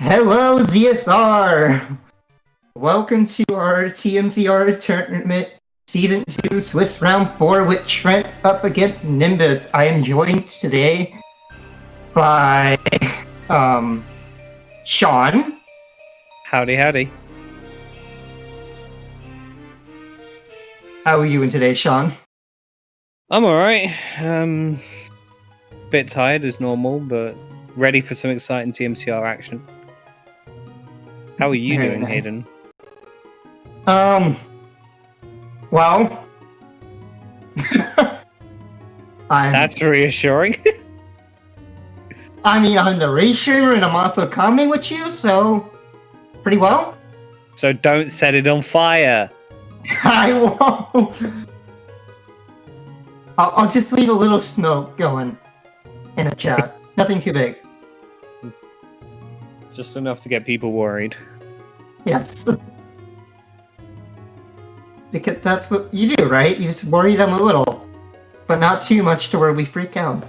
Hello, ZSR! Welcome to our TMCR tournament, Season 2, Swiss Round 4 with Trent up against Nimbus. I am joined today by, Sean. Howdy, howdy. How are you today, Sean? I'm alright. Bit tired as normal, but ready for some exciting TMCR action. How are you Very doing, nice. Hayden? Well... That's reassuring. I'm the racer, and I'm also coming with you, so... pretty well. So don't set it on fire. I won't! I'll just leave a little smoke going in the chat. Nothing too big. Just enough to get people worried. Yes. Because that's what you do, right? You just worry them a little. But not too much to where we freak out.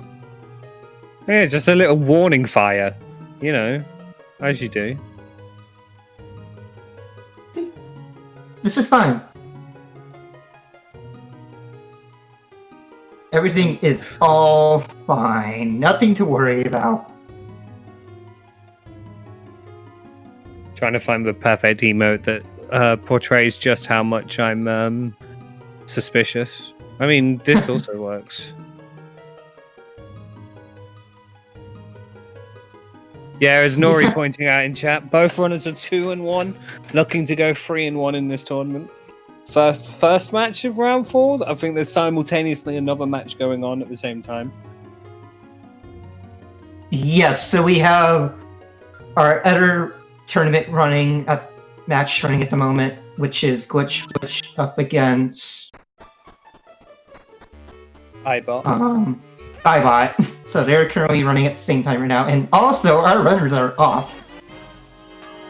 Yeah, just a little warning fire. You know, as you do. This is fine. Everything is all fine. Nothing to worry about. Trying to find the perfect emote that portrays just how much I'm suspicious. I mean, this also works. Yeah, as Nori pointing out in chat, both runners are 2-1, looking to go 3-1 in this tournament. First match of round 4. I think there's simultaneously another match going on at the same time. Yes, so we have our other tournament running, match running at the moment, which is Glitch up against iBot. iBot. So they're currently running at the same time right now, and also our runners are off.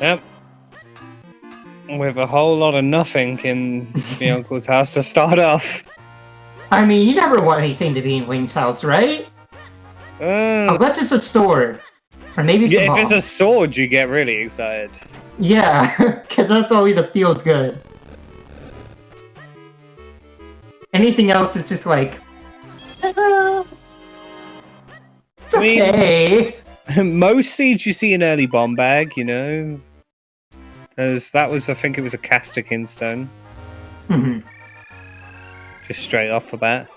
Yep. With a whole lot of nothing in the uncle's house to start off. I mean, you never want anything to be in Wayne's house, right? Unless it's a sword. Or maybe some if it's a sword, you get really excited. Yeah, because that's always a feels good. Anything else is just like... it's okay. Most seeds you see an early bomb bag, you know. As that was, I think it was a caster kinstone. Mm-hmm. Just straight off the bat.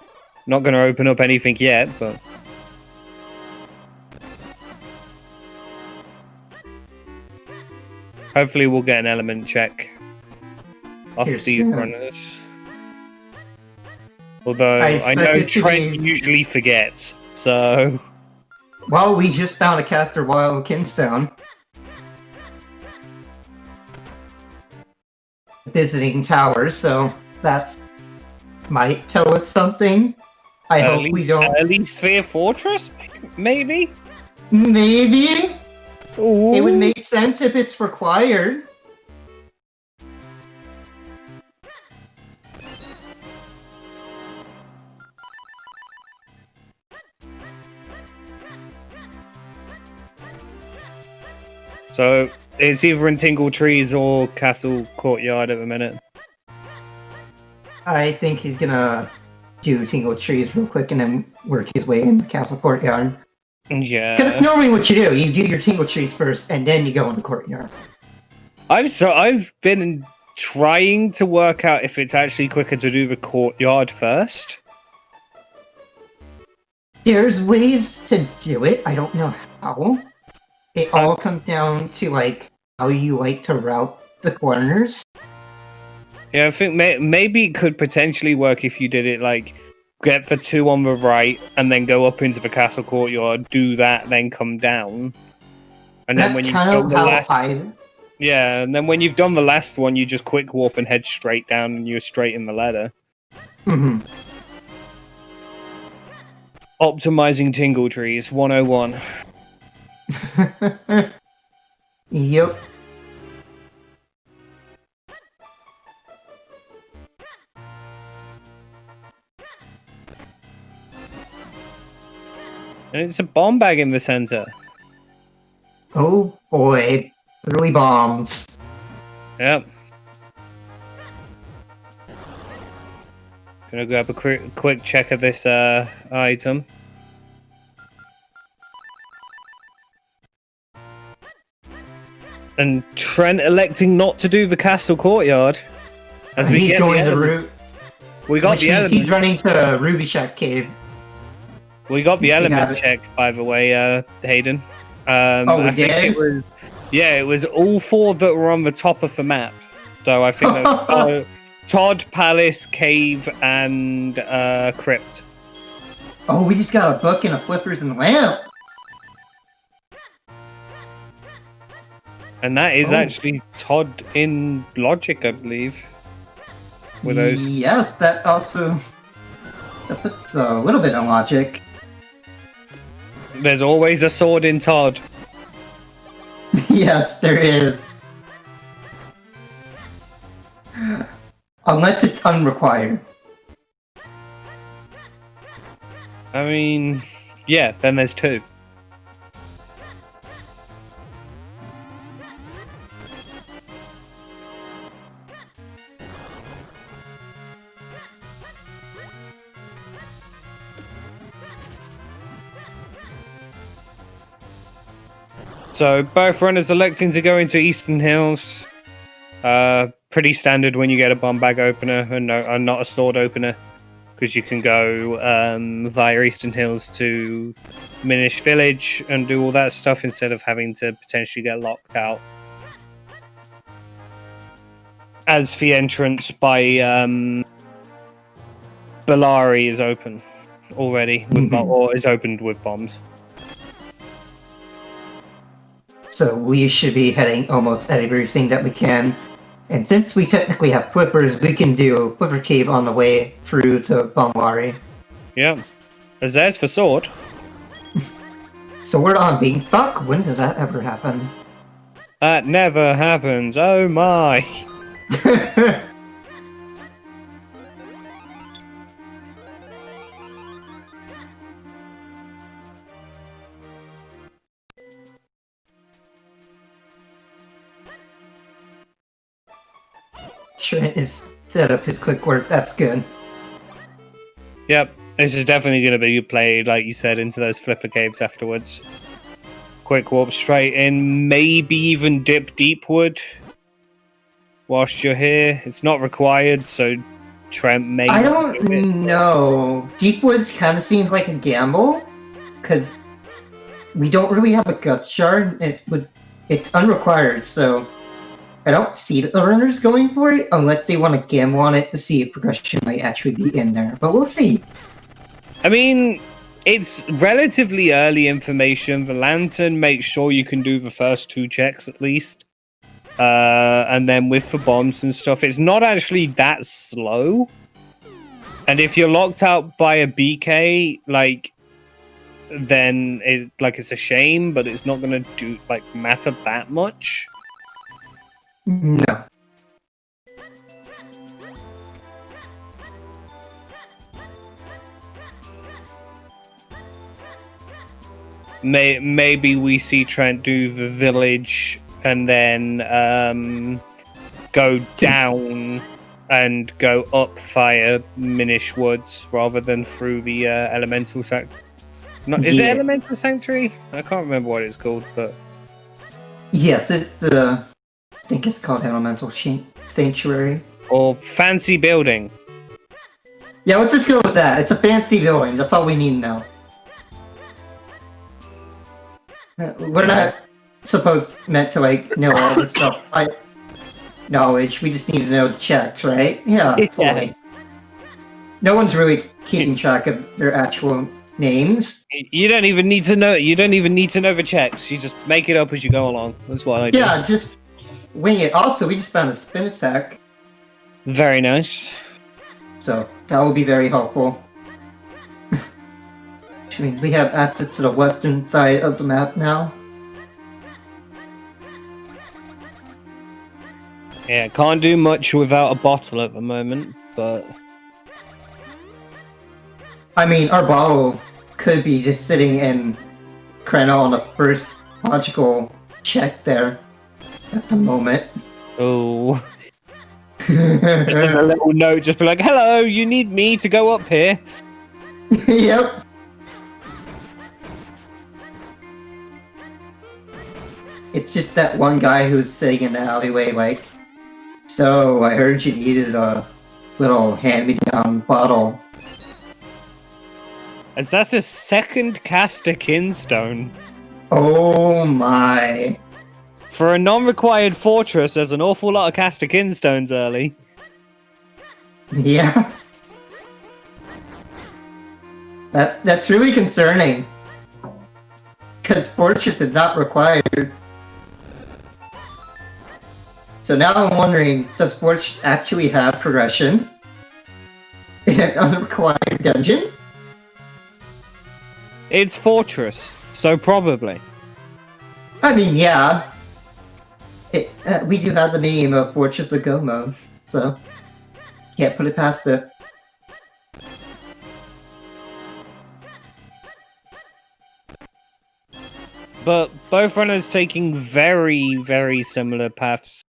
Not going to open up anything yet, but... hopefully we'll get an element check off these runners. Although, I know Trent usually forgets, so... Well, we just found a caster wild kinstone. Visiting towers, so that might tell us something. I hope we don't... Early Sphere Fortress? Maybe? Maybe? Ooh. It would make sense if it's required. So, it's either in Tingle Trees or Castle Courtyard at the minute. I think he's gonna do Tingle Trees real quick and then work his way into Castle Courtyard. Yeah. Because it's normally what you do. You do your Tingle Trees first, and then you go in the Courtyard. I've been trying to work out if it's actually quicker to do the Courtyard first. There's ways to do it. I don't know how. It all comes down to, like, how you like to route the corners. Yeah, I think maybe it could potentially work if you did it like get the 2 on the right and then go up into the castle courtyard, do that, then come down. And then That's when you've kind done of the how last, I. yeah, and then when you've done the last one, you just quick warp and head straight down, and you're straight in the ladder. Mm-hmm. Optimizing tingle trees 101. Yep. And it's a bomb bag in the center. Oh boy, early bombs. Yep. Gonna grab a quick check of this item. And Trent electing not to do the castle courtyard. As we He's get going the the element. route. We got the element. He's running to Ruby Shack Cave. We got the Since we have element it. check, by the way, Hayden. Oh, we I think did? it was. Yeah, it was all 4 that were on the top of the map. So I think that was Todd, Palace, Cave, and Crypt. Oh, we just got a book and a flippers and lamp. And that is Oh. actually Todd in Logic, I believe. With those. Yes, that also that puts a little bit of logic. There's always a sword in Todd. Yes, there is. Unless it's unrequired. I mean, yeah, then there's 2. So both runners electing to go into Eastern Hills. Pretty standard when you get a bomb bag opener and not a sword opener, because you can go via Eastern Hills to Minish Village and do all that stuff instead of having to potentially get locked out. As the entrance by Bellari is open already, with or is opened with bombs. So we should be heading almost everything that we can. And since we technically have flippers, we can do Flipper Cave on the way through to Bombari. Yeah. As there's for sword. Sword on Beanstalk? When did that ever happen? That never happens. Oh my. Trent is set up his quick work, that's good. Yep. This is definitely going to be played, like you said, into those flipper caves afterwards. Quick warp straight in, maybe even dip Deepwood whilst you're here. It's not required, so Trent may. I don't know. Deepwoods kind of seems like a gamble, because we don't really have a gut shard. It's unrequired, so I don't see the runners going for it unless they want to gamble on it to see if progression might actually be in there. But we'll see. I mean, it's relatively early information. The lantern makes sure you can do the first 2 checks at least. And then with the bombs and stuff, it's not actually that slow. And if you're locked out by a BK, then it's a shame, but it's not gonna matter that much. No. Maybe we see Trent do the village and then go down and go up via Minish Woods rather than through the Elemental Sanctuary. Is it Elemental Sanctuary? I can't remember what it's called, but Yes, it's I think it's called Elemental Sanctuary. Or Fancy Building. Yeah, let's just go with that. It's a fancy building. That's all we need now. We're not. meant to like know all the stuff. Knowledge. We just need to know the checks, right? Yeah, totally. No one's really keeping track of their actual names. You don't even need to know. You don't even need to know the checks. You just make it up as you go along. That's what I do. Yeah, just wing it. Also, we just found a spin attack. Very nice. So that will be very helpful. Which means we have access to the western side of the map now. Yeah, can't do much without a bottle at the moment, but... I mean, our bottle could be just sitting in Krena on the first logical check there at the moment. Oh. Just a little note, just be like, hello, you need me to go up here. Yep. It's just that one guy who's sitting in the alleyway like, so I heard you needed a little hand-me-down bottle. As that's a second caster kinstone. Oh my. For a non-required fortress, there's an awful lot of caster kinstones early. Yeah. That's really concerning. Because fortress is not required. So now I'm wondering, does fortress actually have progression in an unrequired dungeon? It's fortress, so probably. I mean, yeah. We do have the name of Fortress of Gomo, so can't put it past it. But both runners taking very, very similar paths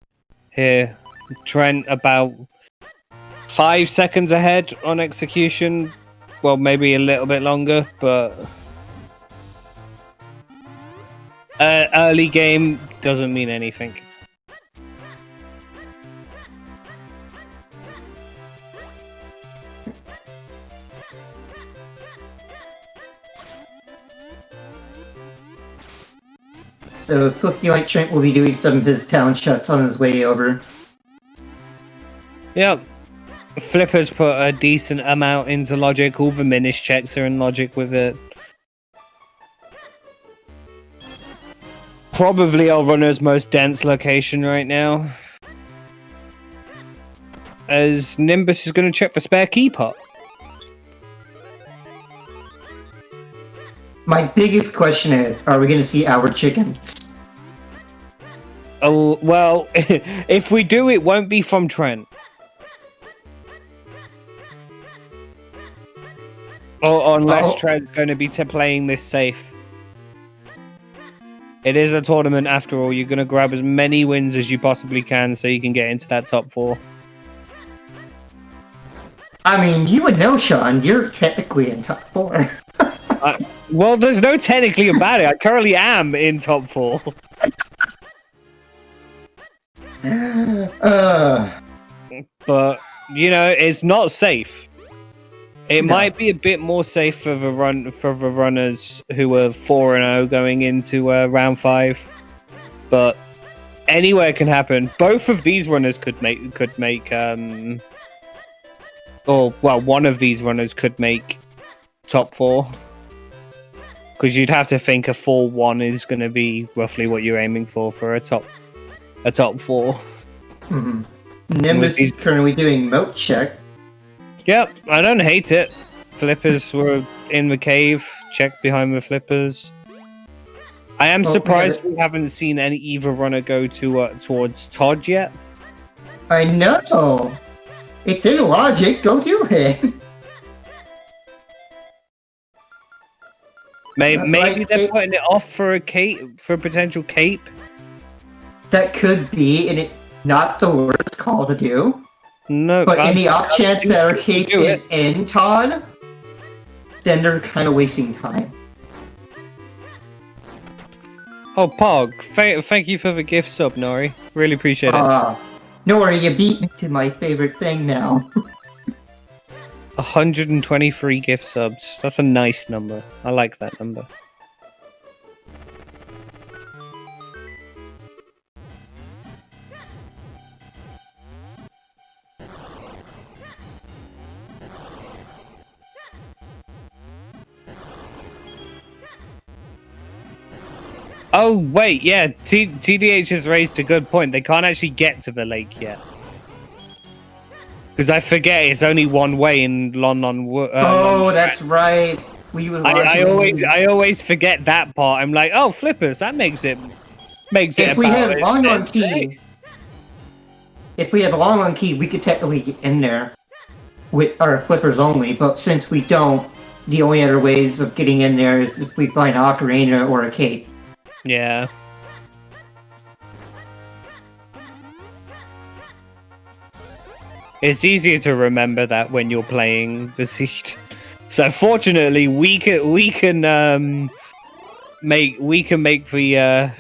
here. Trent about 5 seconds ahead on execution. Well, maybe a little bit longer, but early game doesn't mean anything. So it looks like Trent will be doing some of his town shots on his way over. Yep. Flipper's put a decent amount into logic. All the Minish checks are in logic with it. Probably our runner's most dense location right now. As Nimbus is going to check for spare key pot. My biggest question is, are we going to see our chickens? Oh, well, if we do, it won't be from Trent. Or unless Trent's going to be playing this safe. It is a tournament after all. You're going to grab as many wins as you possibly can so you can get into that top 4. I mean, you would know, Sean. You're technically in top 4. Well, there's no technically about it. I currently am in top 4. But, you know, it's not safe. It might be a bit more safe for the runners who are 4-0 going into round 5. But anywhere can happen. Both of these runners could make one of these runners could make top 4. Because you'd have to think a 4-1 is going to be roughly what you're aiming for a top 4. Mm-hmm. Nimbus is currently doing moat check. Yep, I don't hate it. Flippers were in the cave, check behind the flippers. I am surprised we haven't seen either runner go towards Todd yet. I know. It's in logic. Go do it. Maybe they're putting it off for a potential cape. That could be, and it's not the worst call to do. No, but in the off chance that our cape is in Todd, then they're kind of wasting time. Oh, Pog, thank you for the gift sub, Nori. Really appreciate it. Nori, you beat me to my favorite thing now. 123 gift subs. That's a nice number. I like that number. Oh, wait, yeah. TDH has raised a good point. They can't actually get to the lake yet. Because I forget it's only one way in Lon. That's right. I always forget that part. I'm like, oh, flippers, that makes it If we had long on key, we could technically get in there with our flippers only. But since we don't, the only other ways of getting in there is if we find an ocarina or a cape. Yeah. It's easier to remember that when you're playing the seed. So fortunately, we can make the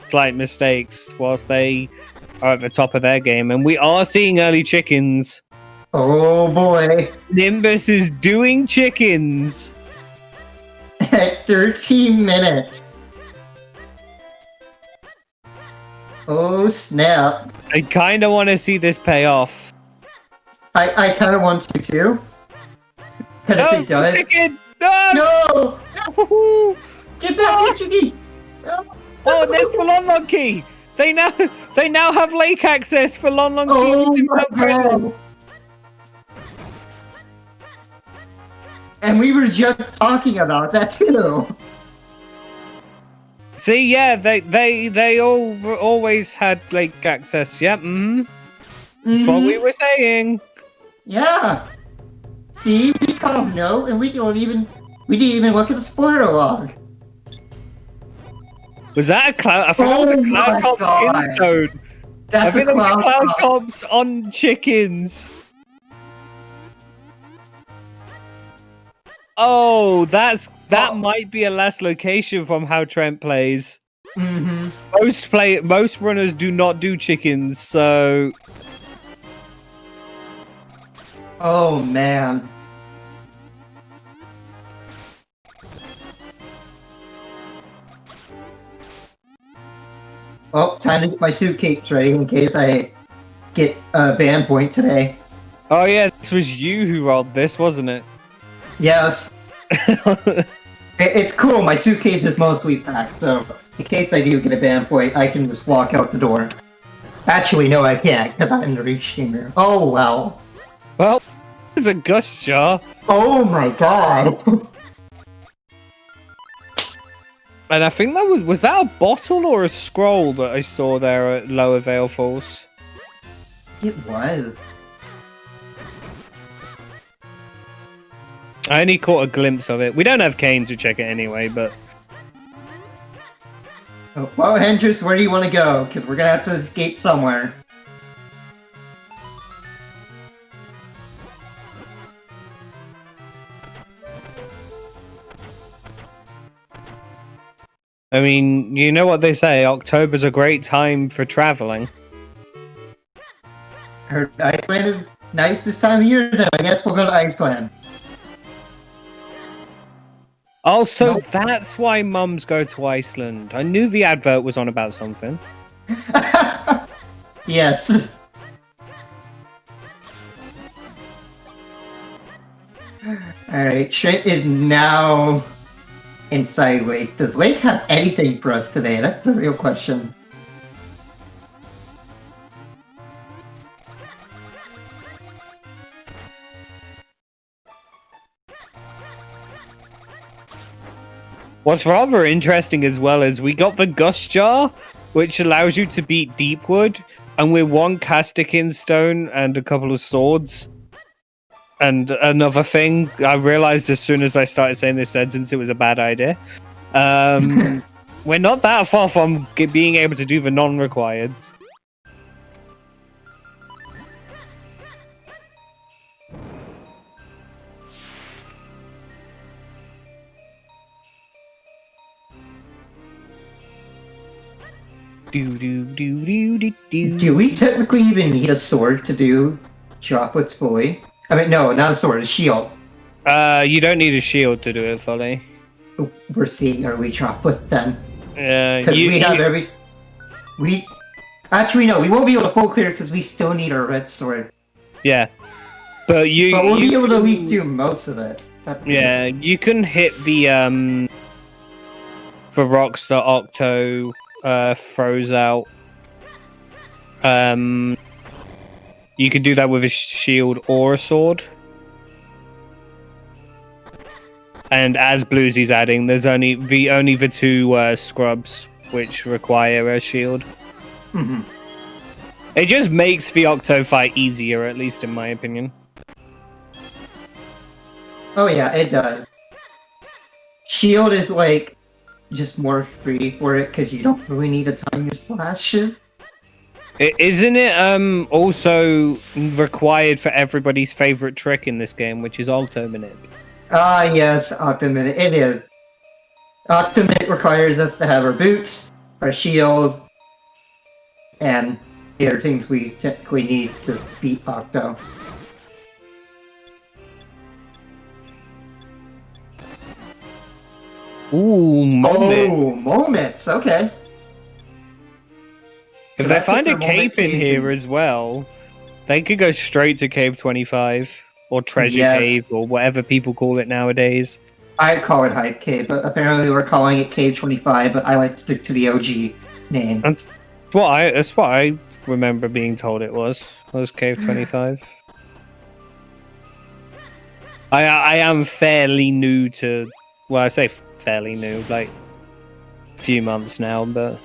slight mistakes whilst they are at the top of their game, and we are seeing early chickens. Oh boy! Nimbus is doing chickens at 13 minutes. Oh snap! I kind of want to see this pay off. I kind of want to too. No, chicken! No! No! Get back, chicken! Oh, there's for Lon Key. They now have lake access for Lon Key. Oh my god! And we were just talking about that too. See, yeah, they always had lake access. Yep, That's what we were saying. Yeah. See, we kind of know, and we didn't even look at the spoiler log. Was that a cloud? I think that was a cloud top skin. I think that was cloud tops on chickens. Oh, that might be a last location from how Trent plays. Most runners do not do chickens, so. Oh man. Oh, time to get my suitcase ready in case I get a band point today. Oh yeah, this was you who rolled this, wasn't it? Yes. It's cool, my suitcase is mostly packed, so in case I do get a band point, I can just walk out the door. Actually, no, I can't, because I'm the reaching. Oh, well. Well, it's a gush jar. Oh my god. And I think that was that a bottle or a scroll that I saw there at Lower Vale Falls? It was. I only caught a glimpse of it. We don't have Kane to check it anyway, but... Oh, well, Hendrix, where do you want to go? Because we're going to have to escape somewhere. I mean, you know what they say, October's a great time for traveling. Heard Iceland is nice this time of year, then I guess we'll go to Iceland. Also, that's why mums go to Iceland. I knew the advert was on about something. Yes. Alright, Trent is now inside Lake. Does Lake have anything for us today? That's the real question. What's rather interesting as well is we got the Gust Jar, which allows you to beat Deepwood, and with one Castikin stone and a couple of swords. And another thing, I realized as soon as I started saying this sentence, it was a bad idea. We're not that far from being able to do the non-requireds. Do we technically even need a sword to do droplets fully? I mean, no, not a sword, a shield. You don't need a shield to do it fully. We're seeing early droplets then. Yeah, because we have every. Actually, no, we won't be able to full clear because we still need our red sword. Yeah, but we'll be able to at least do most of it. Yeah, you can hit the for rocks that Octo throws out. You could do that with a shield or a sword. And as Bluesy's adding, there's only the two scrubs which require a shield. Mm-hmm. It just makes the Octo fight easier, at least in my opinion. Oh yeah, it does. Shield is like just more free for it because you don't really need to time your slashes. Isn't it also required for everybody's favorite trick in this game, which is Octominute? Ah, yes, Octominute. It is. Octominute requires us to have our boots, our shield, and the other things we technically need to beat Octo. Ooh, moments. Oh, moments. Okay. If they find a cape in here as well, they could go straight to Cave 25 or Treasure Cave or whatever people call it nowadays. I call it Hype Cave, but apparently we're calling it Cave 25, but I like to stick to the OG name. That's what I remember being told it was Cave 25. I am fairly new to, well, I say fairly new, like a few months now, but...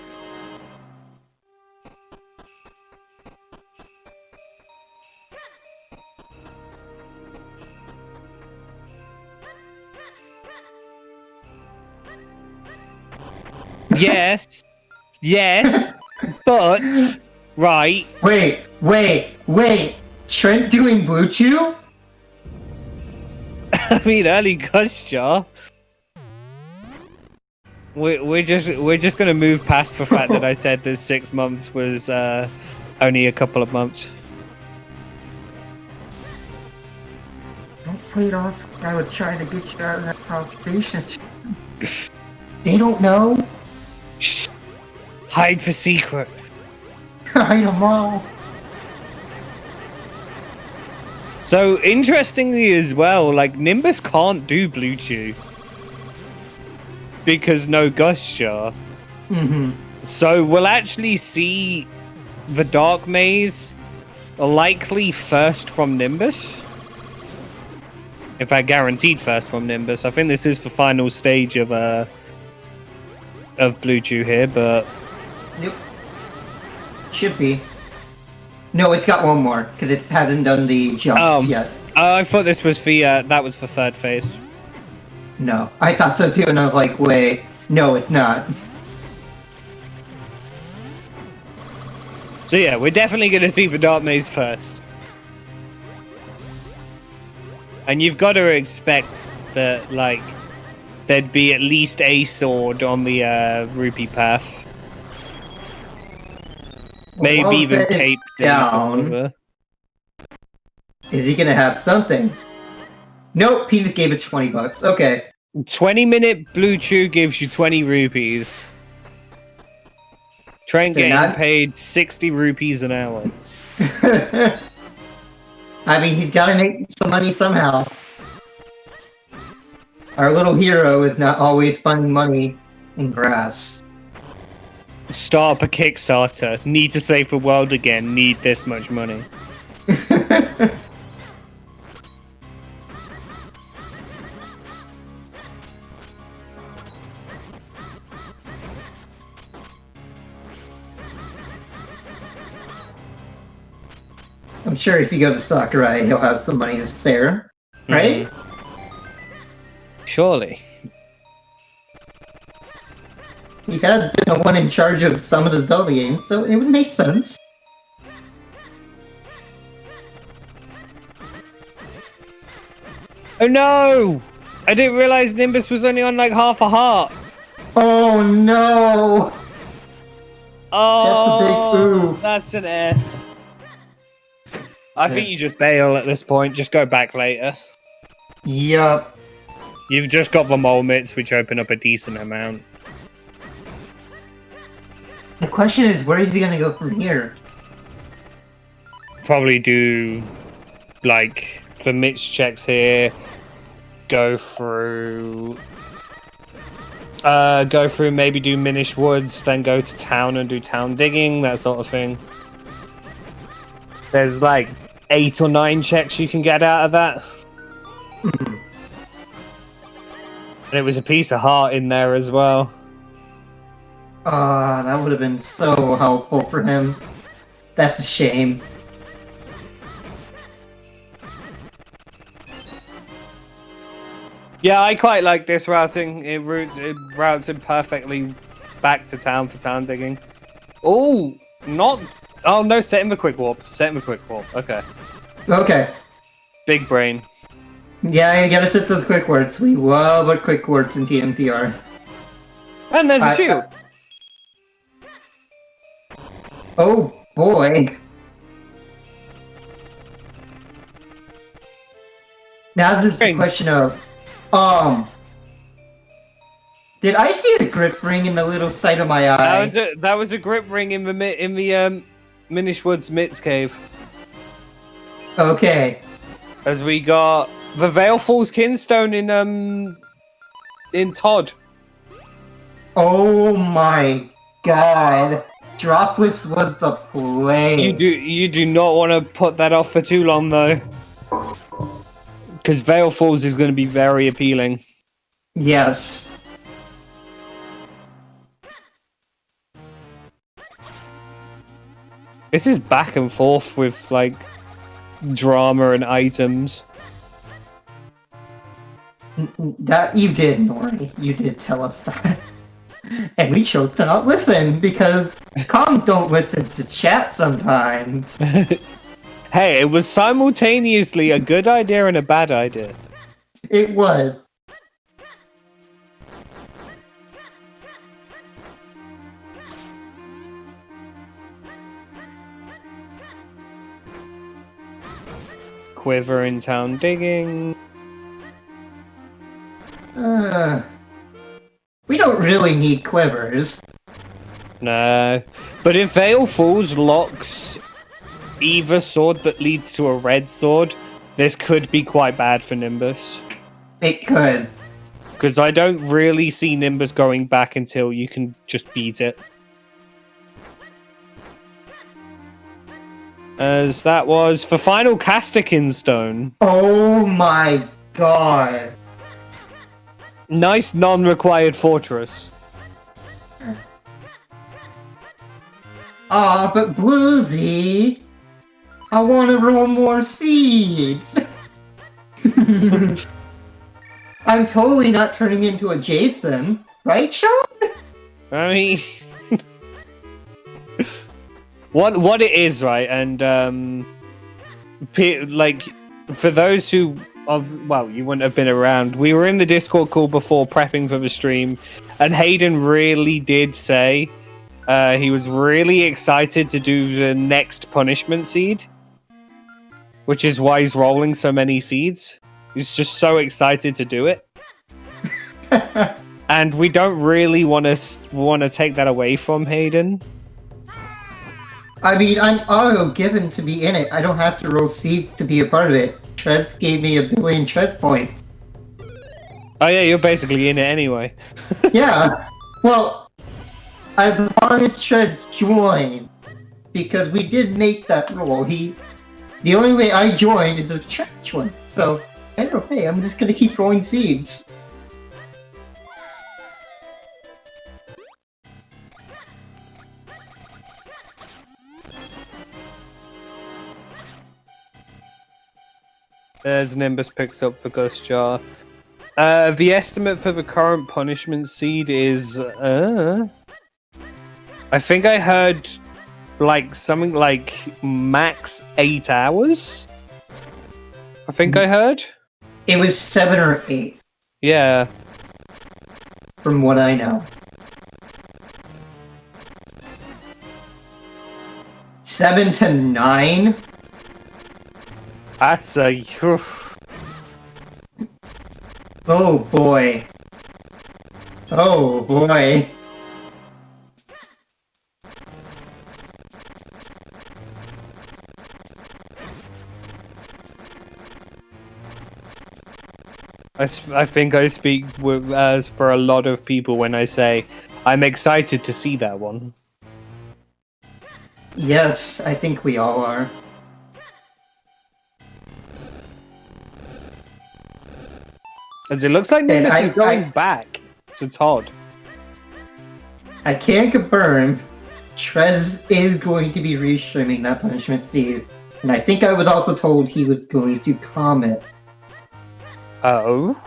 Yes, but right. Wait. Trent doing Blue Chew? I mean, early Gustar. We're just gonna move past the fact that I said that 6 months was only a couple of months. Don't play it off. I was trying to get you out of that conversation. They don't know. Shh. Hide the secret. I don't know. So interestingly as well, like Nimbus can't do Blue Chew because no Gustar. Mm-hmm. So we'll actually see the Dark Maze likely first from Nimbus. In fact, guaranteed first from Nimbus. I think this is the final stage of Blue Chew here, but... Yep. Should be. No, it's got one more, because it hasn't done the jump yet. I thought this was the, that was the third phase. No, I thought so too, and I was like, wait, no, it's not. So yeah, we're definitely going to see the Dark Maze first. And you've got to expect that, like, there'd be at least a sword on the Rupee path. Maybe even cape down. Is he gonna have something? Nope, he just gave it $20. Okay. 20-minute Blue Chew gives you 20 rupees. Trent getting paid 60 rupees an hour. I mean, he's gotta make some money somehow. Our little hero is not always finding money in grass. Start up a Kickstarter. Need to save the world again. Need this much money. I'm sure if you go to Sakurai, he'll have some money to spare, right? Surely. He had been the one in charge of some of the Zelda games, so it would make sense. Oh no! I didn't realize Nimbus was only on like half a heart. Oh no! Oh, that's a big oof. That's an F. I think you just bail at this point. Just go back later. Yup. You've just got the mole mitts, which open up a decent amount. The question is, where is he gonna go from here? Probably do, like, the Mitch checks here. Go through Go through, maybe do Minish Woods, then go to town and do town digging, that sort of thing. There's like 8 or 9 checks you can get out of that. And it was a piece of heart in there as well. That would have been so helpful for him. That's a shame. Yeah, I quite like this routing. It routes him perfectly back to town for town digging. Oh, not... Oh, no, set him the quick warp. Set him the quick warp. Okay. Okay. Big brain. Yeah, you gotta set those quick words. We love our quick words in TMCR. And there's a shield. Oh, boy. Now there's the question of... Did I see a grip ring in the little side of my eye? That was a grip ring in the Minish Woods Mitts cave. Okay. As we got the Veil Falls Kinstone in Todd. Oh my god. Droplets was the play. You do not want to put that off for too long though. Because Veil Falls is going to be very appealing. Yes. This is back and forth with, like, drama and items. That you did, Nori. You did tell us that. And we chose to not listen, because comms don't listen to chat sometimes. Hey, it was simultaneously a good idea and a bad idea. It was. Quiver in town digging. We don't really need quivers. No. But if Veil Falls locks either sword that leads to a red sword, this could be quite bad for Nimbus. It could. Because I don't really see Nimbus going back until you can just beat it. As that was for final Castikin Stone. Oh my god. Nice non-required fortress. But Bluesy, I want to roll more seeds. I'm totally not turning into a Jason, right, Sean? I mean, what it is, right? And like for those who you wouldn't have been around. We were in the Discord call before prepping for the stream, and Hayden really did say he was really excited to do the next punishment seed, which is why he's rolling so many seeds. He's just so excited to do it. And we don't really want to take that away from Hayden. I mean, I'm auto-given to be in it. I don't have to roll seed to be a part of it. Trez gave me 1 billion Trez points. Oh yeah, you're basically in it anyway. Yeah. Well, as long as Trez joined, because we did make that roll. The only way I joined is a Trez one. So, I don't know, hey, I'm just gonna keep rolling seeds. As Nimbus picks up the Ghost Jar. The estimate for the current punishment seed is... I think I heard something like max 8 hours? I think I heard? It was 7 or 8. Yeah. From what I know. 7 to 9? That's a... Oh boy. Oh boy. I think I speak as for a lot of people when I say I'm excited to see that one. Yes, I think we all are. As it looks like Nimbus is going back to Todd. I can confirm Trez is going to be restreaming that Punishment Seed. And I think I was also told he was going to comment. Oh?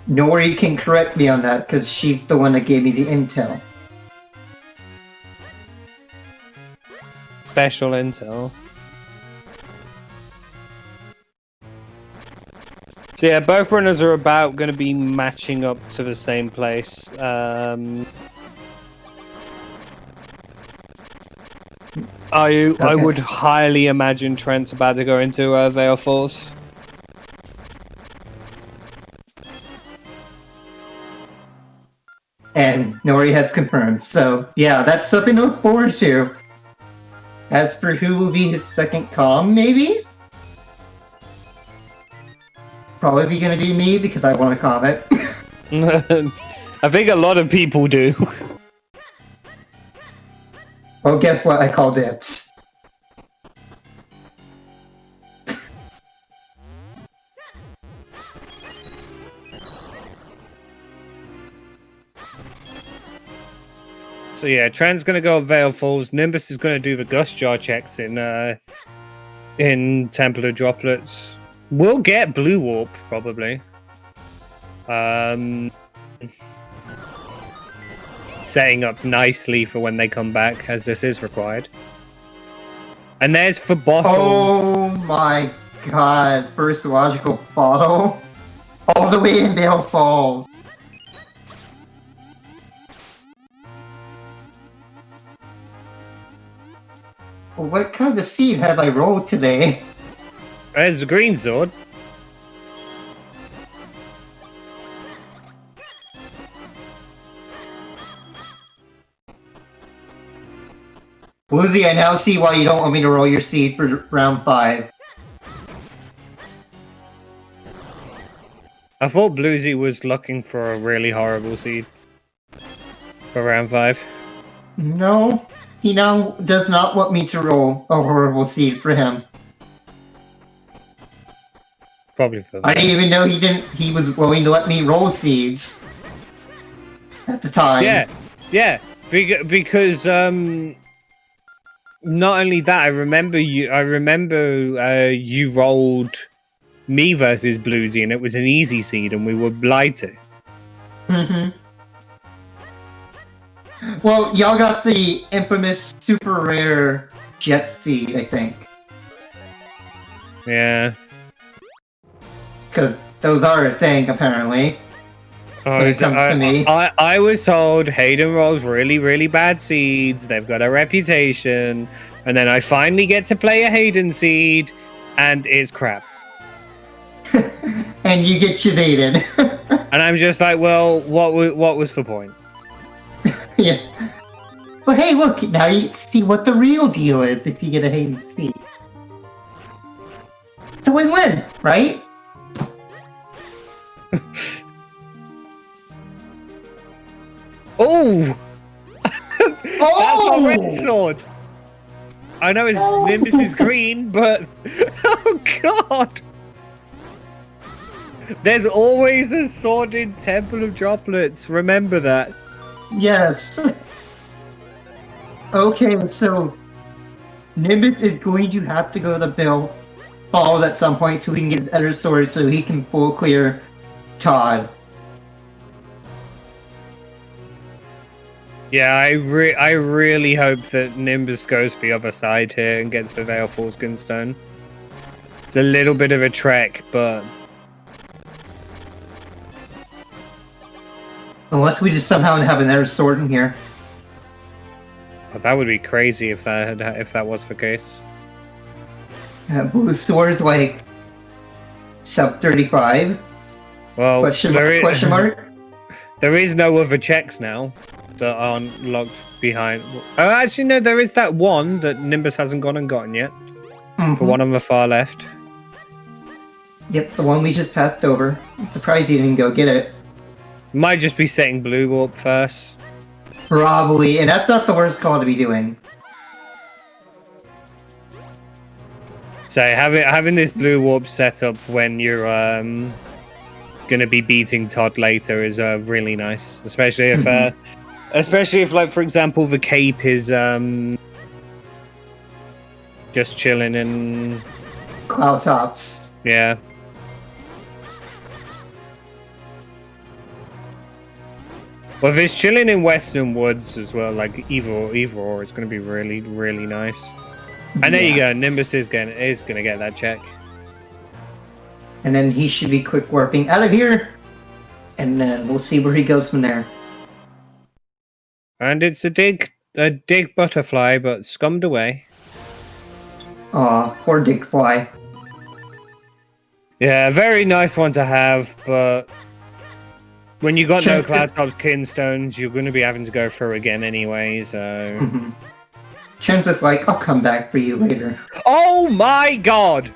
Nori can correct me on that because she's the one that gave me the intel. Special intel. So yeah, both runners are about going to be matching up to the same place. I would highly imagine Trent's about to go into Vale Falls. And Nori has confirmed. So yeah, that's something to look forward to. As for who will be his second comm, maybe? Probably gonna be me because I want to comment. I think a lot of people do. Well, guess what? I call dibs. So yeah, Trent's gonna go Vale Falls. Nimbus is gonna do the Gust Jar checks in Temple of Droplets. We'll get Blue Warp probably. Setting up nicely for when they come back, as this is required. And there's for Bottle. Oh my god! First logical Bottle, all the way in Vale Falls. What kind of seed have I rolled today? There's a green sword. Bluesy, I now see why you don't want me to roll your seed for round 5. I thought Bluesy was looking for a really horrible seed for round 5. No, he now does not want me to roll a horrible seed for him. Probably for I didn't even know he was willing to let me roll seeds at the time. Yeah, because not only that, I remember you rolled me versus Bluesy, and it was an easy seed, and we were lied to. Mm-hmm. Well, y'all got the infamous super rare jet seed, I think. Yeah. Because those are a thing, apparently. Oh, when it comes to me. I was told Hayden rolls really, really bad seeds. They've got a reputation. And then I finally get to play a Hayden seed, and it's crap. And you get chevated. And I'm just like, well, what was the point? Yeah. But hey, look, now you see what the real deal is if you get a Hayden seed. It's a win-win, right? Oh! Oh! That's a red sword! I know Nimbus is green, but... Oh, God! There's always a sword in Temple of Droplets. Remember that. Yes. Okay, so... Nimbus is going to have to go to Bill Falls at some point so he can get a better sword so he can full clear Todd. Yeah, I really hope that Nimbus goes the other side here and gets the Vale Falls Gunstone. It's a little bit of a trek, but... Unless we just somehow have another sword in here. Oh, that would be crazy if that was the case. Blue sword's like... sub 35? Well, Question mark? There is no other checks now that aren't locked behind. Oh, actually, no, there is that one that Nimbus hasn't gone and gotten yet. Mm-hmm. For one on the far left. Yep, the one we just passed over. I'm surprised you didn't go get it. Might just be setting blue warp first. Probably, and that's not the worst call to be doing. So having this blue warp set up when you're gonna be beating Todd later is really nice, especially if like, for example, the cape is just chilling in Cloud tops. Yeah. Well, if it's chilling in Western Woods as well, like either or, it's going to be really, really nice. And there you go, Nimbus is gonna get that check. And then he should be quick warping out of here, and then we'll see where he goes from there. And it's a dig butterfly, but scummed away. Aw, poor Dick Fly. Yeah, very nice one to have, but when you got no Cloud Top Kinstones, you're going to be having to go through again anyway, so... Chance is like, I'll come back for you later. Oh my god!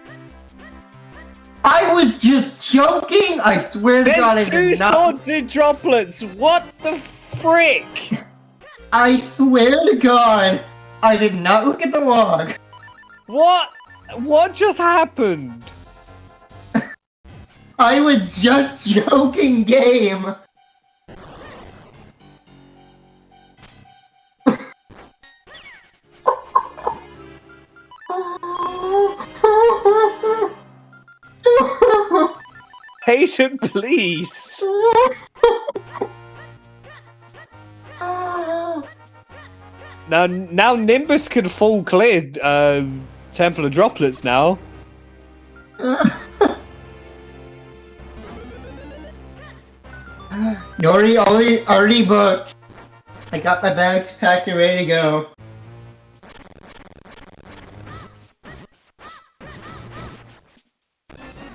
I was just joking! I swear to God, I There's two swords in droplets! What the frick? I swear to God, I did not look at the log. What? What just happened? I was just joking, game. Patient, please. Now Nimbus can full clear Temple of Droplets now. Nori already booked. I got my bags packed and ready to go.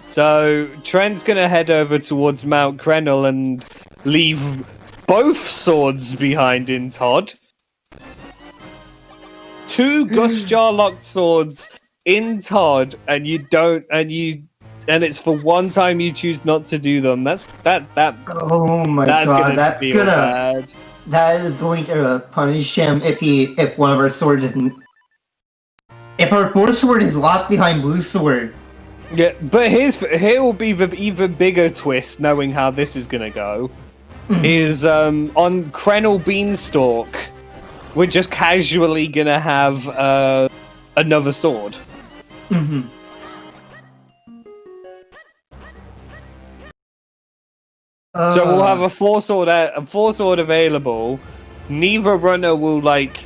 So Trent's gonna head over towards Mount Krenel and leave both swords behind in Todd. 2 Gustjar locked swords in Todd, and it's for one time you choose not to do them. Oh my God, that's gonna that is going to punish him if one of our swords isn't. If our 4th sword is locked behind blue sword. Yeah, but here will be the even bigger twist, knowing how this is gonna go. Is on Krenel Beanstalk, we're just casually gonna have another sword. So we'll have a 4 sword available. Neither runner will, like,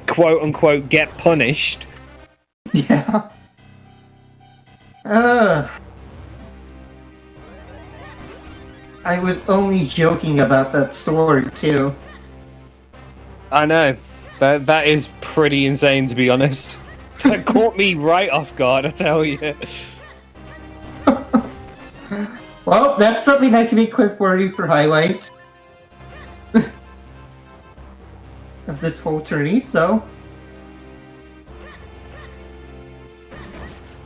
quote unquote get punished. Yeah. I was only joking about that sword too. I know. That is pretty insane, to be honest. That caught me right off guard, I tell you. Well, that's something I can be quick for you for highlights of this whole tourney, so...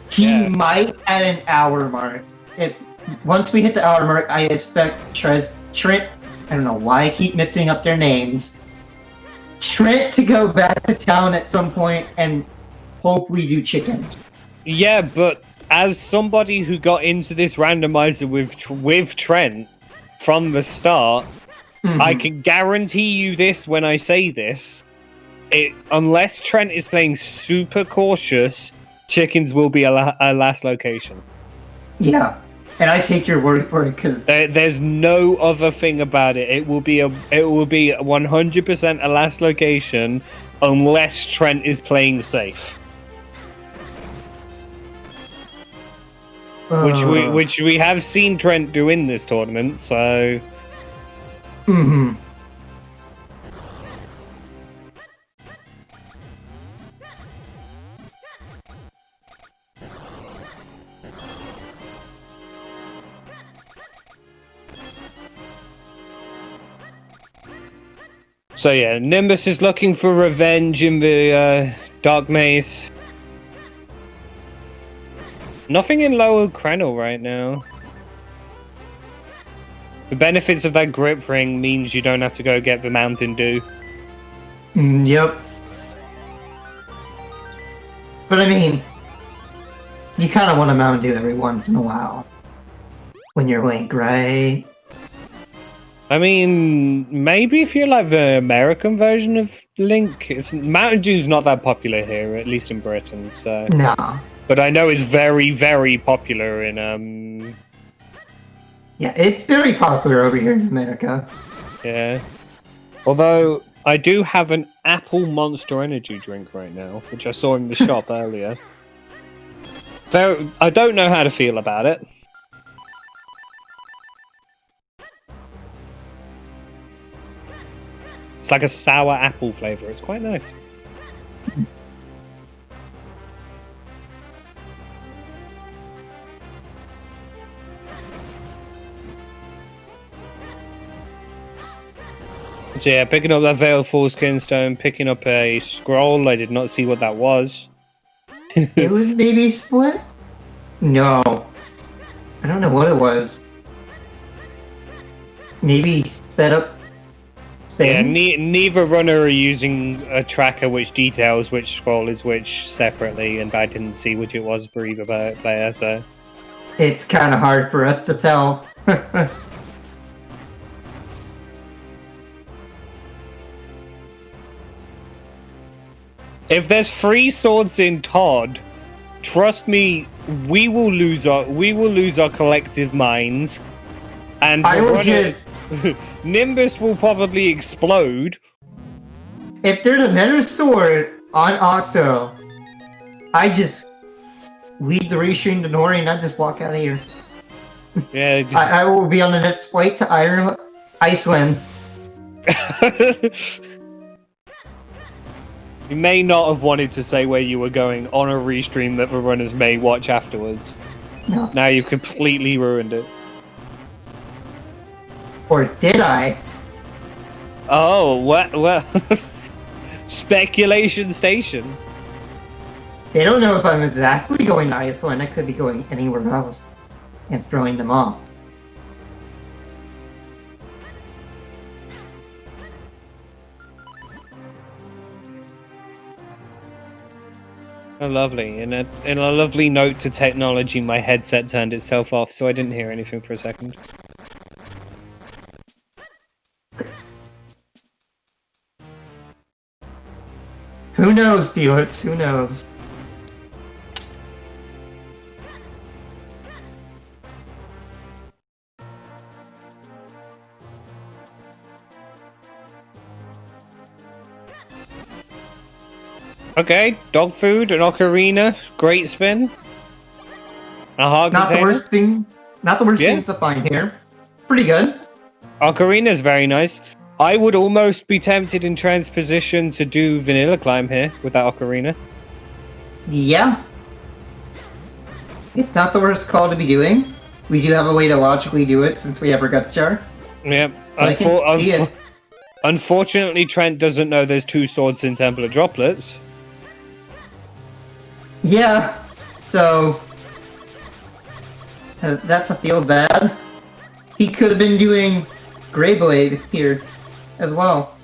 He might at an hour mark. Once we hit the hour mark, I expect Trent, I don't know why I keep mixing up their names, Trent to go back to town at some point and hope we do chickens. Yeah, but as somebody who got into this randomizer with Trent from the start, I can guarantee you this when I say this. Unless Trent is playing super cautious, chickens will be a last location. Yeah, and I take your word for it because there's no other thing about it. It will be 100% a last location unless Trent is playing safe. Which we have seen Trent do in this tournament, so... So yeah, Nimbus is looking for revenge in the Dark Maze. Nothing in Lower Krenel right now. The benefits of that grip ring means you don't have to go get the Mountain Dew. Yep. But I mean, you kind of want a Mountain Dew every once in a while. When you're Link, right? I mean, maybe if you're like the American version of Link, Mountain Dew's not that popular here, at least in Britain. So No. But I know it's very, very popular in Yeah, it's very popular over here in America. Yeah. Although I do have an Apple Monster Energy drink right now, which I saw in the shop earlier. So I don't know how to feel about it. It's like a sour apple flavor. It's quite nice. So yeah, picking up that Veiled Foreskin Stone, picking up a scroll. I did not see what that was. It was maybe split? No. I don't know what it was. Maybe sped up. Yeah, neither runner are using a tracker which details which scroll is which separately, and I didn't see which it was for either player, so... It's kind of hard for us to tell. If there's 3 swords in Todd, trust me, we will lose our collective minds, and I will just... Nimbus will probably explode. If there's another sword on Octo, I just leave the restream to Nori and I just walk out of here. Yeah. I will be on the next flight to Iceland. You may not have wanted to say where you were going on a restream that the runners may watch afterwards. No. Now you've completely ruined it. Or did I? Oh, well, speculation station. They don't know if I'm exactly going to Iceland. I could be going anywhere else and throwing them off. Oh, lovely. In a lovely note to technology, my headset turned itself off, so I didn't hear anything for a second. Who knows, Felix? Who knows? Okay, dog food, an ocarina, great spin. A heart Not container. the worst thing. Not the worst thing to find here. Pretty good. Ocarina is very nice. I would almost be tempted in transposition to do Vanilla Climb here with that ocarina. Yeah. It's not the worst call to be doing. We do have a way to logically do it since we have our gut jar. Yep. So Unfortunately, Trent doesn't know there's 2 swords in Temple of Droplets. Yeah. So that's a feel bad. He could have been doing Greyblade here as well.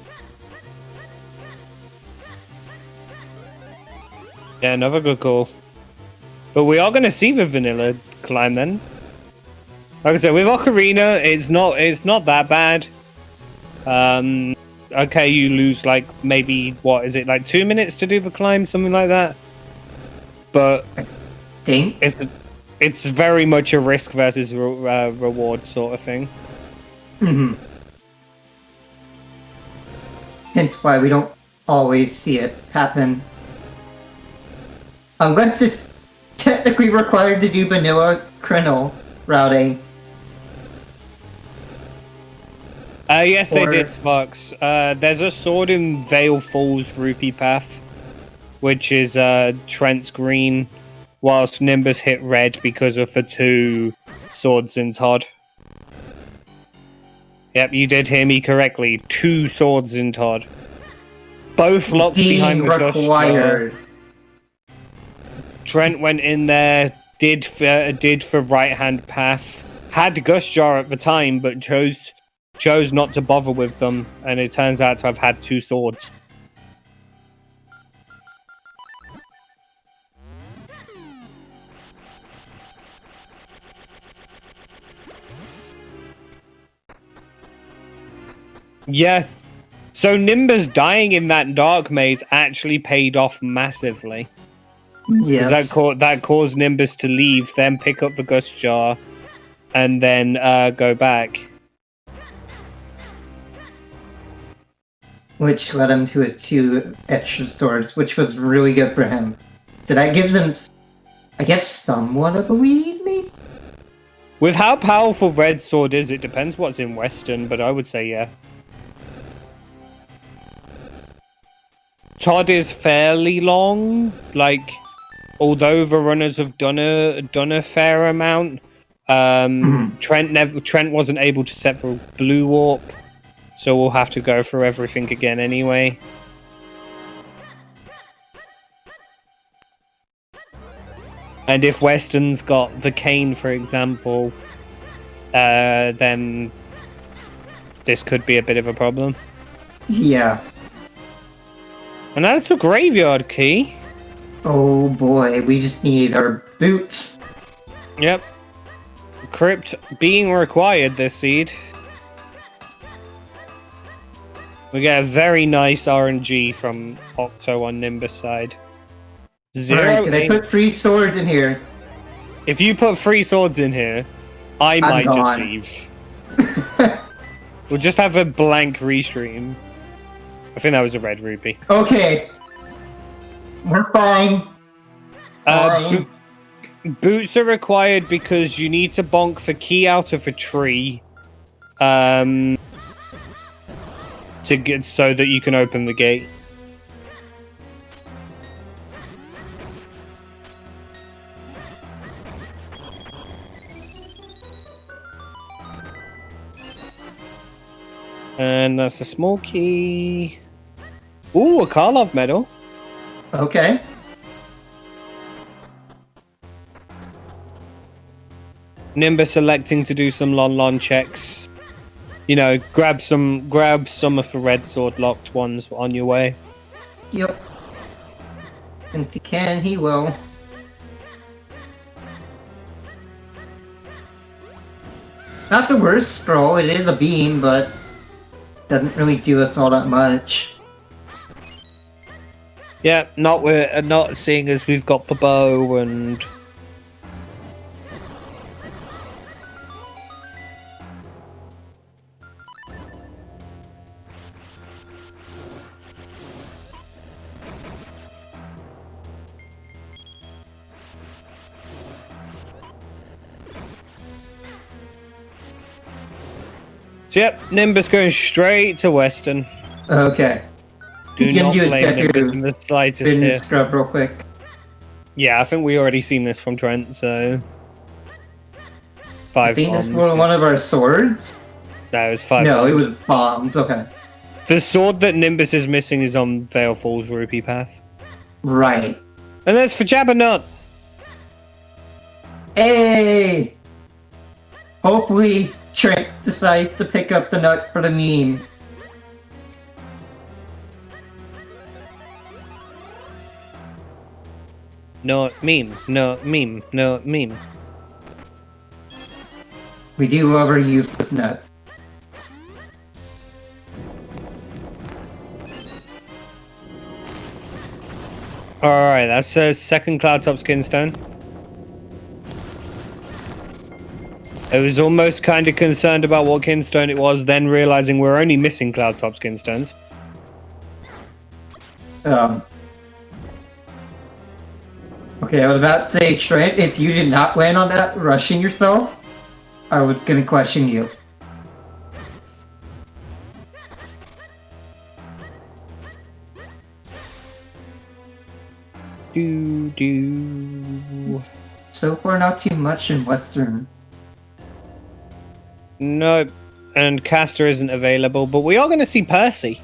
Yeah, another good call. But we are going to see the Vanilla Climb then. Like I said, with Ocarina, it's not that bad. Okay, you lose like maybe, what is it, like 2 minutes to do the climb, something like that. But it's very much a risk versus reward sort of thing. Mm-hmm. Hence why we don't always see it happen. Unless it's technically required to do vanilla Krenel routing. Yes, they did, Sparks. There's a sword in Vale Falls Rupee Path, which is Trent's green, whilst Nimbus hit red because of the 2 swords in Todd. Yep, you did hear me correctly. 2 swords in Todd. Both locked behind the dust. Required. Trent went in there, did for right hand path. Had Gust Jar at the time, but chose not to bother with them, and it turns out to have had 2 swords. Yeah. So Nimbus dying in that dark maze actually paid off massively. Yes. That caused Nimbus to leave, then pick up the Gust Jar, and then go back. Which led him to his 2 extra swords, which was really good for him. So that gives him, I guess, somewhat of a lead, maybe? With how powerful Red Sword is, it depends what's in Western, but I would say yeah. Todd is fairly long, like, although the runners have done a fair amount. Trent wasn't able to set for Blue Warp, so we'll have to go through everything again anyway. And if Weston's got the cane, for example, then this could be a bit of a problem. Yeah. And that's the graveyard key. Oh boy, we just need our boots. Yep. Crypt being required this seed. We get a very nice RNG from Octo on Nimbus side. Alright, can I put 3 swords in here? If you put 3 swords in here, I might just leave. We'll just have a blank restream. I think that was a red rupee. Okay. We're fine. Boots are required because you need to bonk the key out of a tree. To get so that you can open the gate. And that's a small key. Ooh, a Karlov medal. Okay. Nimbus electing to do some lon checks. You know, grab some of the red sword locked ones on your way. Yep. And if he can, he will. Not the worst scroll, it is a beam, but doesn't really do us all that much. Yeah, not seeing as we've got the bow and so, yep, Nimbus going straight to Western. Okay. Do not blame Nimbus in the slightest here. Scrub real quick. Yeah, I think we already seen this from Trent, so 5 I think bombs. this was one of our swords? No, it was 5 No, bombs. it was bombs, okay. The sword that Nimbus is missing is on Vale Falls Rupee Path. Right. And that's for Jabberknot! Hey! Hopefully Trent decides to pick up the nut for the meme. No meme, no meme, no meme. We do love our useless nut. Alright, that's a second Cloudtop Skinstone. I was almost kind of concerned about what Kinstone it was, then realizing we're only missing Cloudtop Skinstones. Okay, I was about to say, Trent, if you did not land on that rushing yourself, I was gonna question you. So far, not too much in Western. Nope. And Caster isn't available, but we are going to see Percy.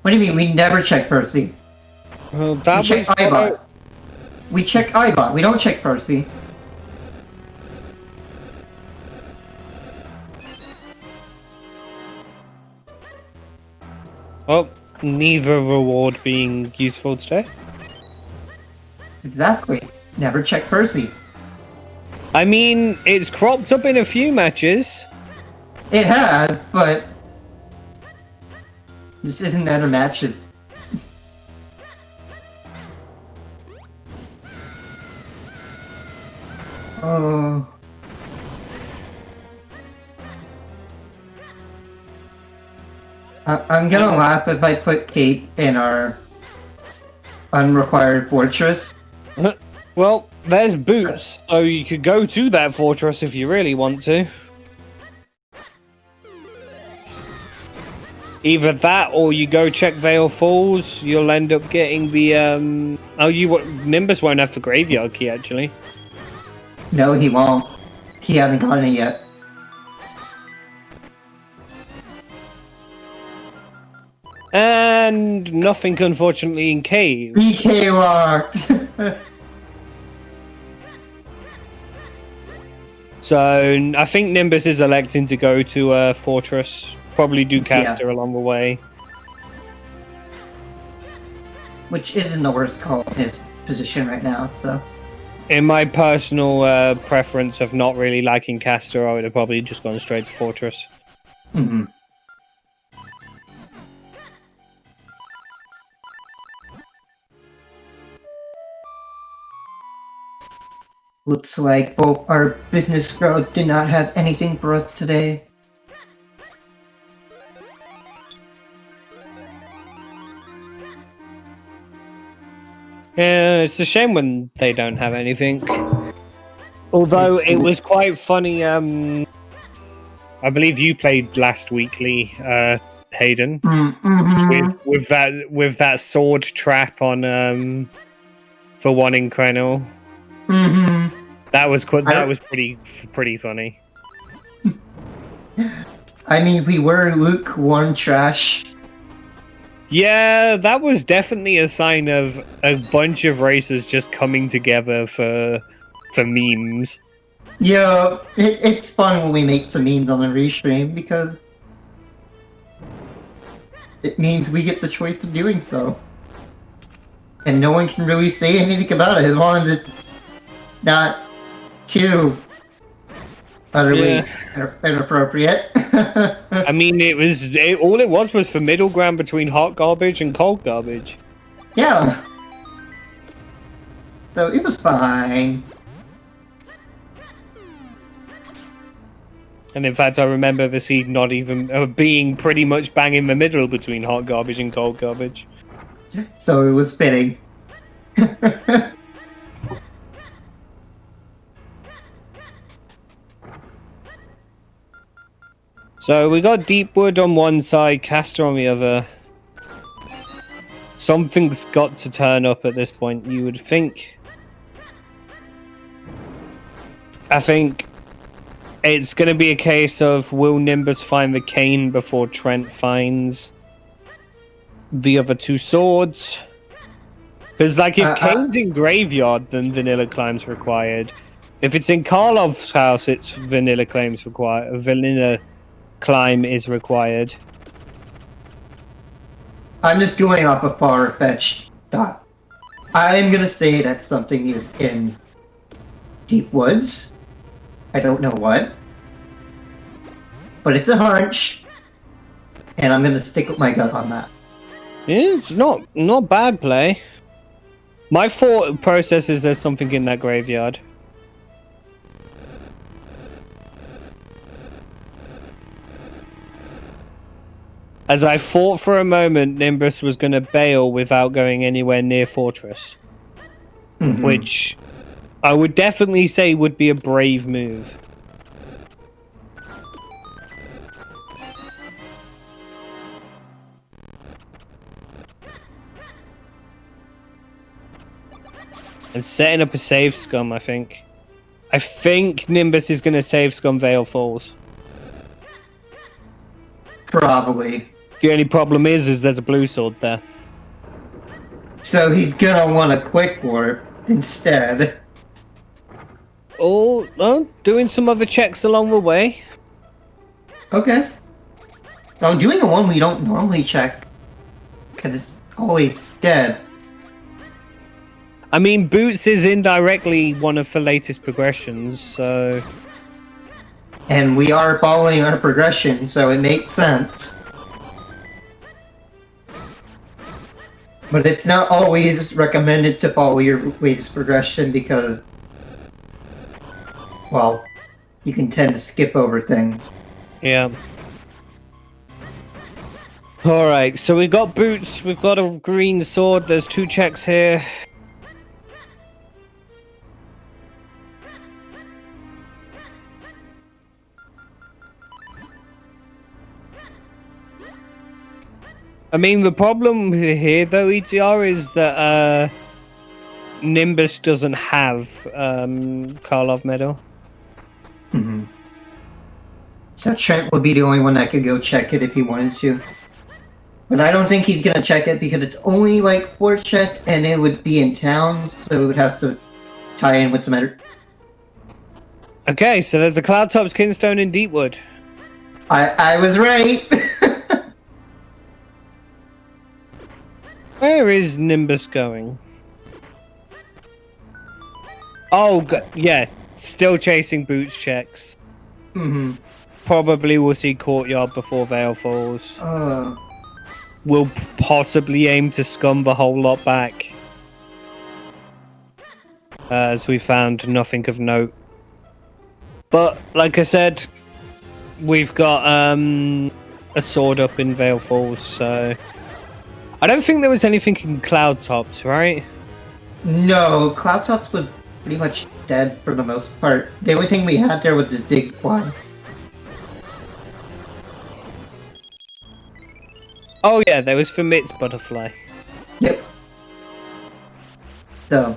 What do you mean? We never check Percy. Well, that we was check Ibot. We check Ibot. We don't check Percy. Oh, neither reward being useful today. Exactly. Never check Percy. I mean, it's cropped up in a few matches. It has, but this isn't another match. Oh. I'm gonna laugh if I put Kate in our unrequired fortress. Well, there's boots, so you could go to that fortress if you really want to. Either that, or you go check Vale Falls. You'll end up getting the Nimbus won't have the graveyard key actually. No, he won't. He hasn't gotten it yet. And nothing, unfortunately, in cave. BK locked. So I think Nimbus is electing to go to a fortress. Probably do caster along the way. Which isn't the worst call in his position right now, so. In my personal preference of not really liking caster, I would have probably just gone straight to fortress. Mm-hmm. Looks like both our business crowd did not have anything for us today. Yeah, it's a shame when they don't have anything. Although it was quite funny. I believe you played last weekly, Hayden, with that sword trap on for one in Krenel. Mm-hmm. That was pretty funny. I mean, we were lukewarm trash. Yeah, that was definitely a sign of a bunch of races just coming together for memes. Yeah, it's fun when we make some memes on the restream because it means we get the choice of doing so. And no one can really say anything about it as long as it's not too utterly inappropriate. I mean, all it was for middle ground between hot garbage and cold garbage. Yeah. So it was fine. And in fact, I remember the seed not even being pretty much bang in the middle between hot garbage and cold garbage. So it was fitting. So we got Deepwood on one side, Caster on the other. Something's got to turn up at this point, you would think. I think it's going to be a case of will Nimbus find the cane before Trent finds the other two swords? Because, like, if Kane's in graveyard, then vanilla climb's required. If it's in Karlov's house, it's vanilla claims required. Vanilla climb is required. I'm just going off a far-fetched thought. I'm gonna say that something is in Deep Woods. I don't know what. But it's a hunch. And I'm gonna stick with my gut on that. Yeah, it's not bad play. My thought process is there's something in that graveyard. As I thought for a moment Nimbus was going to bail without going anywhere near Fortress. Mm-hmm. Which I would definitely say would be a brave move. And setting up a save scum, I think. I think Nimbus is going to save scum Vale Falls. Probably. The only problem is there's a blue sword there. So he's gonna want a quick warp instead. Oh, well, doing some other checks along the way. Okay. Well, doing a one we don't normally check, because it's always dead. I mean, Boots is indirectly one of the latest progressions, so... And we are following our progression, so it makes sense. But it's not always recommended to follow your latest progression because, well, you can tend to skip over things. Yeah. Alright, so we got Boots, we've got a green sword, there's 2 checks here. I mean, the problem here, though, ETR, is that Nimbus doesn't have Karlov medal. Mm-hmm. So Trent would be the only one that could go check it if he wanted to. But I don't think he's gonna check it because it's only like 4 checks and it would be in town, so it would have to tie in with some other. Okay, so there's a Cloudtop's Kinstone in Deepwood. I was right! Where is Nimbus going? Oh, yeah. Still chasing Boots checks. Mm-hmm. Probably we'll see Courtyard before Veil falls. We'll possibly aim to scum the whole lot back. As we found nothing of note. But, like I said, we've got a sword up in Veil Falls, so... I don't think there was anything in Cloudtops, right? No, Cloudtops was pretty much dead for the most part. The only thing we had there was the big one. Oh yeah, there was Famit's butterfly. Yep. So...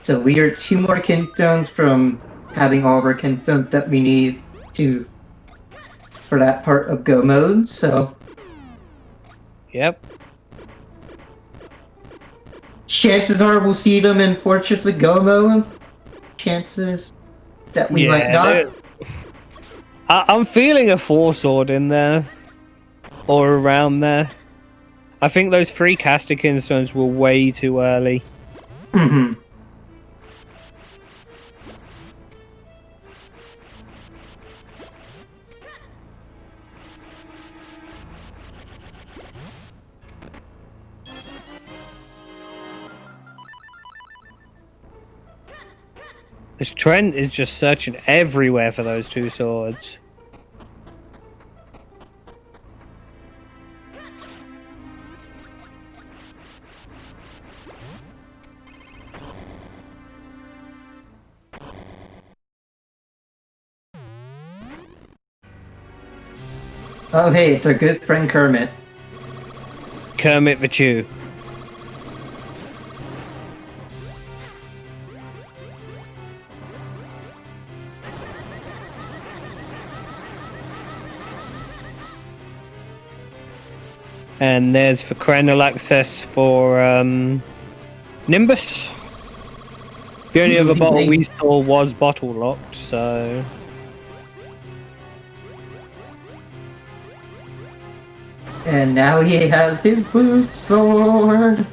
So we are 2 more kinstones from having all of our kinstones that we need to for that part of go mode, so... Yep. Chances are we'll see them in Fortress of Go mode. Chances that we might not. I'm feeling a 4-sword in there. Or around there. I think those 3 caster kinstones were way too early. Mm-hmm. This Trent is just searching everywhere for those 2 swords. Oh hey, it's our good friend Kermit. Kermit the Chew. And there's for chronal access for Nimbus. The only other bottle we saw was bottle locked, so... And now he has his blue sword.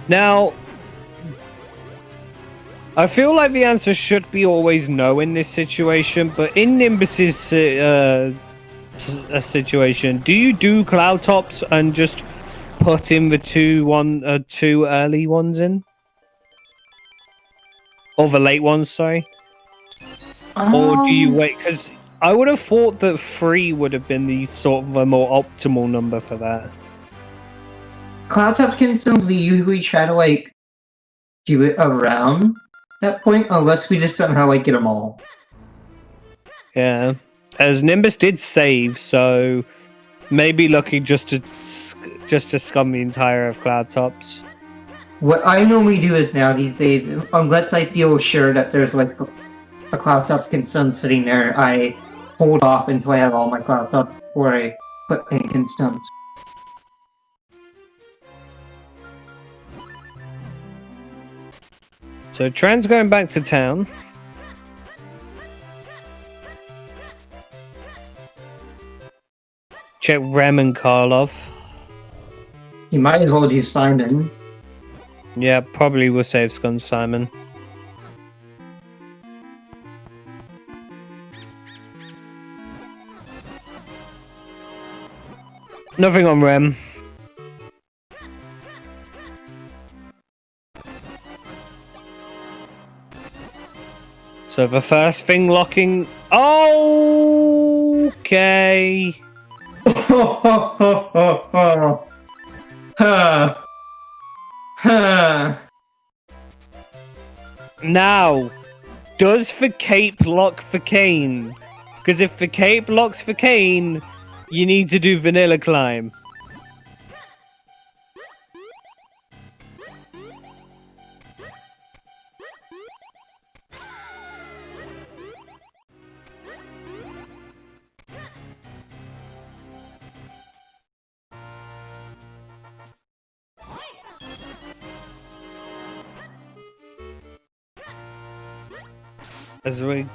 Now, I feel like the answer should be always no in this situation, but in Nimbus's situation, do you do Cloudtops and just put in the two early ones in? Or the late ones, sorry? Or do you wait? Because I would have thought that 3 would have been the sort of a more optimal number for that. Cloudtops Kinstones, we usually try to, like, do it around that point, unless we just somehow, like, get them all. Yeah. As Nimbus did save, so Maybe lucky just to scum the entire of Cloud Tops. What I normally do is now these days, unless I feel sure that there's like a Cloud Tops Sun sitting there, I hold off until I have all my Cloud Tops before I put any Suns. So Trent's going back to town. Check Rem and Karlov. You might as well do Simon. Yeah, probably will save Scum Simon. Nothing on Rem. So the first thing locking... Okay. Now, does the cape lock for Kane? Because if the cape locks for Kane, you need to do Vanilla Climb. As we're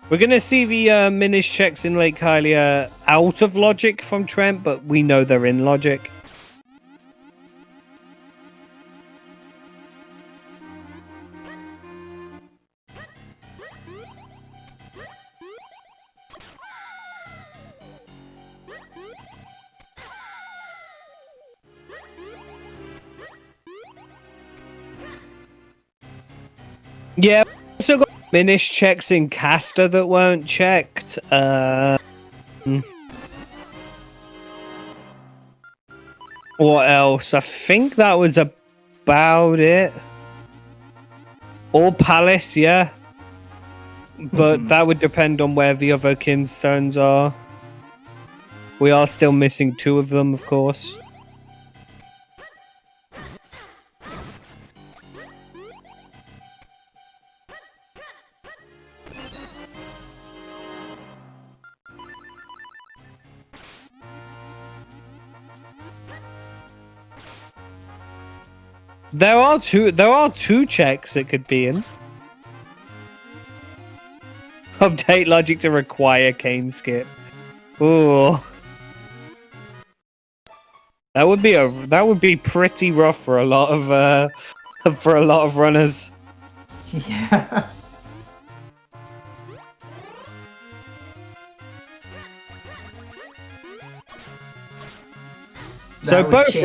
gonna see the Minish checks in Lake Hylia out of logic from Trent, but we know they're in logic. Yeah, also got Minish checks in Caster that weren't checked. What else? I think that was about it. Or Palace, yeah. But that would depend on where the other Kinstones are. We are still missing 2 of them, of course. There are two checks it could be in. Update logic to require Kane skip. Ooh. That would be pretty rough for a lot of runners. Yeah. So both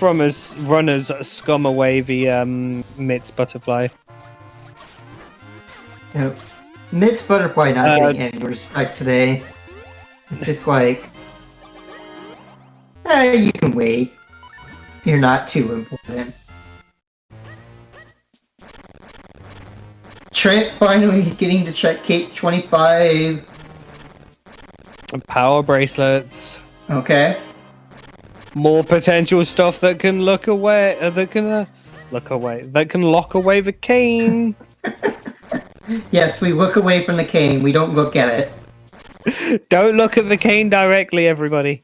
runners scum away the Mitz butterfly. Yep. Mitz butterfly not getting any respect today. It's just like, you can wait. You're not too important. Trent finally getting to check Cape 25. Power bracelets. Okay. More potential stuff that can lock away the cane. Yes, we look away from the cane. We don't look at it. Don't look at the cane directly, everybody.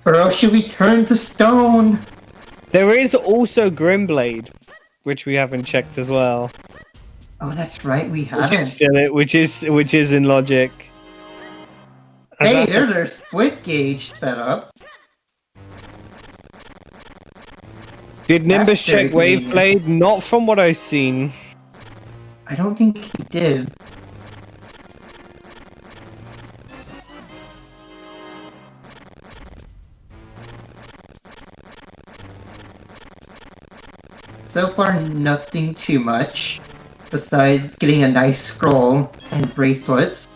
Or else you'll be turned to stone. There is also Grimblade, which we haven't checked as well. Oh, that's right, we haven't. Which is in logic. Hey, there's our split gauge setup. Did Nimbus check Waveblade? Not from what I've seen. I don't think he did. So far, nothing too much, besides getting a nice scroll and bracelets.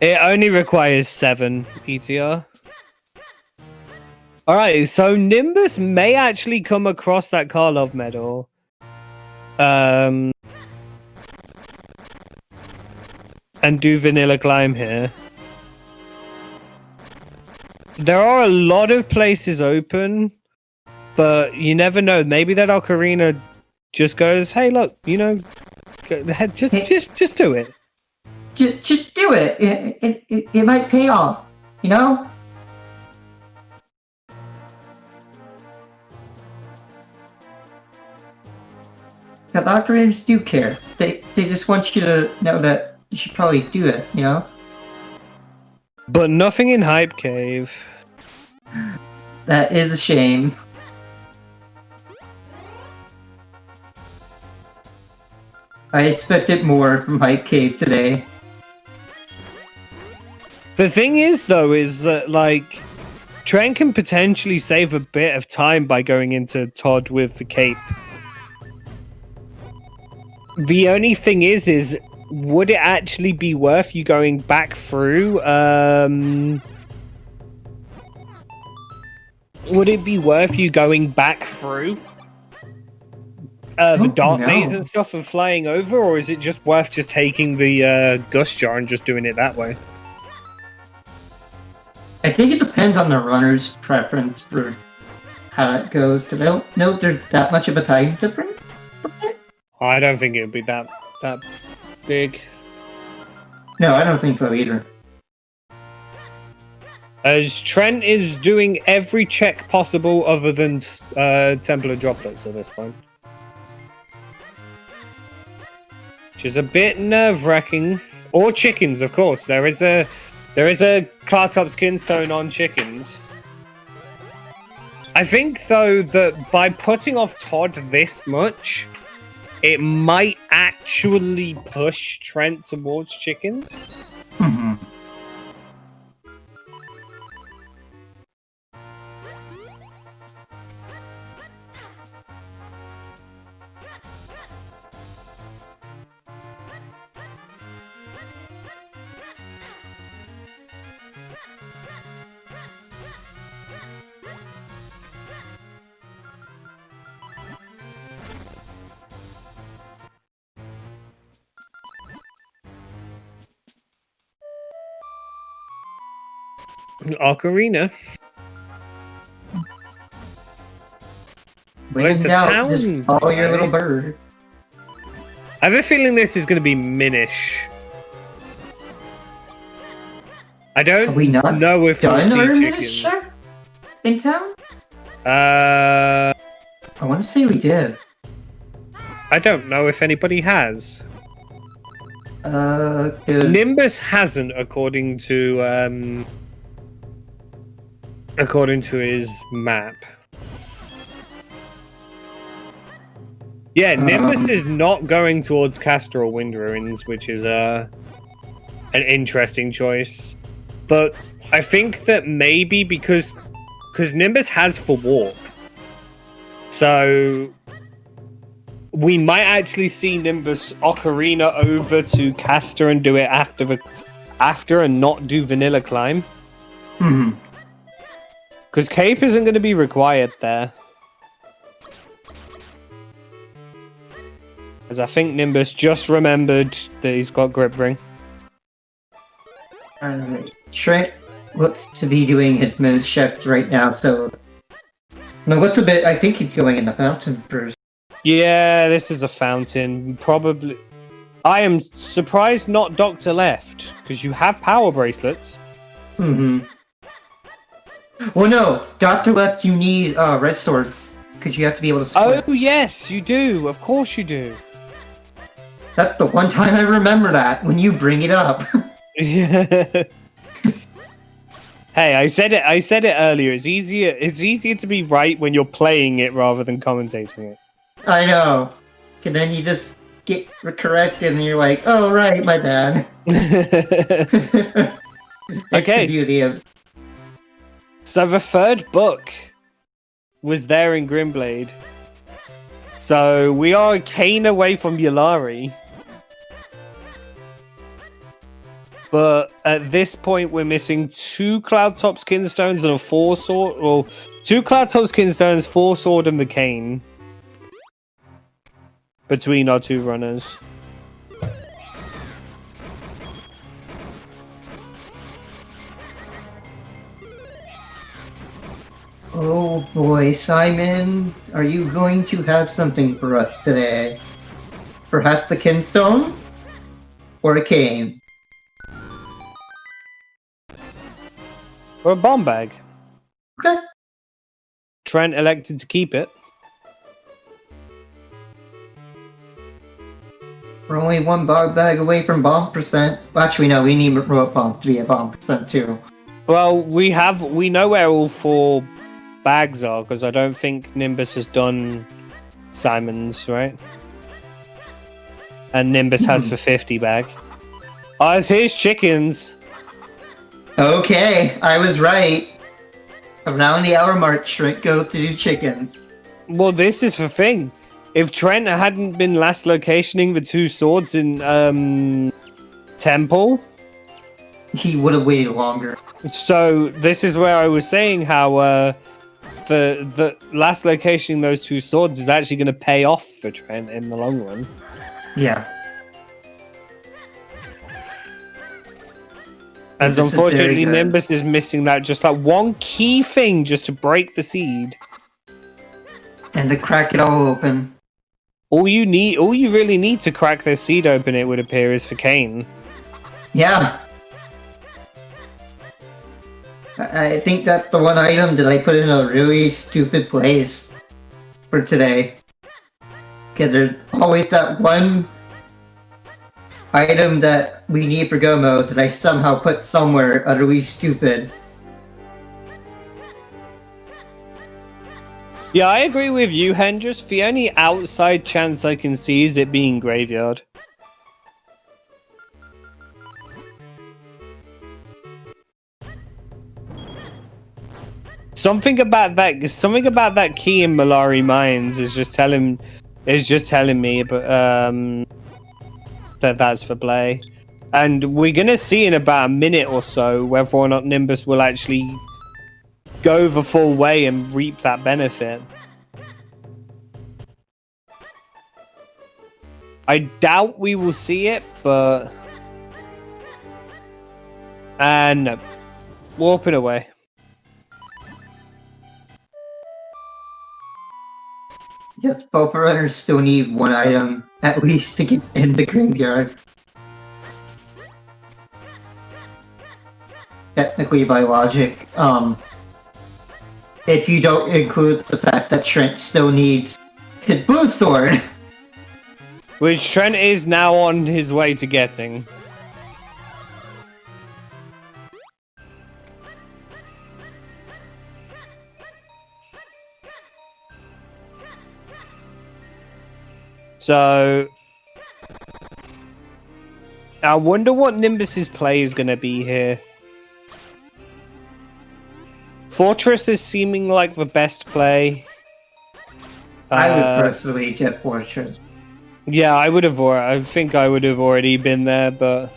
It only requires 7 ETR. All right, so Nimbus may actually come across that Karlov medal. And do Vanilla Climb here. There are a lot of places open, but you never know. Maybe that Ocarina just goes, "Hey, look, you know, go ahead, just do it. Just do it. It might pay off, you know." The Ocarinas do care. They just want you to know that you should probably do it, you know? But nothing in Hype Cave. That is a shame. I expected more from Hype Cave today. The thing is, though, is that, like, Trent can potentially save a bit of time by going into Todd with the cape. The only thing is would it actually be worth you going back through? Would it be worth you going back through the dark maze and stuff and flying over, or is it just worth just taking the Gust Jar and just doing it that way? I think it depends on the runner's preference for how it goes, because I don't know if there's that much of a time difference. I don't think it would be that big. No, I don't think so either. As Trent is doing every check possible other than Templar droplets at this point. Which is a bit nerve-wracking. Or chickens, of course. There is a Clartop Skinstone on chickens. I think, though, that by putting off Todd this much, it might actually push Trent towards chickens. Mm-hmm. Ocarina. When it's in a doubt, town, just follow your little bird. I have a feeling this is going to be Minish. I don't know if we'll see chickens. In town? I want to say we did. I don't know if anybody has. Good. Nimbus hasn't, according to his map. Yeah, Nimbus is not going towards Castor or Wind Ruins, which is an interesting choice. But I think that maybe because Nimbus has for warp, so we might actually see Nimbus Ocarina over to Castor and do it after and not do Vanilla Climb. Hmm. Because Cape isn't going to be required there. As I think Nimbus just remembered that he's got Grip Ring. Alright. Trent looks to be doing his move shift right now, so... No, what's a bit... I think he's going in the fountain first. Yeah, this is a fountain. Probably... I am surprised not Dr. Left, because you have power bracelets. Mm-hmm. Well, no. Dr. Left, you need Red Sword, because you have to be able to split. Oh, yes, you do. Of course you do. That's the one time I remember that, when you bring it up. Yeah. Hey, I said it earlier. It's easier to be right when you're playing it rather than commentating it. I know. And then you just get corrected and you're like, oh, right, my bad. Okay. The beauty of... So the third book was there in Grimblade. So we are a cane away from Yulari. But at this point, we're missing 2 Cloud Top Skin Stones and a 4 Sword. Well, 2 Cloud Top Skin Stones, 4 Sword, and the Cane. Between our 2 runners. Oh boy, Simon, are you going to have something for us today? Perhaps a kinstone? Or a cane? Or a bomb bag. Okay. Trent elected to keep it. We're only 1 bomb bag away from bomb percent. Actually, no, we need robot bomb to be a bomb percent too. Well, we know where all 4 bags are, because I don't think Nimbus has done Simon's, right? And Nimbus has for 50 bag. Oh, it's his chickens. Okay, I was right. Around the hour mark, Trent go to do chickens. Well, this is the thing. If Trent hadn't been last locationing the 2 swords in Temple, He would have waited longer. so this is where I was saying how the last locationing those 2 swords is actually going to pay off for Trent in the long run. Yeah. As This is unfortunately, very good. Nimbus is missing that just like one key thing just to break the seed. And to crack it all open. All you really need to crack this seed open, it would appear, is for Kane. Yeah. I think that's the one item that I put in a really stupid place for today. Because there's always that one item that we need for go mode that I somehow put somewhere utterly stupid. Yeah, I agree with you, Hendrix. The only outside chance I can see is it being graveyard. Something about that key in Malari Mines is just telling me that that's for play. And we're gonna see in about a minute or so whether or not Nimbus will actually go the full way and reap that benefit. I doubt we will see it, but no. Warping away. Yes, both runners still need one item at least to get in the graveyard. Technically, by logic, if you don't include the fact that Trent still needs his blue sword. Which Trent is now on his way to getting. So I wonder what Nimbus's play is going to be here. Fortress is seeming like the best play. I would personally get Fortress. Yeah, I think I would have already been there, but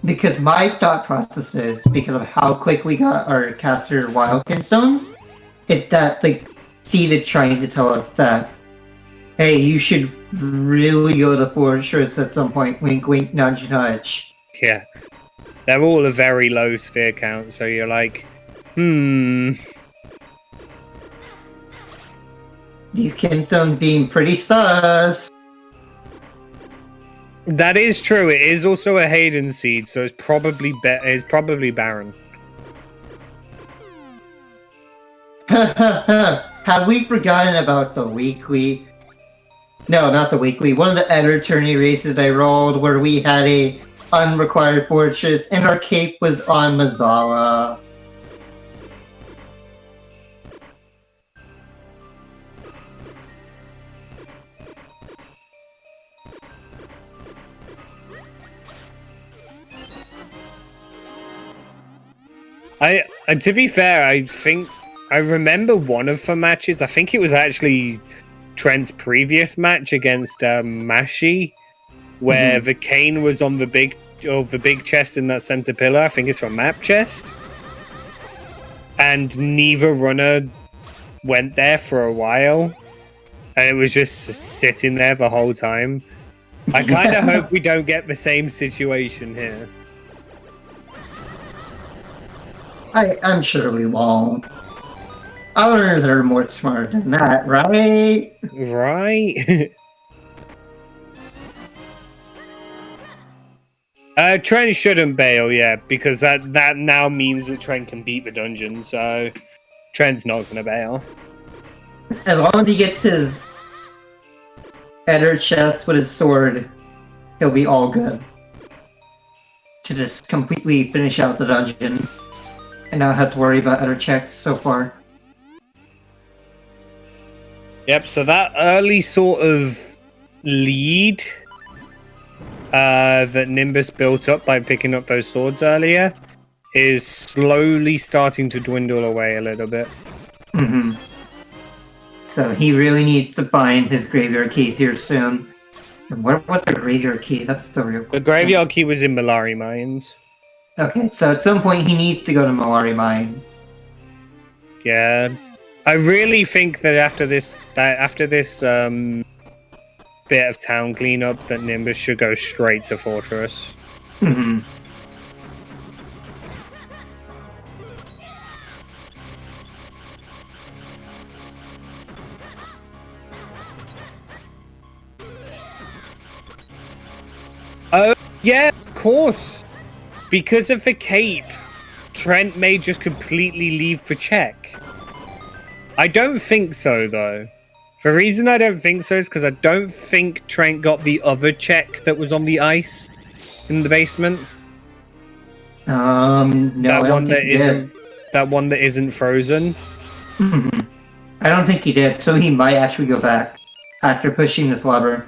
Because my thought process is, because of how quick we got our caster Wildkin Stones, if that, like, seeded trying to tell us that, hey, you should really go to Fortress at some point, wink wink, nudge nudge. yeah. They're all a very low sphere count, so you're like, These Kinstones being pretty sus. That is true. It is also a Hayden seed, so it's probably barren. Have we forgotten about the weekly? No, not the weekly. One of the editor tourney races I rolled where we had a unrequired fortress and our cape was on Mazala. To be fair, I think I remember one of the matches. I think it was actually Trent's previous match against Mashi, where the Kane was on the big the big chest in that center pillar. I think it's from map chest, and neither runner went there for a while, and it was just sitting there the whole time. I kind of hope we don't get the same situation here. I'm sure we won't. Others are more smart than that, right? Right. Trent shouldn't bail, yeah, because that now means that Trent can beat the dungeon, so Trent's not going to bail. As long as he gets his ender chest with his sword, he'll be all good. To just completely finish out the dungeon and not have to worry about other checks so far. Yep, so that early sort of lead that Nimbus built up by picking up those swords earlier is slowly starting to dwindle away a little bit. Mm-hmm. So he really needs to find his graveyard key here soon. And what's the graveyard key? That's the real The graveyard key was in Malari Mines. Okay, so at some point he needs to go to Malari Mine. Yeah. I really think that after this bit of town cleanup, that Nimbus should go straight to Fortress. Mm-hmm. Oh, yeah, of course. Because of the cape, Trent may just completely leave for check. I don't think so, though. The reason I don't think so is because I don't think Trent got the other check that was on the ice in the basement. No, that I one don't that think he did. that one that isn't frozen. Mm-hmm. I don't think he did, so he might actually go back after pushing this lever.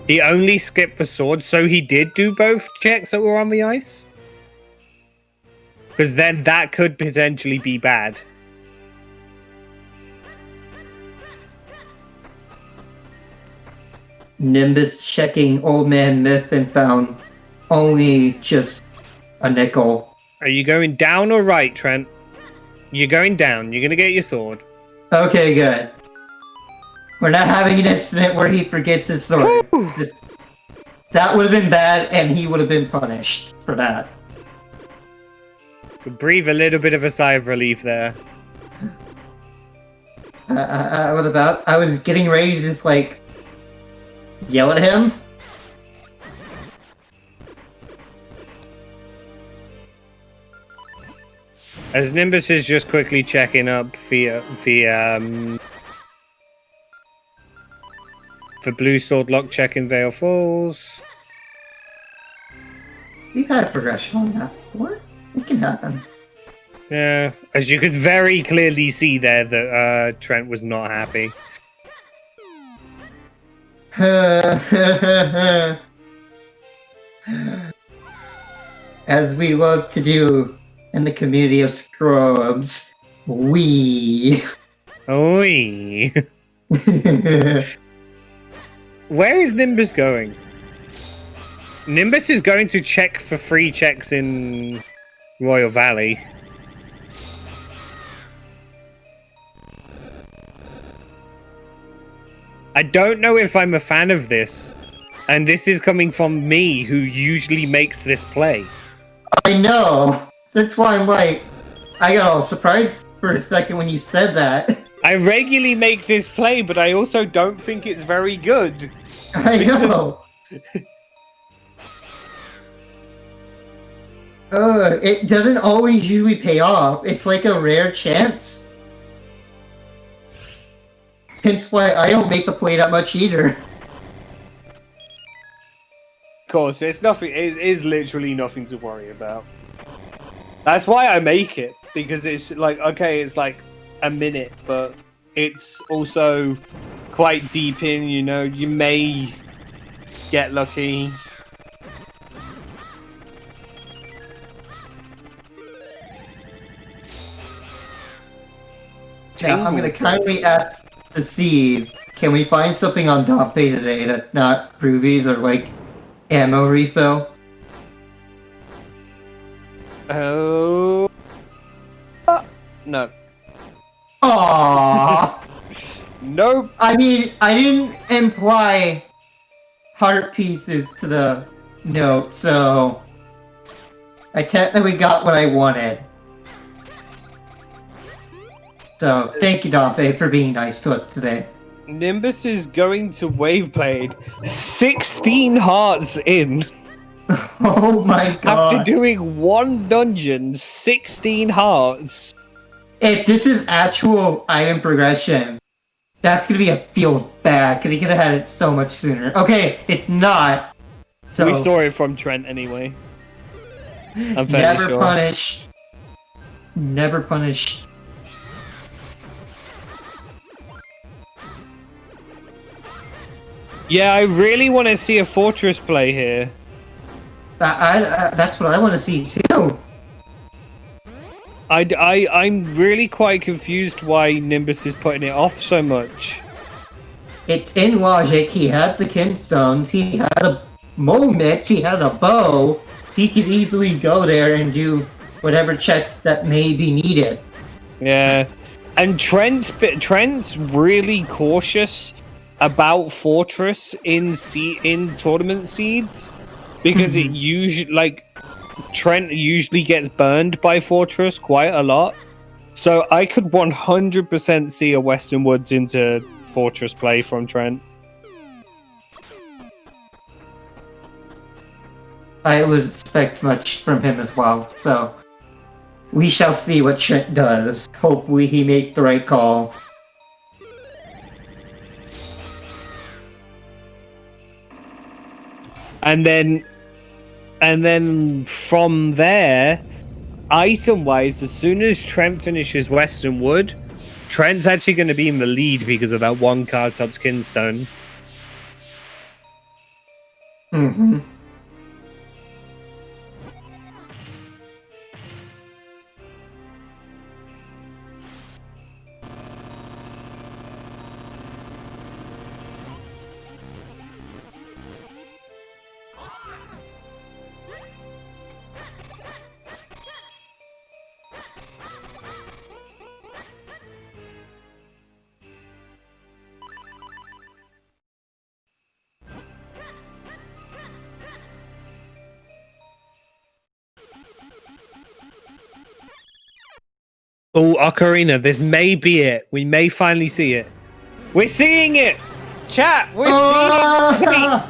He only skipped the sword, so he did do both checks that were on the ice? Because then that could potentially be bad. Nimbus checking Old Man Myth and found only just a nickel. Are you going down or right, Trent? You're going down. You're going to get your sword. Okay, good. We're not having an incident where he forgets his sword. That would have been bad, and he would have been punished for that. Could breathe a little bit of a sigh of relief there. I was getting ready to just, like, yell at him. As Nimbus is just quickly checking up the blue sword lock check in Vale Falls. We've had progression on that before. It can happen. Yeah, as you could very clearly see there that Trent was not happy. As we love to do in the community of scrubs, we... Oi. Where is Nimbus going? Nimbus is going to check for free checks in Royal Valley. I don't know if I'm a fan of this. And this is coming from me, who usually makes this play. I know! That's why I'm like... I got all surprised for a second when you said that. I regularly make this play, but I also don't think it's very good. I know! It doesn't always usually pay off. It's like a rare chance. Hence why I don't make the play that much either. Of course, it's nothing. It is literally nothing to worry about. That's why I make it, because it's like, okay, it's like a minute, but it's also quite deep in, you know, you may get lucky. Now, I'm going to kindly ask the Seed Can we find something on Dompe today that's not rubies or like ammo refill? Oh. No. Aww. Nope. I mean, I didn't imply heart pieces to the note, so I technically got what I wanted. So, thank you, Dompe, for being nice to us today. Nimbus is going to Waveblade 16 hearts in. Oh my god. After doing one dungeon, 16 hearts. If this is actual item progression, that's gonna be a feel bad, because he could have had it so much sooner. Okay, it's not. So We saw it from Trent anyway. I'm fairly never sure. punish. Never punish. Yeah, I really want to see a fortress play here. That's what I want to see too. I'm really quite confused why Nimbus is putting it off so much. It's in logic. He had the kinstones. He had a moments. He had a bow. He could easily go there and do whatever checks that may be needed. Yeah, and Trent's really cautious about fortress in tournament seeds because it usually Trent usually gets burned by fortress quite a lot. So I could 100% see a Western Woods into fortress play from Trent. I would expect much from him as well. So we shall see what Trent does. Hopefully he makes the right call. And then from there, item-wise, as soon as Trent finishes Western Wood, Trent's actually going to be in the lead because of that one card top skinstone. Mm-hmm. Oh, Ocarina, this may be it. We may finally see it. We're seeing it! Chat, we're seeing it! Wait,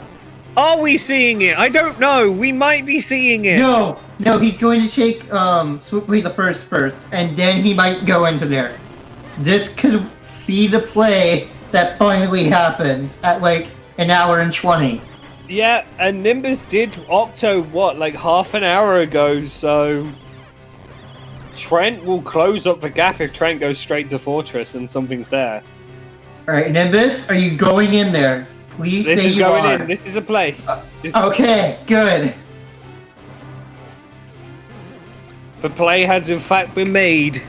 are we seeing it? I don't know. We might be seeing it. No, he's going to take Swooply the first, and then he might go into there. This could be the play that finally happens at like an hour and 20. Yeah, and Nimbus did Octo, half an hour ago, so Trent will close up the gap if Trent goes straight to Fortress and something's there. Alright, Nimbus, are you going in there? Please This say is you going are. in. This is a play. Okay, good. The play has in fact been made.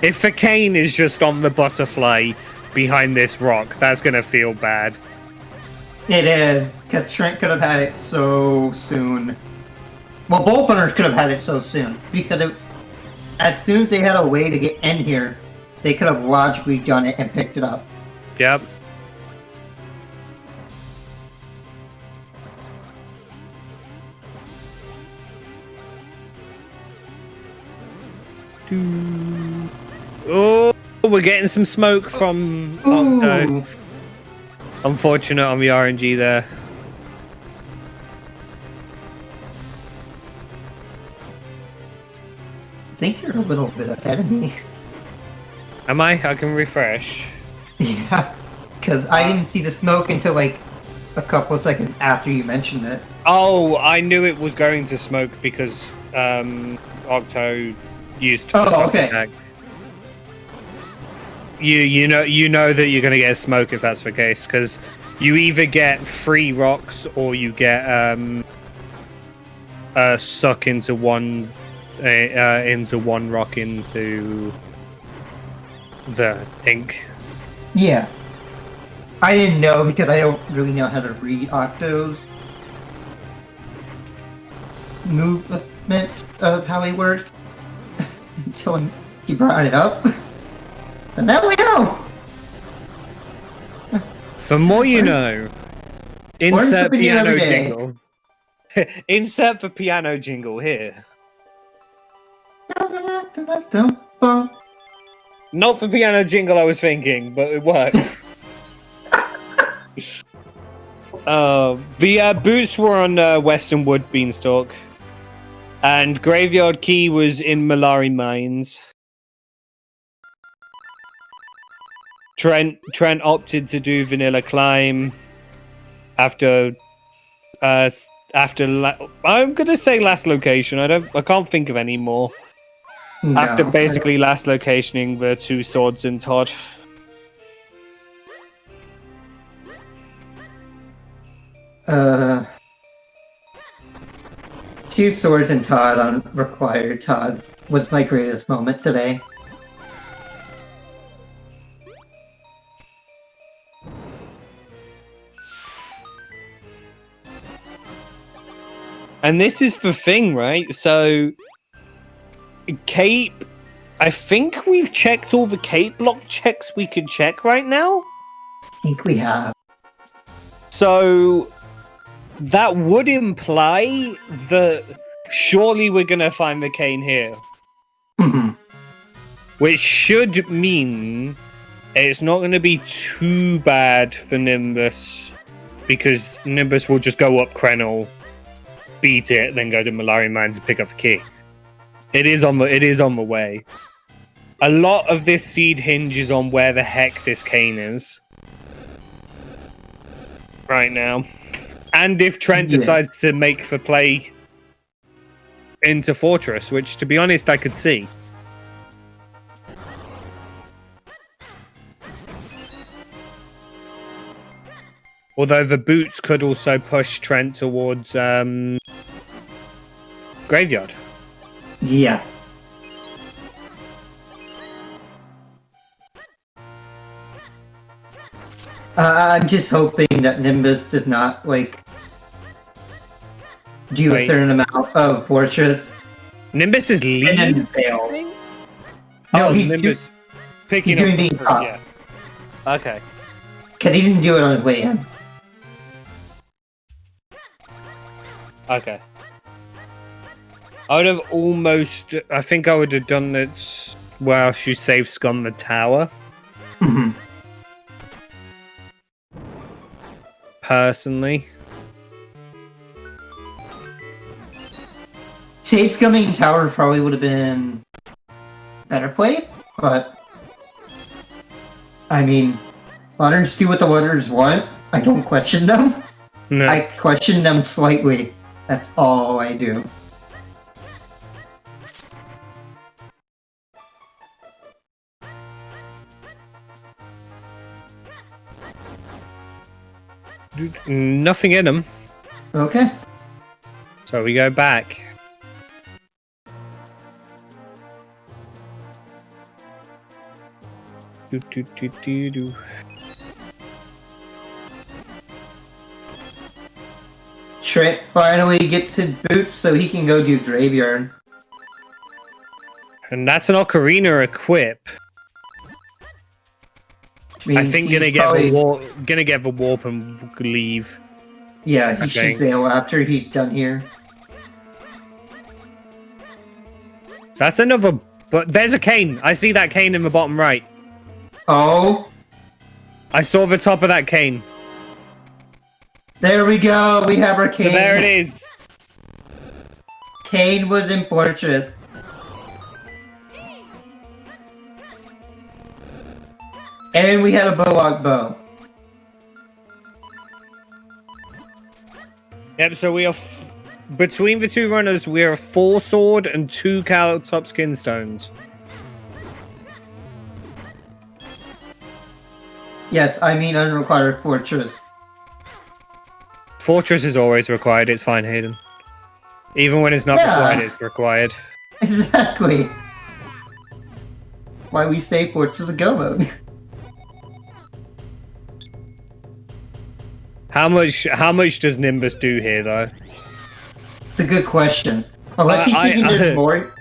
If the cane is just on the butterfly behind this rock, that's gonna feel bad. It is, because Trent could have had it so soon. Well, both runners could have had it so soon, because as soon as they had a way to get in here, they could have logically done it and picked it up. Yep. Oh, we're getting some smoke from Octo. Unfortunate on the RNG there. I think you're a little bit ahead of me. Am I? I can refresh. Yeah, because I didn't see the smoke until like a couple of seconds after you mentioned it. Oh, I knew it was going to smoke because Octo used the Oh, okay. attack. You know that you're going to get a smoke if that's the case, because You either get 3 rocks or you get suck into one rock into the ink. Yeah. I didn't know because I don't really know how to read Octo's movements of how he worked until he brought it up. So now we know! For more you know, insert piano jingle. Insert the piano jingle here. Not the piano jingle I was thinking, but it works. The boots were on Western Wood Beanstalk, and Graveyard Key was in Malari Mines. Trent opted to do Vanilla Climb after I'm gonna say last location. I can't think of any more. No, after basically last locationing the 2 swords in Todd. Two swords in Todd on required Todd was my greatest moment today. And this is the thing, right? So, Cape, I think we've checked all the Cape block checks we could check right now. I think we have. So, that would imply that surely we're going to find the cane here. Mm-hmm. Which should mean it's not going to be too bad for Nimbus, because Nimbus will just go up Krenel, beat it, then go to Malari Mines and pick up the key. It is on the way. A lot of this seed hinges on where the heck this cane is right now. And if Trent decides to make the play into Fortress, which, to be honest, I could see. Although the boots could also push Trent towards Graveyard. Yeah. I'm just hoping that Nimbus does not, do a certain amount of Fortress. Nimbus is leading? And then fail. No, Nimbus picking up. Doing the yeah. Okay. Because he didn't do it on his way in. Okay. I would have almost... I think I would have done it while she saved Scum the tower. Mm-hmm. Personally. Save Scumming Tower probably would have been better played, but... I mean, Runners do what the Runners want. I don't question them. No. I question them slightly. That's all I do. Nothing in them. Okay. So we go back. Do. Trent finally gets his boots so he can go do Graveyard. And that's an Ocarina equip. I think gonna get the warp and leave. Yeah, he should bail after he's done here. So that's another. But there's a cane. I see that cane in the bottom right. Oh. I saw the top of that cane. There we go. We have our cane. So there it is. Cane was in Fortress. And we had a Boak bow. Yep, so we are... between the 2 runners, we are 4 sword and 2 top skin stones. Yes, I mean unrequired Fortress. Fortress is always required. It's fine, Hayden. Even when it's not required, it's required. Exactly. Why we say Fortress of Go mode. How much does Nimbus do here, though? It's a good question. Unless he's thinking there's more.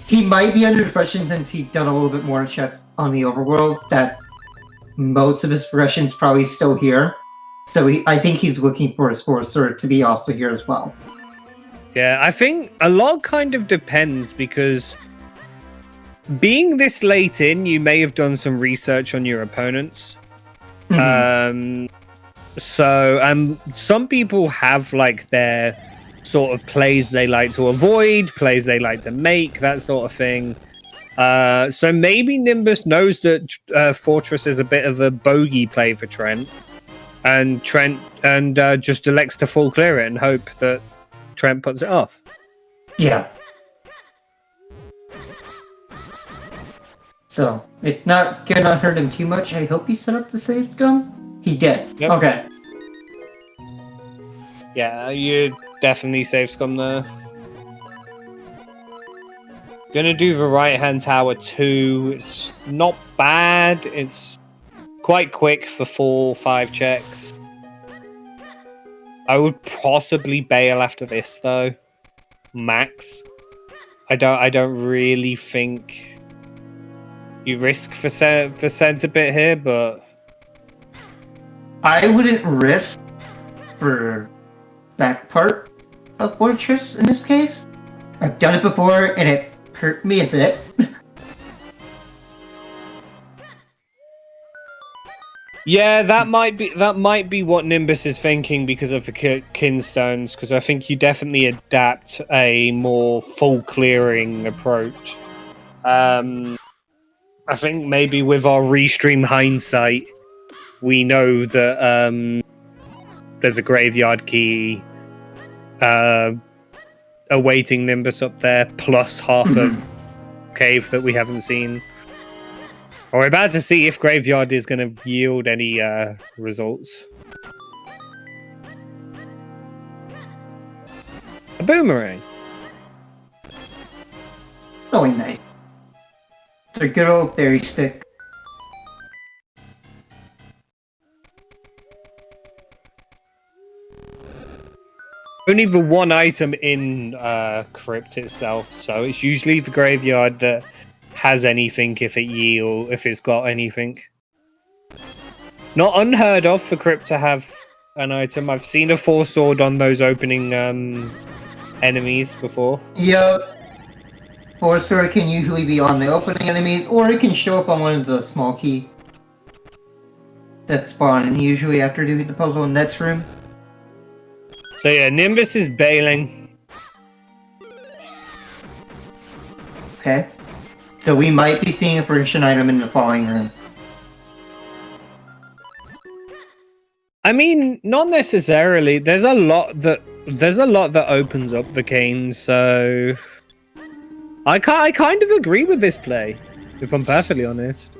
He might be under the impression, since he's done a little bit more checks on the overworld, that most of his progression's probably still here. So I think he's looking for his sorcerer to be also here as well. Yeah, I think a lot kind of depends, because being this late in, you may have done some research on your opponents. Mm-hmm. Some people have like their sort of plays they like to avoid, plays they like to make, that sort of thing. So maybe Nimbus knows that Fortress is a bit of a bogey play for Trent, and just elects to full clear it and hope that Trent puts it off. Yeah. So it's not gonna hurt him too much. I hope he set up the save gun. He did. Yep. Okay. Yeah, you definitely save scum there. Gonna do the right hand tower too. It's not bad. It's quite quick for 4-5 checks. I would possibly bail after this though. Max. I don't really think you risk for center bit here, but I wouldn't risk for back part of Fortress in this case. I've done it before and it hurt me a bit. Yeah, that might be what Nimbus is thinking because of the kinstones, because I think you definitely adapt a more full clearing approach. I think maybe with our restream hindsight, we know that there's a graveyard key awaiting Nimbus up there, plus half of cave that we haven't seen. We're about to see if graveyard is going to yield any results. A boomerang. Oh, nice. It's a good old berry stick. Only the one item in Crypt itself, so it's usually the graveyard that has anything if it's got anything. It's not unheard of for Crypt to have an item. I've seen a 4-sword on those opening enemies before. Yep. 4-sword can usually be on the opening enemies, or it can show up on one of the small key that spawn, usually after doing the puzzle in next room. So yeah, Nimbus is bailing. Okay. So we might be seeing a progression item in the following room. I mean, not necessarily. There's a lot that opens up the cane, so I kind of agree with this play, if I'm perfectly honest.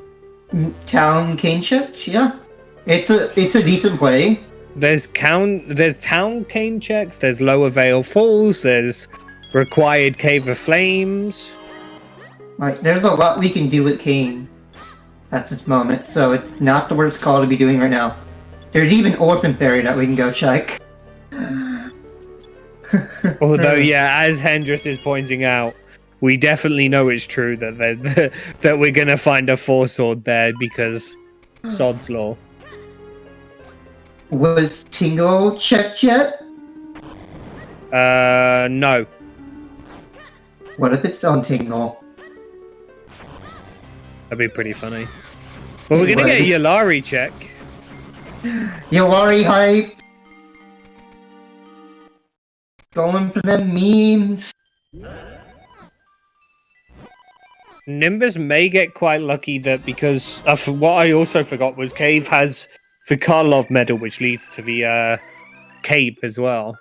Town cane checks, yeah. It's a decent play. There's town cane checks, there's lower veil falls, there's required cave of flames. Right, there's a lot we can do with cane at this moment, so it's not the worst call to be doing right now. There's even Orphan Fairy that we can go check. Although, yeah, as Hendris is pointing out, we definitely know it's true that that we're gonna find a 4-sword there because Sod's Law. Was Tingle checked yet? No. What if it's on Tingle? That'd be pretty funny. Well, we're gonna get Yalari check. Yalari hype! Going for them memes! Nimbus may get quite lucky that because what I also forgot was Cave has the Karlov medal, which leads to the cape as well.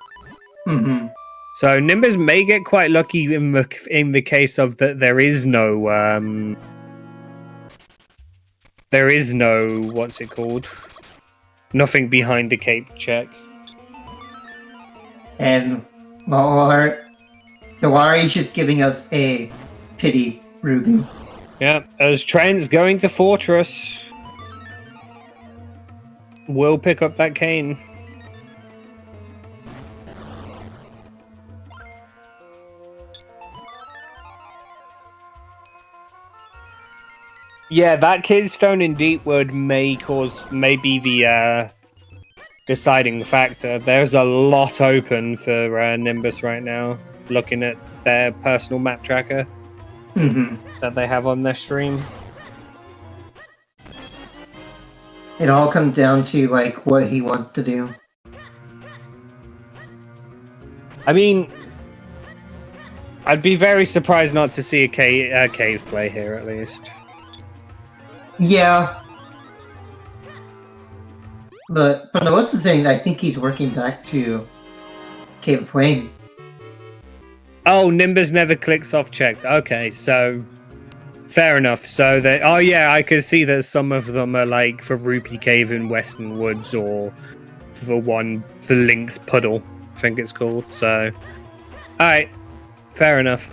Mm-hmm. So Nimbus may get quite lucky in the case of that there is no what's it called? Nothing behind the cape check. And the Lari's just giving us a pity Ruby. Yeah, as Trent's going to Fortress. We'll pick up that cane. Yeah, that Kidstone in Deepwood may be the deciding factor. There's a lot open for Nimbus right now, looking at their personal map tracker that they have on their stream. It all comes down to like what he wants to do. I mean, I'd be very surprised not to see a cave play here at least. Yeah. But what's the thing? I think he's working back to Cave of Flame. Oh, Nimbus never clicks off checked. Okay, so fair enough. So they, oh yeah, I could see that some of them are like for Rupee Cave in Western Woods or for Link's Puddle, I think it's called. So, all right, fair enough.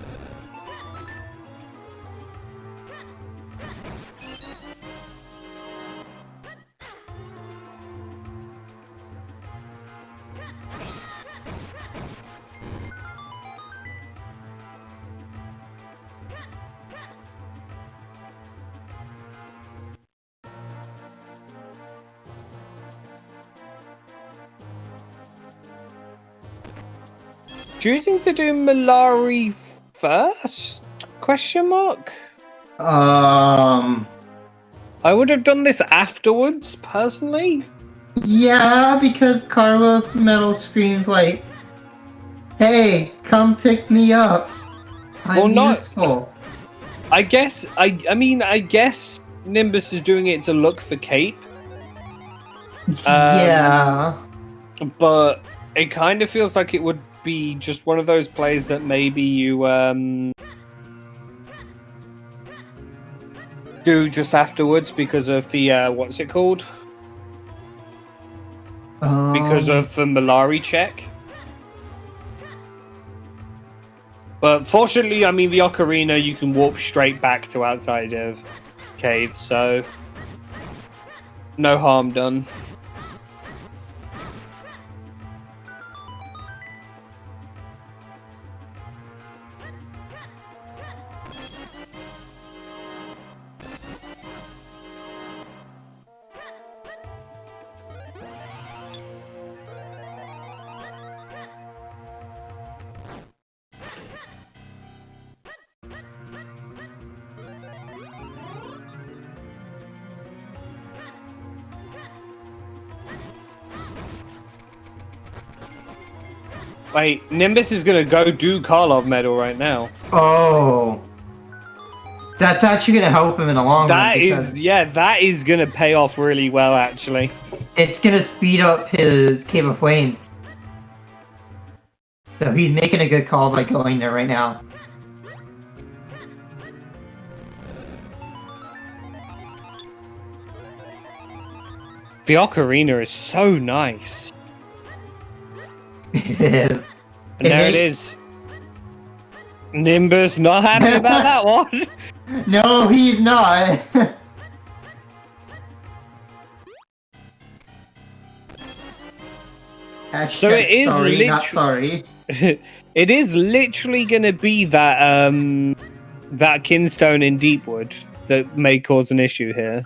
Choosing to do Malari first? Question mark? I would have done this afterwards, personally. Yeah, because Carla Metal screams like, "Hey, come pick me up. I'm useful." I guess Nimbus is doing it to look for Cape. Yeah. But it kind of feels like it would be just one of those plays that maybe you do just afterwards because of the what's it called? Because of the Malari check. But fortunately, I mean, the Ocarina, you can warp straight back to outside of cave, so no harm done. Wait, Nimbus is gonna go do Karlov medal right now. Oh. That's actually gonna help him in the long run. That is gonna pay off really well, actually. It's gonna speed up his Cave of Flame. So he's making a good call by going there right now. The Ocarina is so nice. It is. And there it is. Nimbus not happy about that one. No, he's not. So it is sorry, not sorry. It is literally gonna be that that Kinstone in Deepwood that may cause an issue here.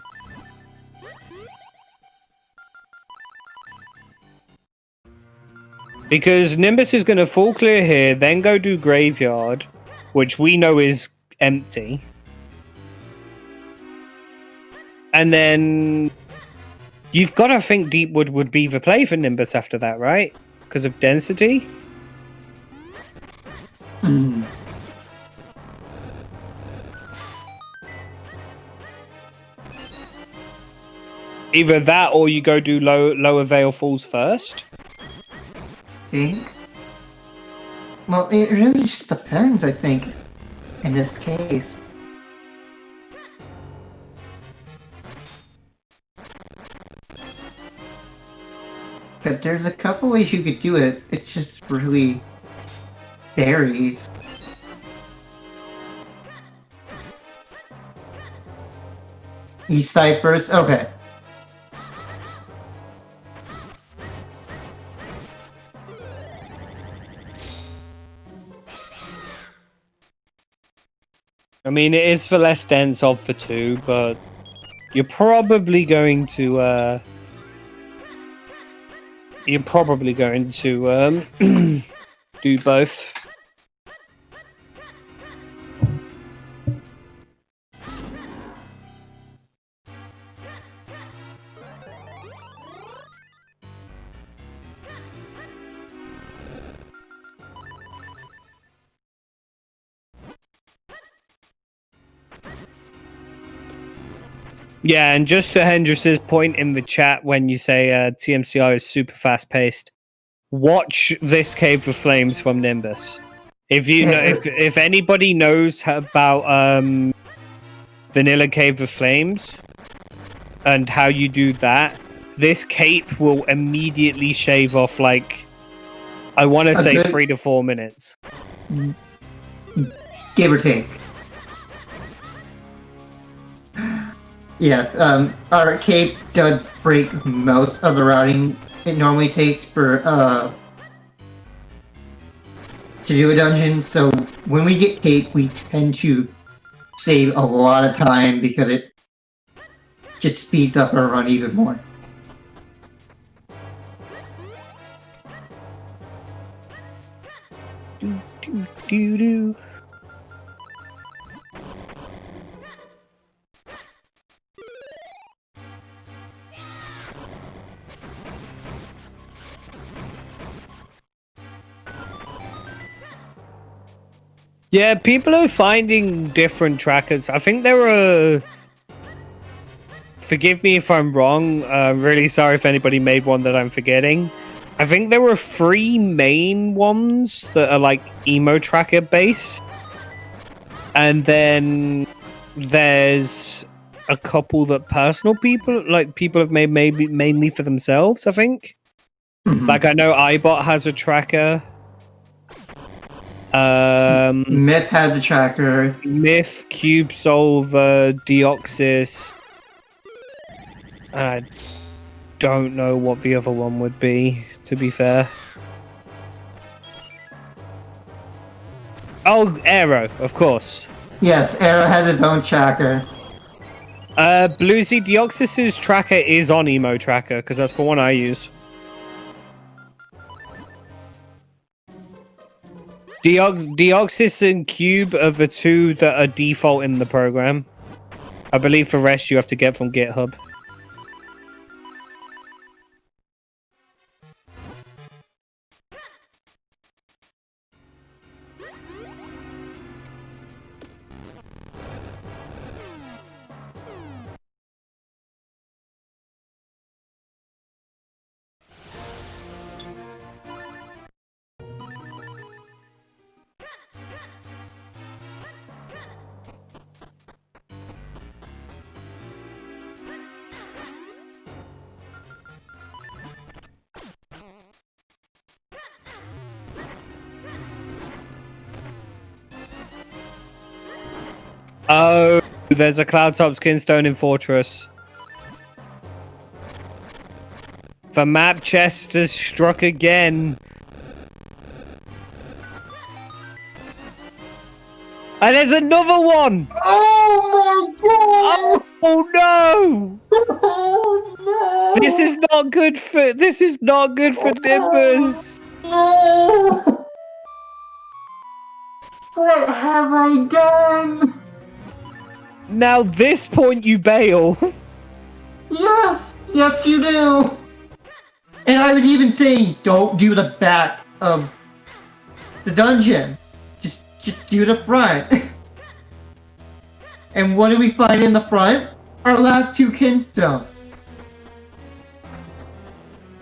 Because Nimbus is going to full clear here, then go do Graveyard, which we know is empty. And then you've got to think Deepwood would be the play for Nimbus after that, right? Because of density? Either that or you go do Lower Vale Falls first. Think? Well, it really just depends, I think, in this case. there's a couple ways you could do it. It just really varies. East side first? Okay. I mean, it is the less dense of the two, but you're probably going to do both. Yeah, and just to Hendrix's point in the chat, when you say TMCR is super fast paced, watch this Cave of Flames from Nimbus. If you know, if anybody knows about Vanilla Cave of Flames and how you do that, this cape will immediately shave off, like, I want to say 3 to 4 minutes, give or take. Yes, our cape does break most of the routing it normally takes for to do a dungeon. So when we get cape, we tend to save a lot of time because it just speeds up our run even more. Do. Yeah, people are finding different trackers. I think there are... Forgive me if I'm wrong. I'm really sorry if anybody made one that I'm forgetting. I think there were 3 main ones that are like emo tracker based. And then there's a couple that personal people have made maybe mainly for themselves, I think. Mm-hmm. Like I know iBot has a tracker. Myth had the tracker. Myth, Cube Solver, Deoxys. And I don't know what the other one would be, to be fair. Oh, Aero, of course. Yes, Aero has its own tracker. Bluesy, Deoxys's tracker is on Emo Tracker, because that's the one I use. Deoxys and Cube are the 2 that are default in the program. I believe the rest you have to get from GitHub. Oh, there's a Cloudtop Skinstone in Fortress. The map chest has struck again. And there's another one! Oh my god! Oh no! Oh no! This is not good for Nimbus! No! What have I done? Now this point you bail. Yes! Yes you do! And I would even say don't do the back of the dungeon. Just do the front. And what do we find in the front? Our last 2 kinstones.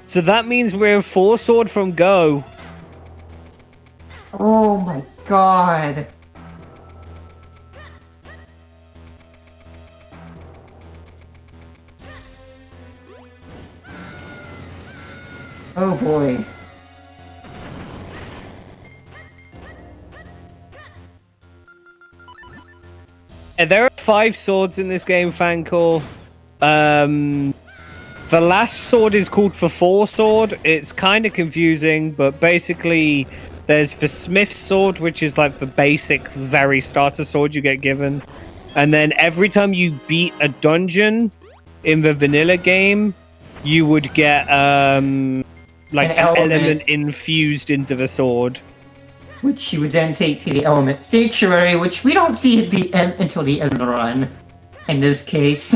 So that means we're 4 sword from go. Oh my god. Oh boy. There are 5 swords in this game, Fancor. The last sword is called the 4 sword. It's kind of confusing, but basically there's the Smith's sword, which is like the basic, very starter sword you get given. And then every time you beat a dungeon in the vanilla game, you would get like an element infused into the sword. Which you would then take to the element sanctuary, which we don't see at the end until the end of the run. In this case.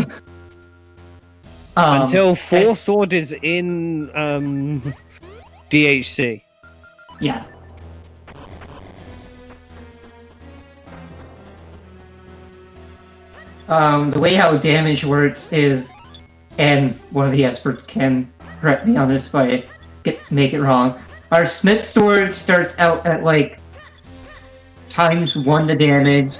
Until 4 sword is in DHC. Yeah. The way how damage works is, and one of the experts can correct me on this if I make it wrong. Our Smith sword starts out at like ×1 the damage.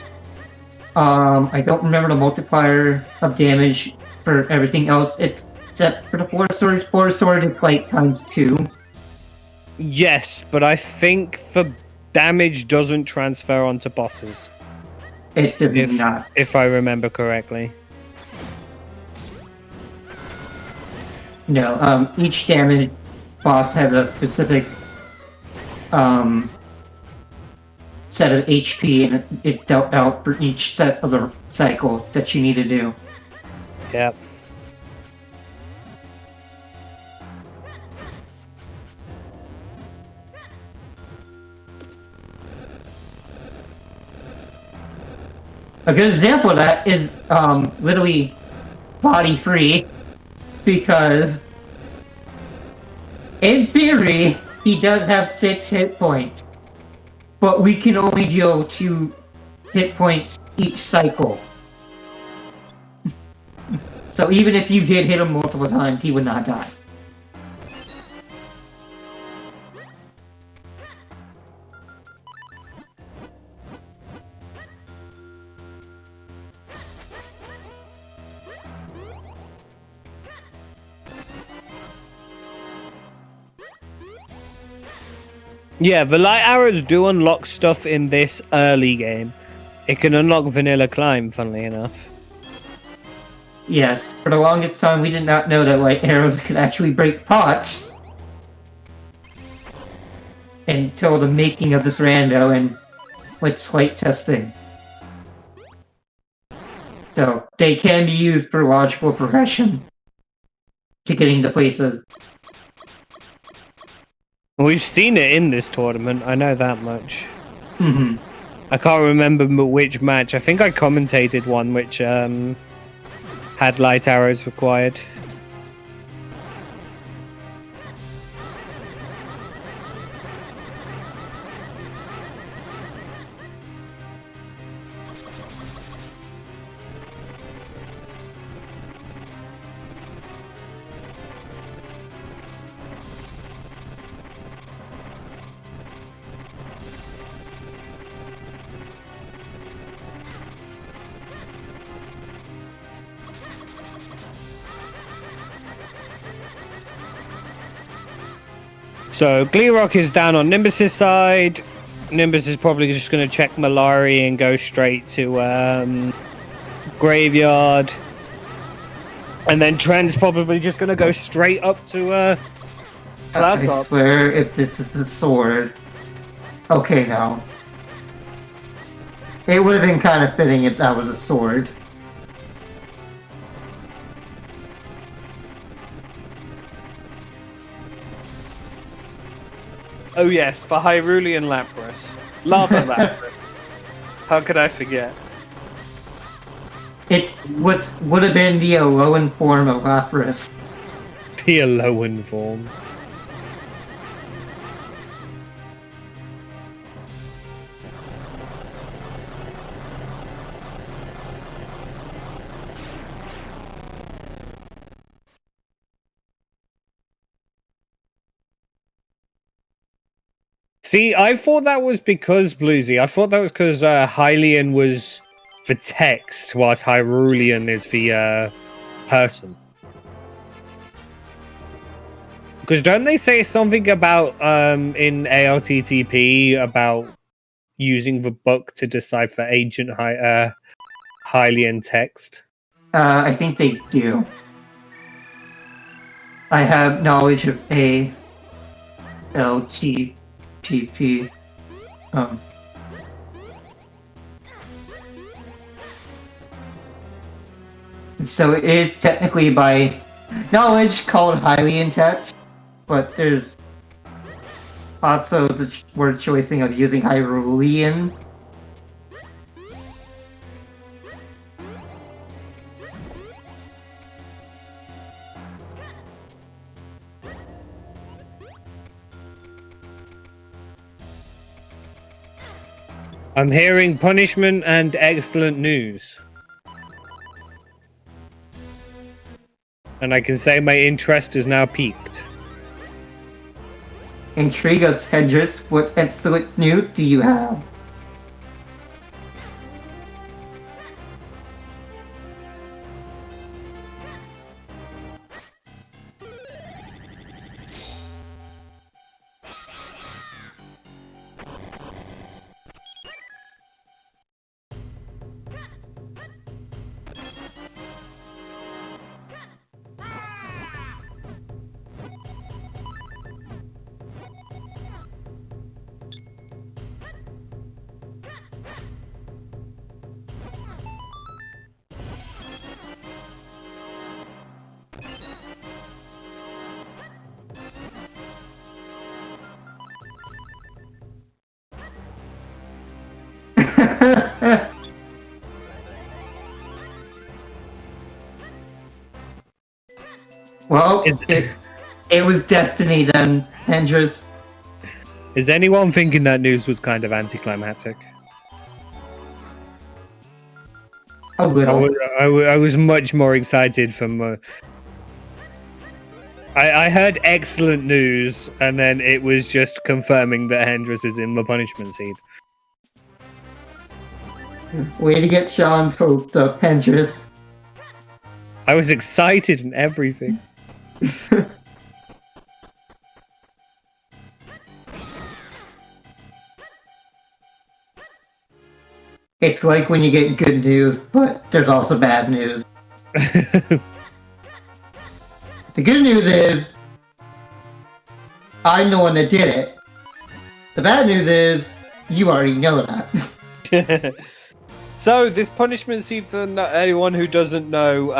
I don't remember the multiplier of damage for everything else, except for the 4 swords. 4 sword is like ×2. Yes, but I think the damage doesn't transfer onto bosses. It does not. If I remember correctly. No, each damage boss has a specific set of HP, and it's dealt out for each set of the cycle that you need to do. Yep. A good example of that is literally body free, because in theory he does have 6 hit points, but we can only deal 2 hit points each cycle. So even if you did hit him multiple times, he would not die. Yeah, the light arrows do unlock stuff in this early game. It can unlock vanilla climb, funnily enough. Yes, for the longest time we did not know that light arrows could actually break pots. Until the making of this rando and with slight testing. So, they can be used for logical progression to getting to places. We've seen it in this tournament, I know that much. Mm-hmm. I can't remember which match. I think I commentated one which had light arrows required. So Gleerock is down on Nimbus's side. Nimbus is probably just going to check Malari and go straight to Graveyard. And then Trent's probably just going to go straight up to Cloud Top. I swear, if this is a sword... Okay, now. It would have been kind of fitting if that was a sword. Oh yes, the Hyrulean Lapras. Lava Lapras. How could I forget? It would have been the Alolan form of Lapras. The Alolan form. See, I thought that was because, Bluesy, I thought that was because Hylian was the text, whilst Hyrulean is the person. Because don't they say something about in ARTTP about using the book to decipher ancient Hylian text? I think they do. I have knowledge of ALTPP. So it is technically by knowledge called Hylian text, but there's also the word choicing of using Hyrulean. I'm hearing punishment and excellent news. And I can say my interest is now piqued. Intrigue us, Hendrix. What excellent news do you have? Well, it was destiny then, Hendrix. Is anyone thinking that news was kind of anticlimactic? A little. I was much more excited from... I heard excellent news, and then it was just confirming that Hendrix is in the punishment seed. Way to get Sean's hopes up, Hendrix. I was excited and everything. It's like when you get good news, but there's also bad news. The good news is, I'm the one that did it. The bad news is, you already know that. So, this punishment seed, for anyone who doesn't know,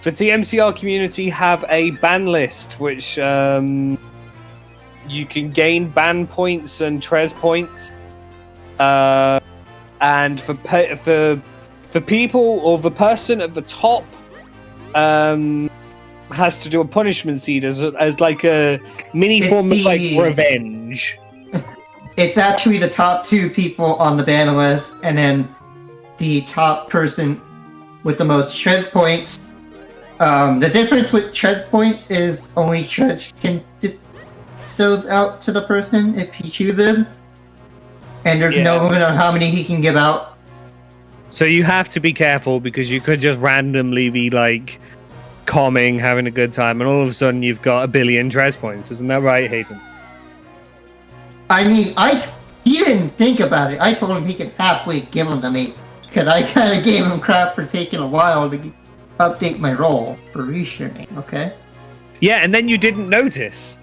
the TMCR community have a ban list, which you can gain ban points and Trez points. And for people, or the person at the top has to do a punishment seed as like a mini form of like revenge. It's actually the top 2 people on the ban list, and then the top person with the most Trez points. The difference with Trez points is only Trez can dish those out to the person if he chooses. And there's no limit on how many he can give out. So you have to be careful, because you could just randomly be like calming, having a good time, and all of a sudden you've got 1 billion Trez points. Isn't that right, Hayden? I mean, he didn't think about it. I told him he could halfway give them to me, because I kind of gave him crap for taking a while to update my role for restreaming, okay? Yeah, and then you didn't notice.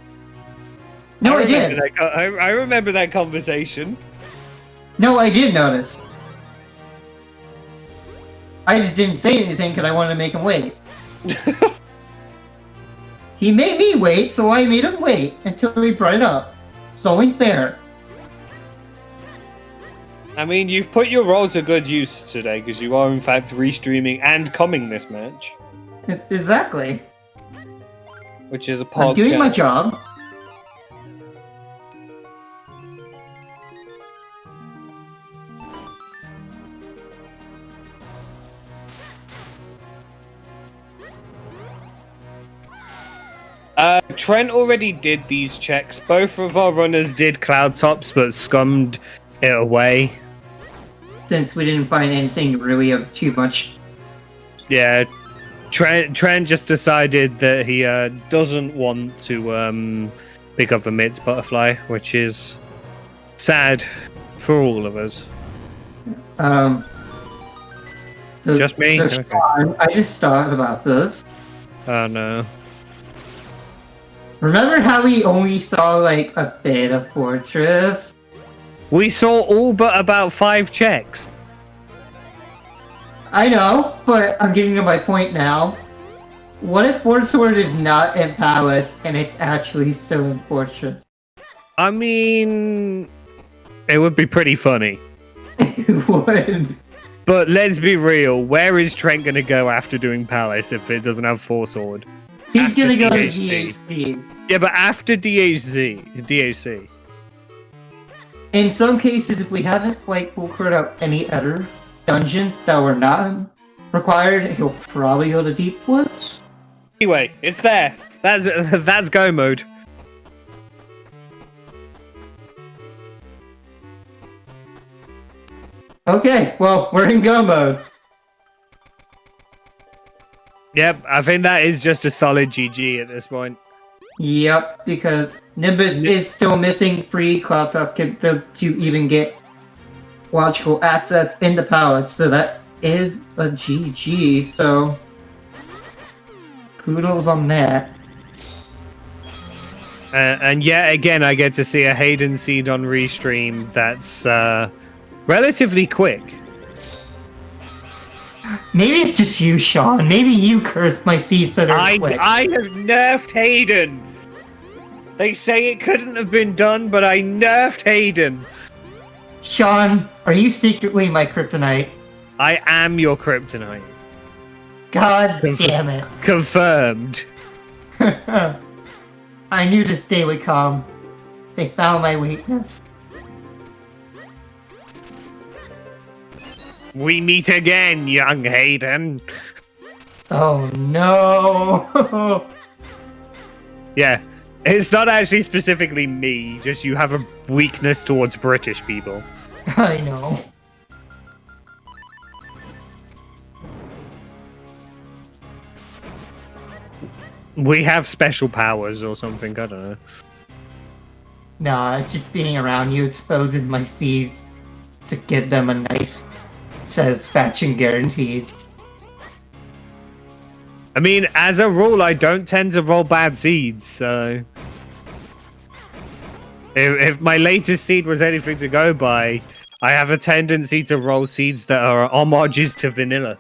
No, I did. I remember that conversation. No, I did notice. I just didn't say anything because I wanted to make him wait. He made me wait, so I made him wait until he brought it up. It's only fair. I mean, you've put your role to good use today, because you are in fact restreaming and coming this match. Exactly. Which is a podcast. I'm doing my job. Trent already did these checks. Both of our runners did cloud tops, but scummed it away. Since we didn't find anything really of too much. Yeah. Trent just decided that he doesn't want to pick up the Mitts butterfly, which is sad for all of us. Just me? So Sean, I just thought about this. Oh no. Remember how we only saw like a bit of Fortress? We saw all but about 5 checks. I know, but I'm getting to my point now. What if Sword is not in Palace and it's actually still in Fortress? I mean, it would be pretty funny. It would. But let's be real, where is Trent going to go after doing Palace if it doesn't have Sword? He's After gonna go to DHC. DHC. Yeah, but after DHC. In some cases, if we haven't like cleared out any other dungeons that were not required, he'll probably go to Deep Woods. Anyway, it's there. That's go mode. Okay, well, we're in go mode. Yep, I think that is just a solid GG at this point. Yep, because Nimbus is still missing 3 cloud top to even get logical assets in the palace, so that is a GG, so kudos on that. And yet again, I get to see a Hayden seed on restream that's relatively quick. Maybe it's just you, Sean. Maybe you cursed my seeds that are quick. I have nerfed Hayden. They say it couldn't have been done, but I nerfed Hayden. Sean, are you secretly my kryptonite? I am your kryptonite. God damn it. Confirmed. I knew this day would come. They found my weakness. We meet again, young Hayden. Oh no. Yeah, it's not actually specifically me, just you have a weakness towards British people. I know. We have special powers or something, I don't know. Nah, just being around you exposes my seeds to give them a nice satisfaction guaranteed. I mean, as a rule, I don't tend to roll bad seeds, so... If my latest seed was anything to go by, I have a tendency to roll seeds that are homages to vanilla.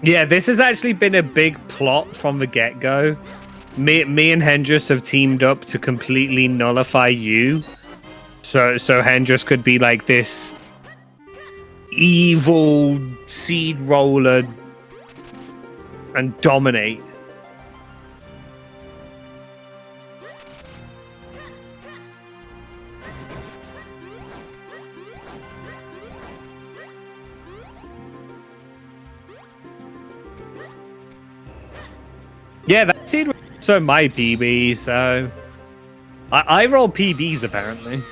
Yeah, this has actually been a big plot from the get-go. Me and Hendris have teamed up to completely nullify you. So Hendris could be like this evil seed roller and dominate. Yeah, that seed was also my PB, so... I roll PBs, apparently.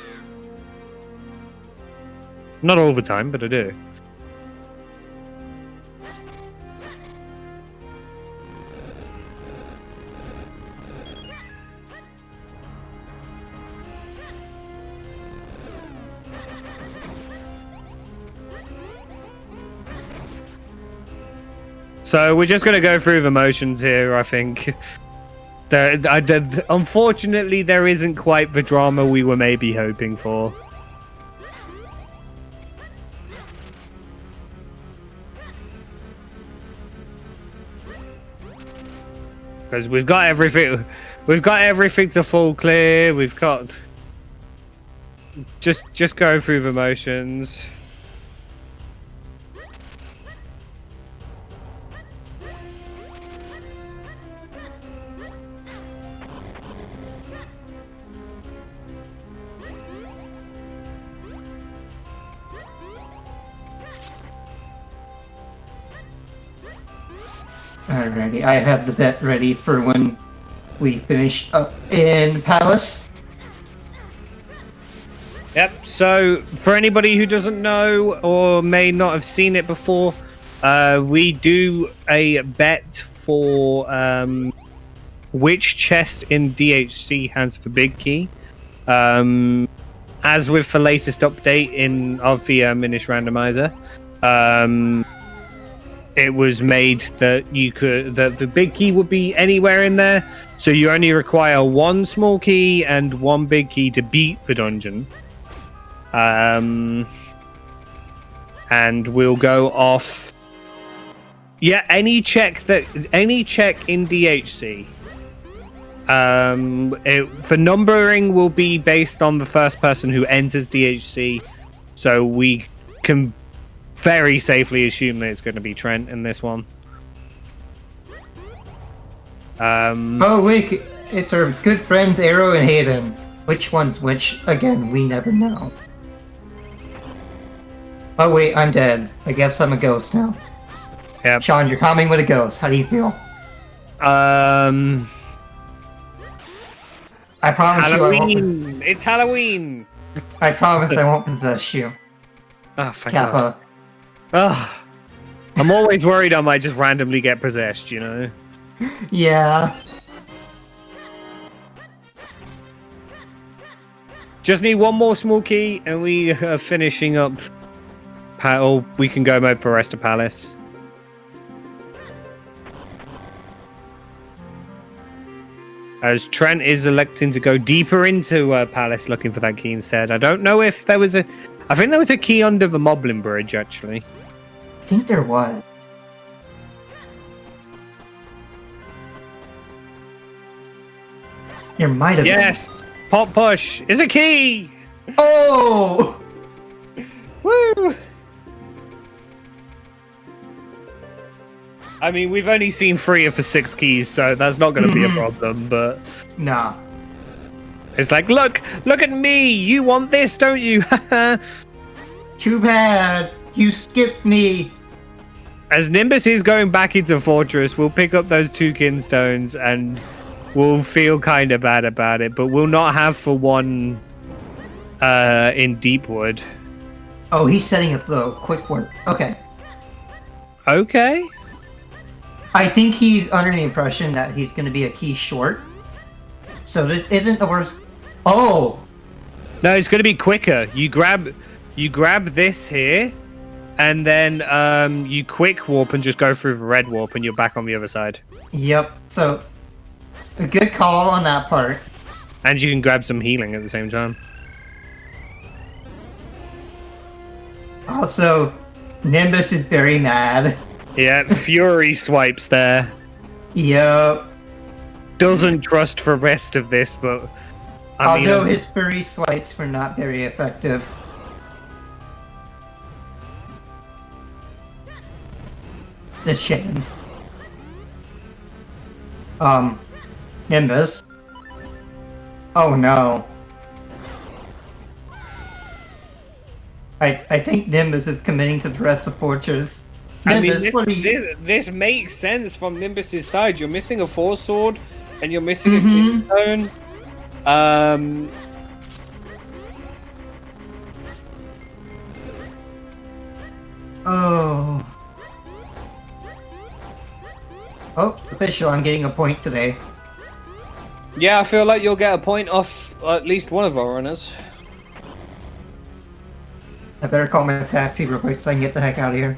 Not all the time, but I do. So we're just going to go through the motions here, I think. Unfortunately, there isn't quite the drama we were maybe hoping for. Because we've got everything to full clear. We've got just go through the motions. Alrighty, I have the bet ready for when we finished up in Palace. Yep. So for anybody who doesn't know or may not have seen it before, we do a bet for which chest in DHC has the big key. As with the latest update of the Minish Randomizer, it was made that the big key would be anywhere in there, so you only require one small key and one big key to beat the dungeon. And we'll go off. Yeah, any check in DHC. The numbering will be based on the first person who enters DHC, so we can very safely assume that it's going to be Trent in this one. Oh wait, it's our good friends Arrow and Hayden. Which one's which? Again, we never know. Oh wait, I'm dead. I guess I'm a ghost now. Yep. Sean, you're coming with a ghost. How do you feel? I promise Halloween! It's Halloween! I promise I won't possess you. Oh, thank Kappa. God. I'm always worried I might just randomly get possessed, you know? Yeah. Just need one more small key and we are finishing up. Or we can go mode for rest of Palace. As Trent is electing to go deeper into Palace looking for that key instead. I don't know if there was a... I think there was a key under the Moblin Bridge, actually. I think there was. There might have been. Yes! Pop push is a key! Oh! Woo! I mean, we've only seen 3 of the 6 keys, so that's not going to be a problem, but... Nah. It's like, look at me! You want this, don't you? Too bad. You skipped me. As Nimbus is going back into Fortress, we'll pick up those 2 kinstones and we'll feel kind of bad about it, but we'll not have for one in Deepwood. Oh, he's setting up the quick work. Okay. Okay. I think he's under the impression that he's going to be a key short. So this isn't the worst. Oh! No, it's going to be quicker. You grab this here, and then you quick warp and just go through the red warp, and you're back on the other side. Yep. So a good call on that part. And you can grab some healing at the same time. Also, Nimbus is very mad. Yeah, Fury swipes there. Yep. Doesn't trust the rest of this, but... Although his furry swipes were not very effective. It's a shame. Nimbus. Oh no. I think Nimbus is committing to the rest of Fortress. Nimbus, this makes sense from Nimbus's side. You're missing a Force Sword, and you're missing a Kingstone. Oh. Oh, official, I'm getting a point today. Yeah, I feel like you'll get a point off at least one of our runners. I better call my taxi real quick so I can get the heck out of here.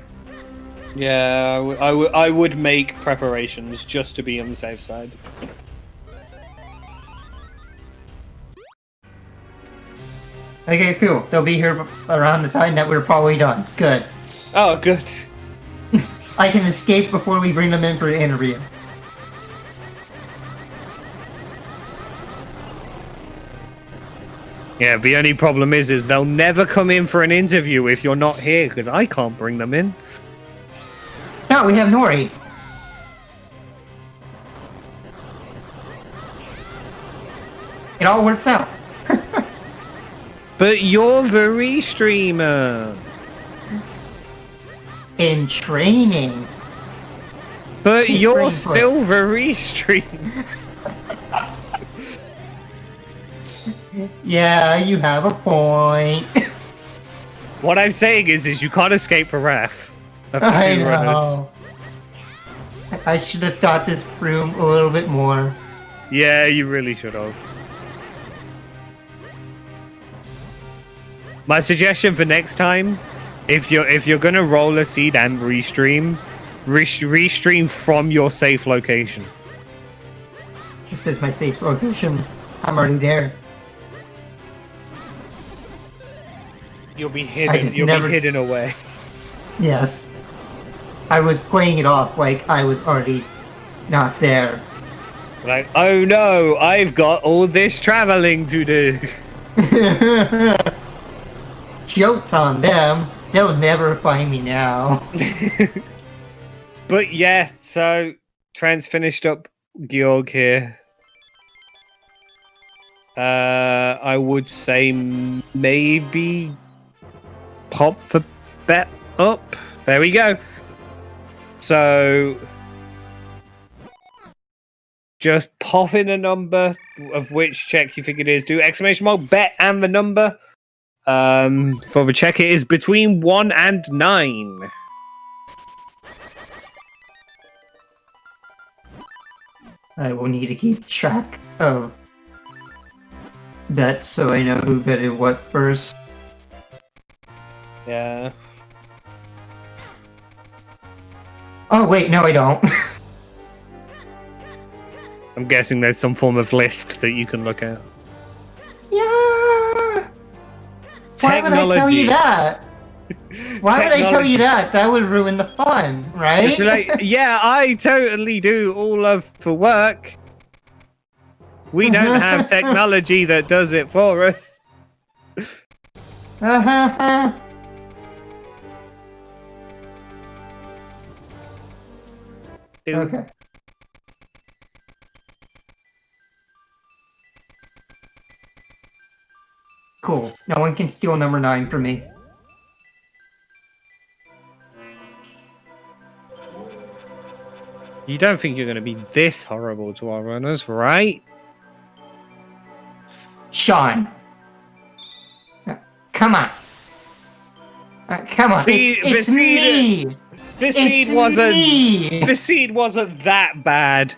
Yeah, I would make preparations just to be on the safe side. Okay, cool. They'll be here around the time that we're probably done. Good. Oh, good. I can escape before we bring them in for an interview. Yeah, the only problem is they'll never come in for an interview if you're not here, because I can't bring them in. No, we have Nori. It all works out. But you're the restreamer. In training. But you're still the restreamer. Yeah, you have a point. What I'm saying is you can't escape the wrath of the I two runners. know. I should have thought this through a little bit more. Yeah, you really should have. My suggestion for next time, if you're gonna roll a seed and restream from your safe location. This is my safe location. I'm already there. You'll be hidden. You'll be hidden away. Yes. I was playing it off like I was already not there. Like, oh no, I've got all this traveling to do. Joke's on them. They'll never find me now. But yeah, so Trent's finished up Georg here. I would say maybe pop the bet up. There we go. So just pop in a number of which check you think it is. Do exclamation mark bet and the number. For the check, it is between 1 and 9. I will need to keep track of bets so I know who betted what first. Yeah. Oh wait, no I don't. I'm guessing there's some form of list that you can look at. Yeah. Why would I tell you that? Why would I tell you that? That would ruin the fun, right? Like, yeah, I totally do all of the work. We don't have technology that does it for us. Okay. Cool. No one can steal number 9 from me. You don't think you're going to be this horrible to our runners, right? Sean. Come on. Come on. See, it's me. This seed wasn't that bad.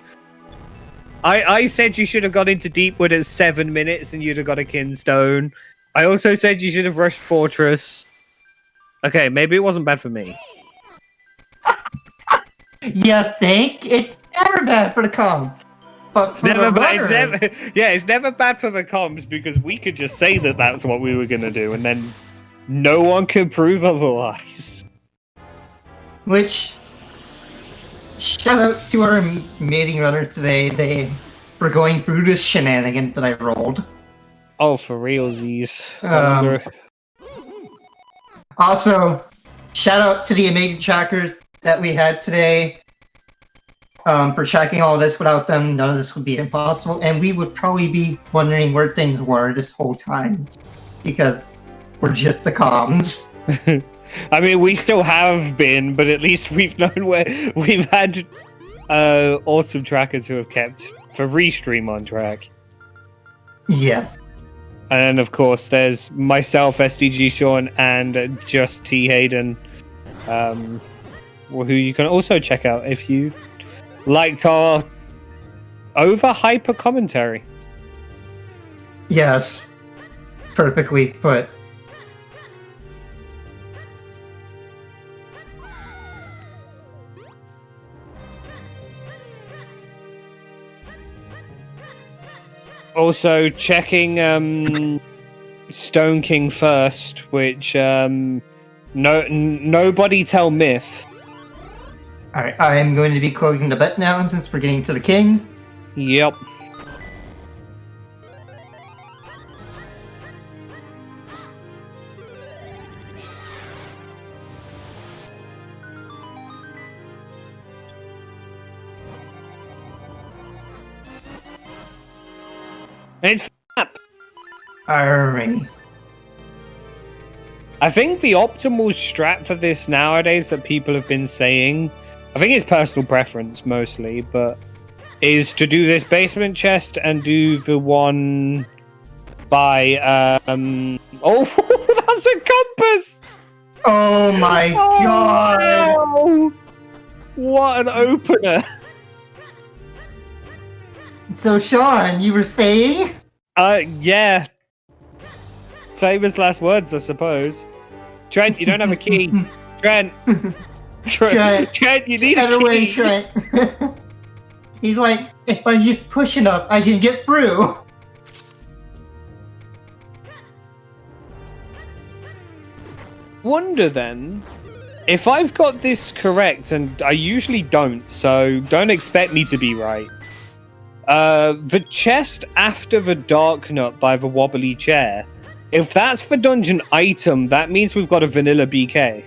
I said you should have got into Deepwood at 7 minutes and you'd have got a Kinstone. I also said you should have rushed Fortress. Okay, maybe it wasn't bad for me. You think? It's never bad for the comms. But It's never bad. It's never bad for the comms because we could just say that that's what we were going to do and then no one can prove otherwise. Which, shout out to our meeting runners today. For going through the shenanigans that I rolled. Oh, for realsies. Also, shout out to the amazing trackers that we had today. For tracking all this. Without them, none of this would be impossible. And we would probably be wondering where things were this whole time. Because we're just the comms. I mean, we still have been, but at least we've known where we've had awesome trackers who have kept the restream on track. Yes. And then, of course, there's myself, SDG Sean, and Just T Hayden, who you can also check out if you liked our over-hyper commentary. Yes. Perfectly put. Also, checking Stone King first, which nobody tell myth. Alright, I am going to be closing the bet now since we're getting to the king. Yep. It's flap. Alright. I think the optimal strat for this nowadays that people have been saying, I think it's personal preference mostly, but is to do this basement chest and do the one by oh, that's a compass. Oh my god! Wow. What an opener. So Sean, you were saying? Yeah. Famous last words, I suppose. Trent, you don't have a key. Trent. Trent, you need a key. Away, Trent. He's like, if I just push enough, I can get through. Wonder then, if I've got this correct, and I usually don't, so don't expect me to be right. The chest after the dark nut by the wobbly chair, if that's the dungeon item, that means we've got a vanilla BK.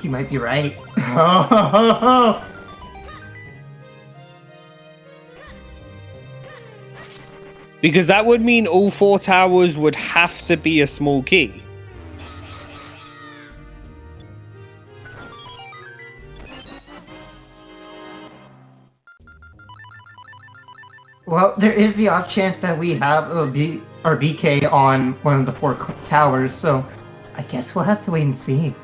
You might be right. Oh. Because that would mean all 4 towers would have to be a small key. Well, there is the off chance that we have our BK on one of the 4 towers, so I guess we'll have to wait and see.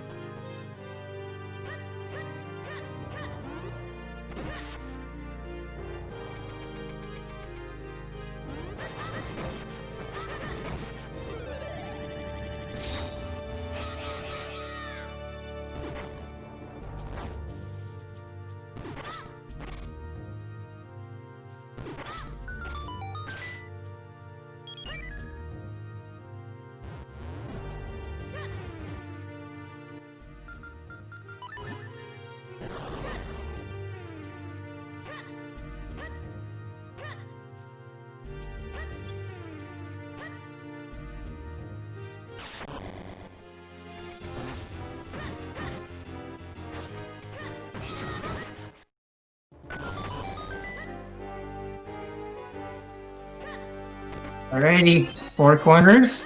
Alrighty, 4 corners.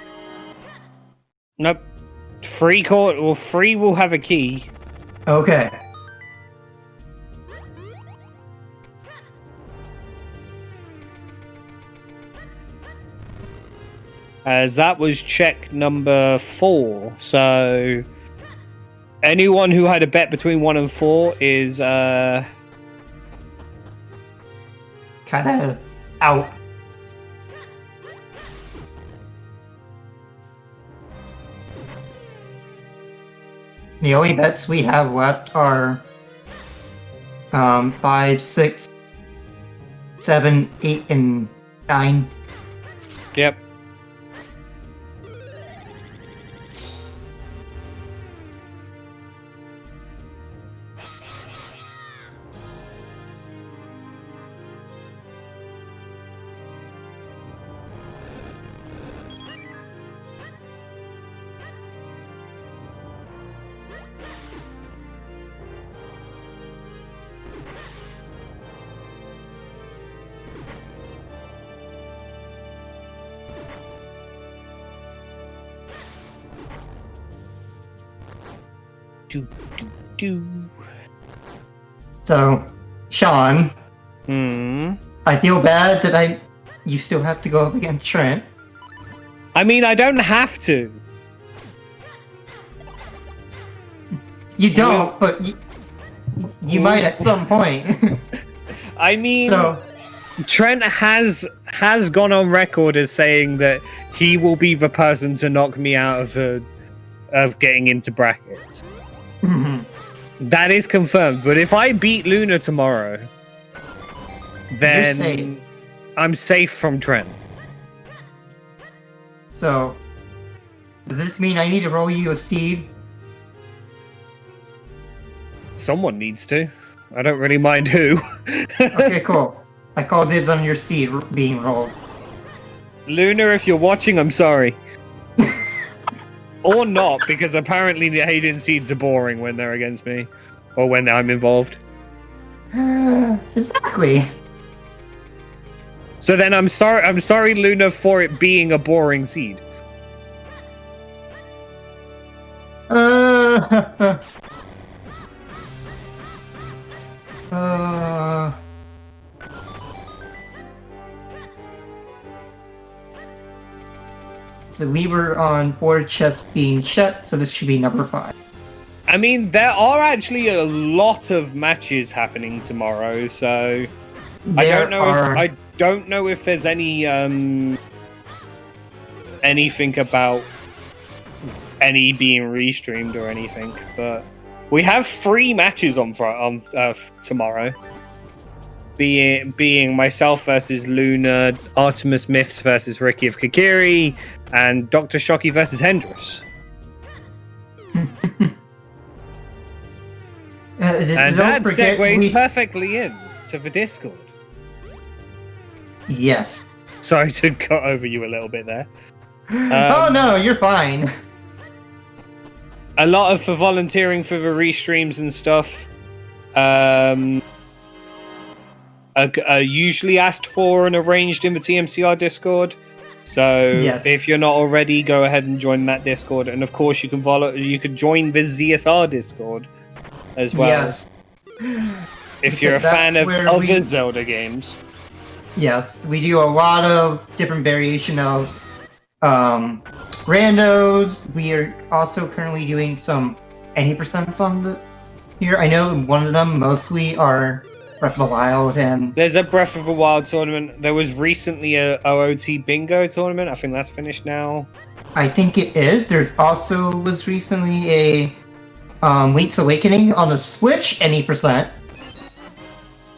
Nope. 3 will have a key. Okay. As that was check number 4, so anyone who had a bet between 1 and 4 is Kind of out. The only bets we have left are 5, 6, 7, 8, and 9. Yep. So, Sean, I feel bad that you still have to go up against Trent. I mean, I don't have to. You don't, but you might at some point. I mean, so, Trent has gone on record as saying that he will be the person to knock me out of getting into brackets. That is confirmed. But if I beat Luna tomorrow, then I'm safe from Trent. So, does this mean I need to roll you a seed? Someone needs to. I don't really mind who. Okay, cool. I call dibs on your seed being rolled. Luna, if you're watching, I'm sorry. Or not, because apparently the Hayden seeds are boring when they're against me. Or when I'm involved. Exactly. So then I'm sorry, Luna, for it being a boring seed. So we were on 4 chests being checked, so this should be number 5. I mean, there are actually a lot of matches happening tomorrow, so I don't know if there's any anything about any being restreamed or anything, but we have 3 matches on tomorrow. Being myself versus Luna, Artemis Myths versus Ricky of Kakiri, and Dr. Shocky versus Hendrix. And that segues perfectly in to the Discord. Yes. Sorry to cut over you a little bit there. Oh no, you're fine. A lot of for volunteering for the restreams and stuff. Are usually asked for and arranged in the TMCR Discord. So if you're not already, go ahead and join that Discord. And of course, you can join the ZSR Discord as well. Yes. If you're a fan of other Zelda games. Yes, we do a lot of different variation of randos. We are also currently doing some 80% on here. I know one of them mostly are Breath of the Wild, and there's a Breath of the Wild tournament. There was recently a OOT bingo tournament. I think that's finished now. I think it is. There's also was recently a Link's Awakening on the Switch, 80%.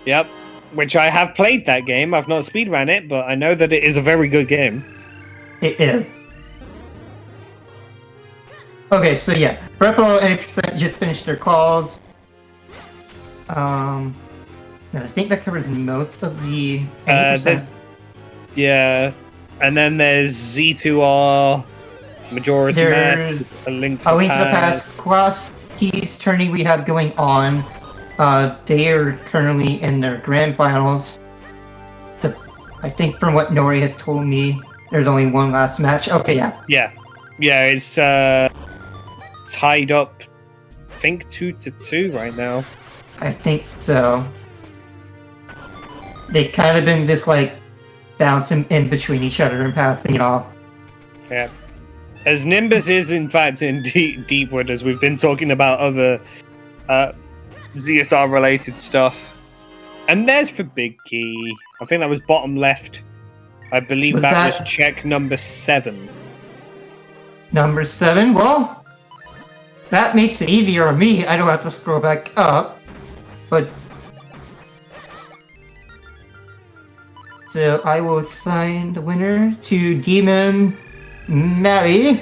Yep, which I have played that game. I've not speedrun it, but I know that it is a very good game. It is. Okay, so yeah, Breath of the Wild 80% just finished their calls. And I think that covers most of the 80%. Yeah, and then there's Z2R, Majora's Mask, A Link to the Past. Cross Keys tourney we have going on. They are currently in their grand finals. I think from what Nori has told me, there's only one last match. Okay, yeah. Yeah, it's tied up, I think 2-2 right now. I think so. They kind of been just like bouncing in between each other and passing it off. Yeah. As Nimbus is in fact in Deepwood, as we've been talking about other ZSR related stuff. And there's for Big Key. I think that was bottom left. I believe that was check number 7. Number 7? Well, that makes it easier on me. I don't have to scroll back up. But so I will assign the winner to Demon Maddie.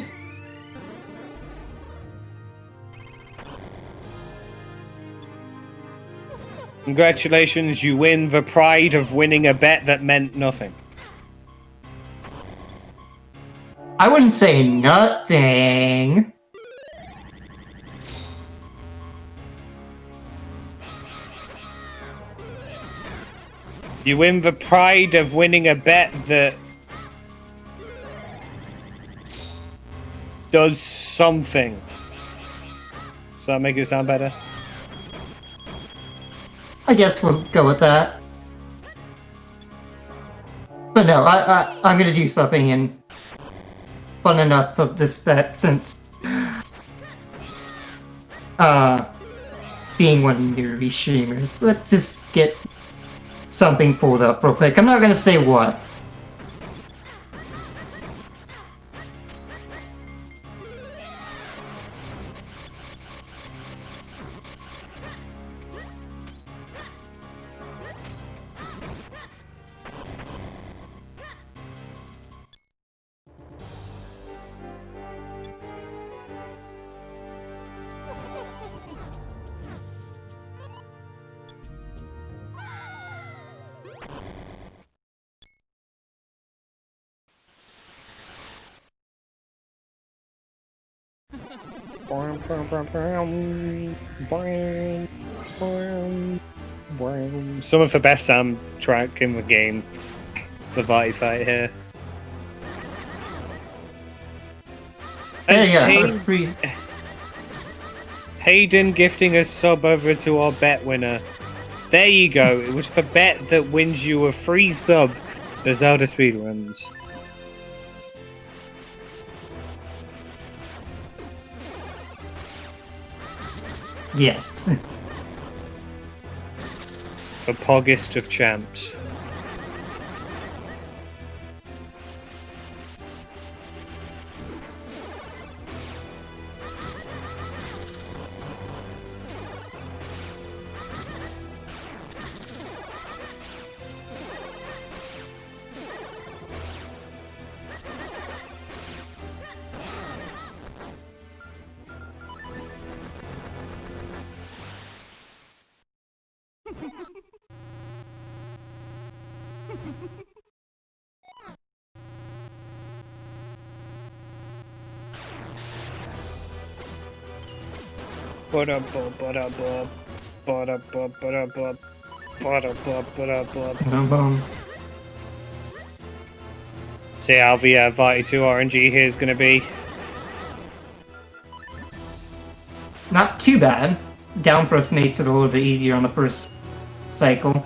Congratulations, you win the pride of winning a bet that meant nothing. I wouldn't say nothing. You win the pride of winning a bet that does something. Does that make it sound better? I guess we'll go with that. But no, I'm gonna do something and fun enough of this bet since being one of the newbie streamers. Let's just get something pulled up real quick. I'm not gonna say what. Some of the best soundtrack in the game. The body fight here. Hayden gifting a sub over to our bet winner. There you go. It was the bet that wins you a free sub to ZeldaSpeedRuns. Yes. The poggest of champs. See how the Vita2 RNG here is going to be. Not too bad. Down thrust makes it a little bit easier on the first cycle.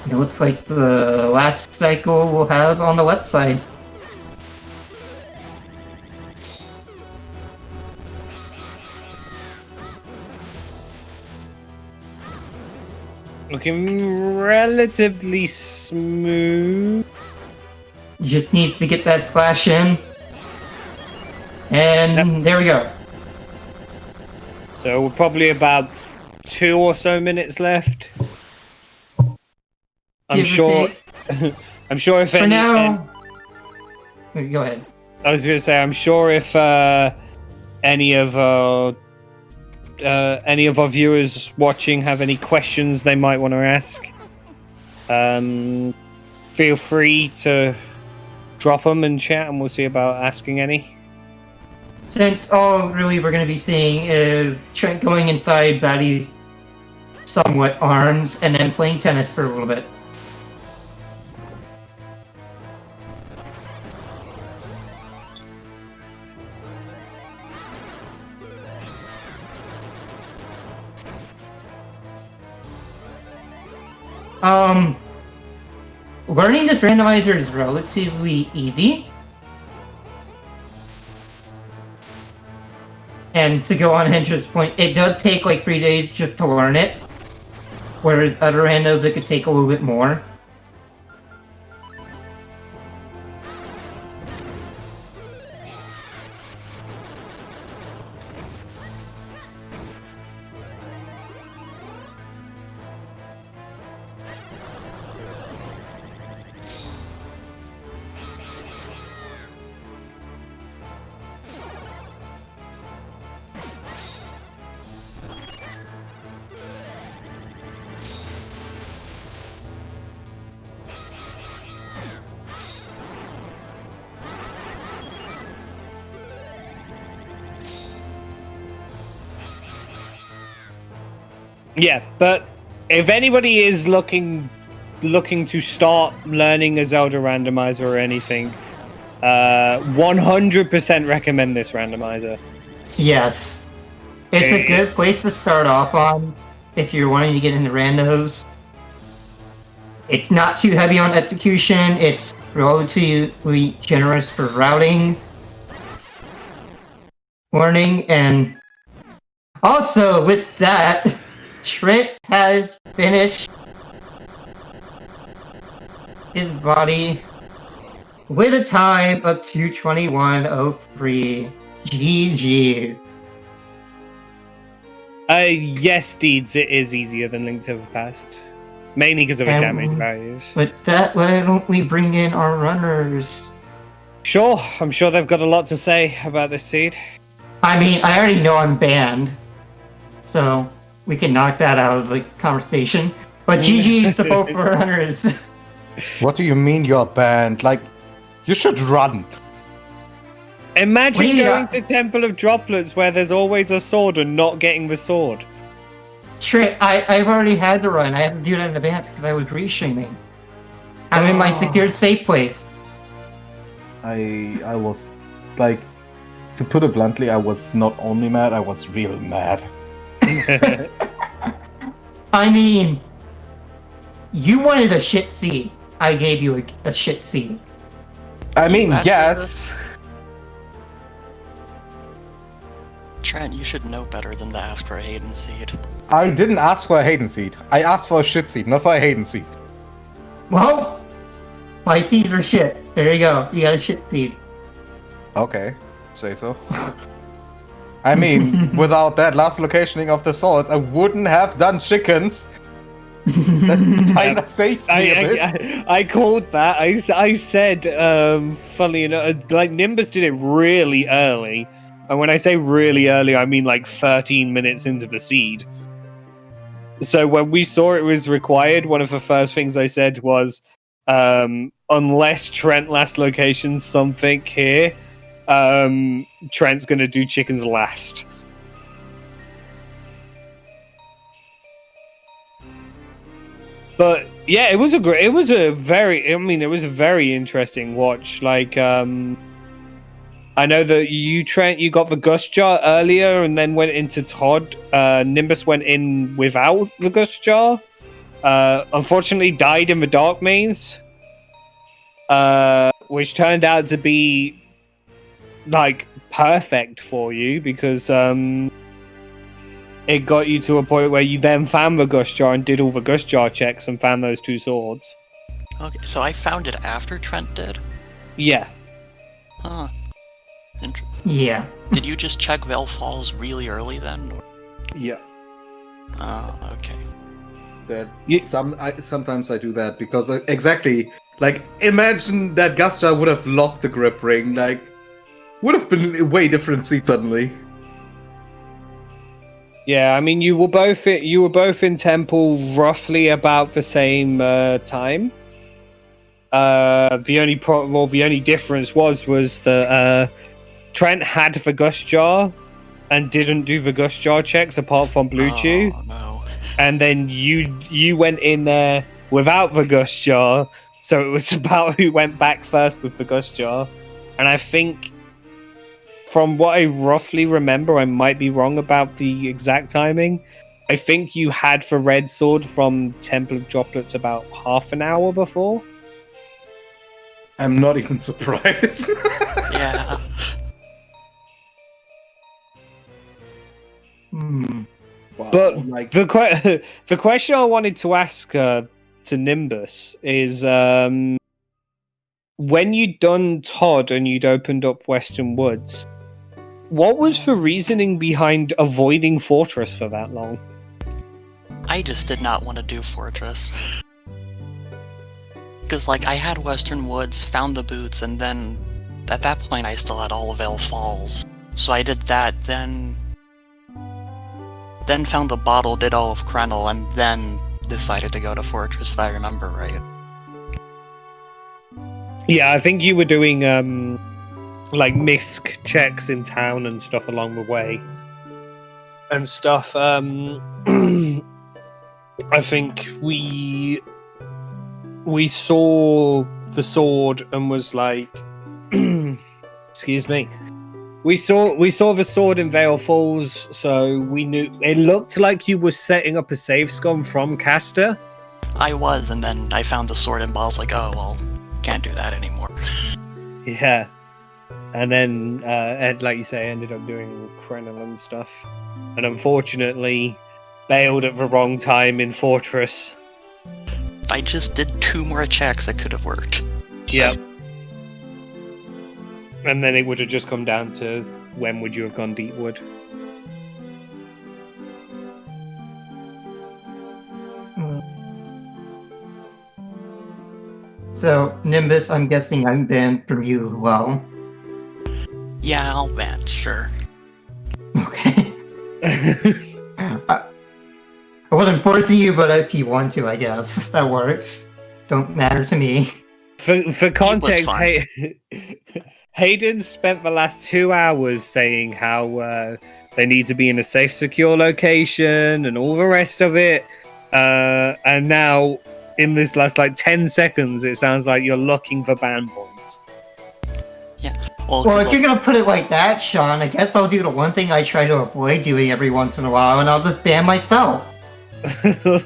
It looks like the last cycle we'll have on the wet side. Looking relatively smooth. Just needs to get that splash in. And there we go. So we're probably about 2 or so minutes left. I'm sure. I'm sure if For any. now. Go ahead. I was gonna say, I'm sure if any of our viewers watching have any questions they might want to ask, feel free to drop them in chat, and we'll see about asking any. Since all really we're going to be seeing is Trent going inside Batty's somewhat arms and then playing tennis for a little bit. Learning this randomizer is relatively easy. And to go on Hendra's point, it does take like 3 days just to learn it. Whereas other randos, it could take a little bit more. Yeah, but if anybody is looking to start learning a Zelda randomizer or anything, 100% recommend this randomizer. Yes. It's a good place to start off on if you're wanting to get into randos. It's not too heavy on execution, it's relatively generous for routing, learning, and also with that, Trent has finished his body with a time of 2:21:03. GG. Yes, Deeds, it is easier than Link to the Past. Mainly because of the damage values. With that, why don't we bring in our runners? Sure, I'm sure they've got a lot to say about this seed. I mean, I already know I'm banned, so we can knock that out of the conversation. But GG to both runners. What do you mean you're banned? Like, you should run. Imagine going to Temple of Droplets where there's always a sword and not getting the sword. Trent, I've already had to run. I have to do that in advance because I was restreaming. I'm in my secured safe place. I was like To put it bluntly, I was not only mad, I was real mad. I mean, you wanted a shit seed. I gave you a shit seed. I mean, asked for yes. Trent, you should know better than to ask for a Hayden seed. I didn't ask for a Hayden seed. I asked for a shit seed, not for a Hayden seed. Well, my seeds are shit. There you go. You got a shit seed. Okay, say so. I mean, without that last locationing of the swords, I wouldn't have done chickens. That kinda saved me a bit. I called that. I said, funnily enough, like Nimbus did it really early. And when I say really early, I mean like 13 minutes into the seed. So when we saw it was required, one of the first things I said was, unless Trent last locations something here, Trent's gonna do chickens last. But yeah, it was a very interesting watch. Like, I know that you, Trent, you got the Gust Jar earlier and then went into Todd. Nimbus went in without the Gust Jar. Unfortunately died in the Dark Maze. Which turned out to be like perfect for you because it got you to a point where you then found the Gust Jar and did all the Gust Jar checks and found those two swords. Okay, so I found it after Trent did? Yeah. Huh. Yeah. Did you just check Vale Falls really early then? Or... Yeah. Oh, okay. Sometimes I do that because exactly, like, imagine that Gustar would have locked the grip ring, like, would have been a way different seat suddenly. Yeah, I mean, you were both in Temple roughly about the same time. The only difference was that Trent had the Gust Jar and didn't do the Gust Jar checks apart from Blue Chew. Oh no! And then you went in there without the Gust Jar, so it was about who went back first with the Gust Jar. And I think, from what I roughly remember, I might be wrong about the exact timing. I think you had the red sword from Temple of Droplets about half an hour before. I'm not even surprised. Yeah. Hmm. Wow, But like, the question I wanted to ask to Nimbus is, when you'd done Todd and you'd opened up Western Woods, what was the reasoning behind avoiding Fortress for that long? I just did not want to do Fortress. Because, like, I had Western Woods, found the boots, and then at that point I still had all of Vale Falls. So I did that, then found the bottle, did all of Krenel, and then decided to go to Fortress, if I remember right. Yeah, I think you were doing like misc checks in town and stuff along the way and stuff. I think we saw the sword and was like, excuse me. We saw the sword in Vale Falls, so we knew it looked like you were setting up a save scum from Caster. I was, and then I found the sword and I was like, oh well, can't do that anymore. Yeah. And then Ed, like you say, ended up doing Krenel and stuff. And unfortunately bailed at the wrong time in Fortress. If I just did 2 more checks, it could have worked. Yep. And then it would have just come down to when would you have gone Deepwood. So, Nimbus, I'm guessing I'm banned from you as well. Yeah, I'll ban, sure. Okay. I wasn't forcing you, but if you want to, I guess. That works. Don't matter to me. For context, fine. Hayden spent the last 2 hours saying how they need to be in a safe, secure location and all the rest of it. And now, in this last 10 seconds, it sounds like you're looking for ban points. Yeah. Well, Well, 'cause if you're gonna put it like that, Sean, I guess I'll do the one thing I try to avoid doing every once in a while, and I'll just ban myself. There,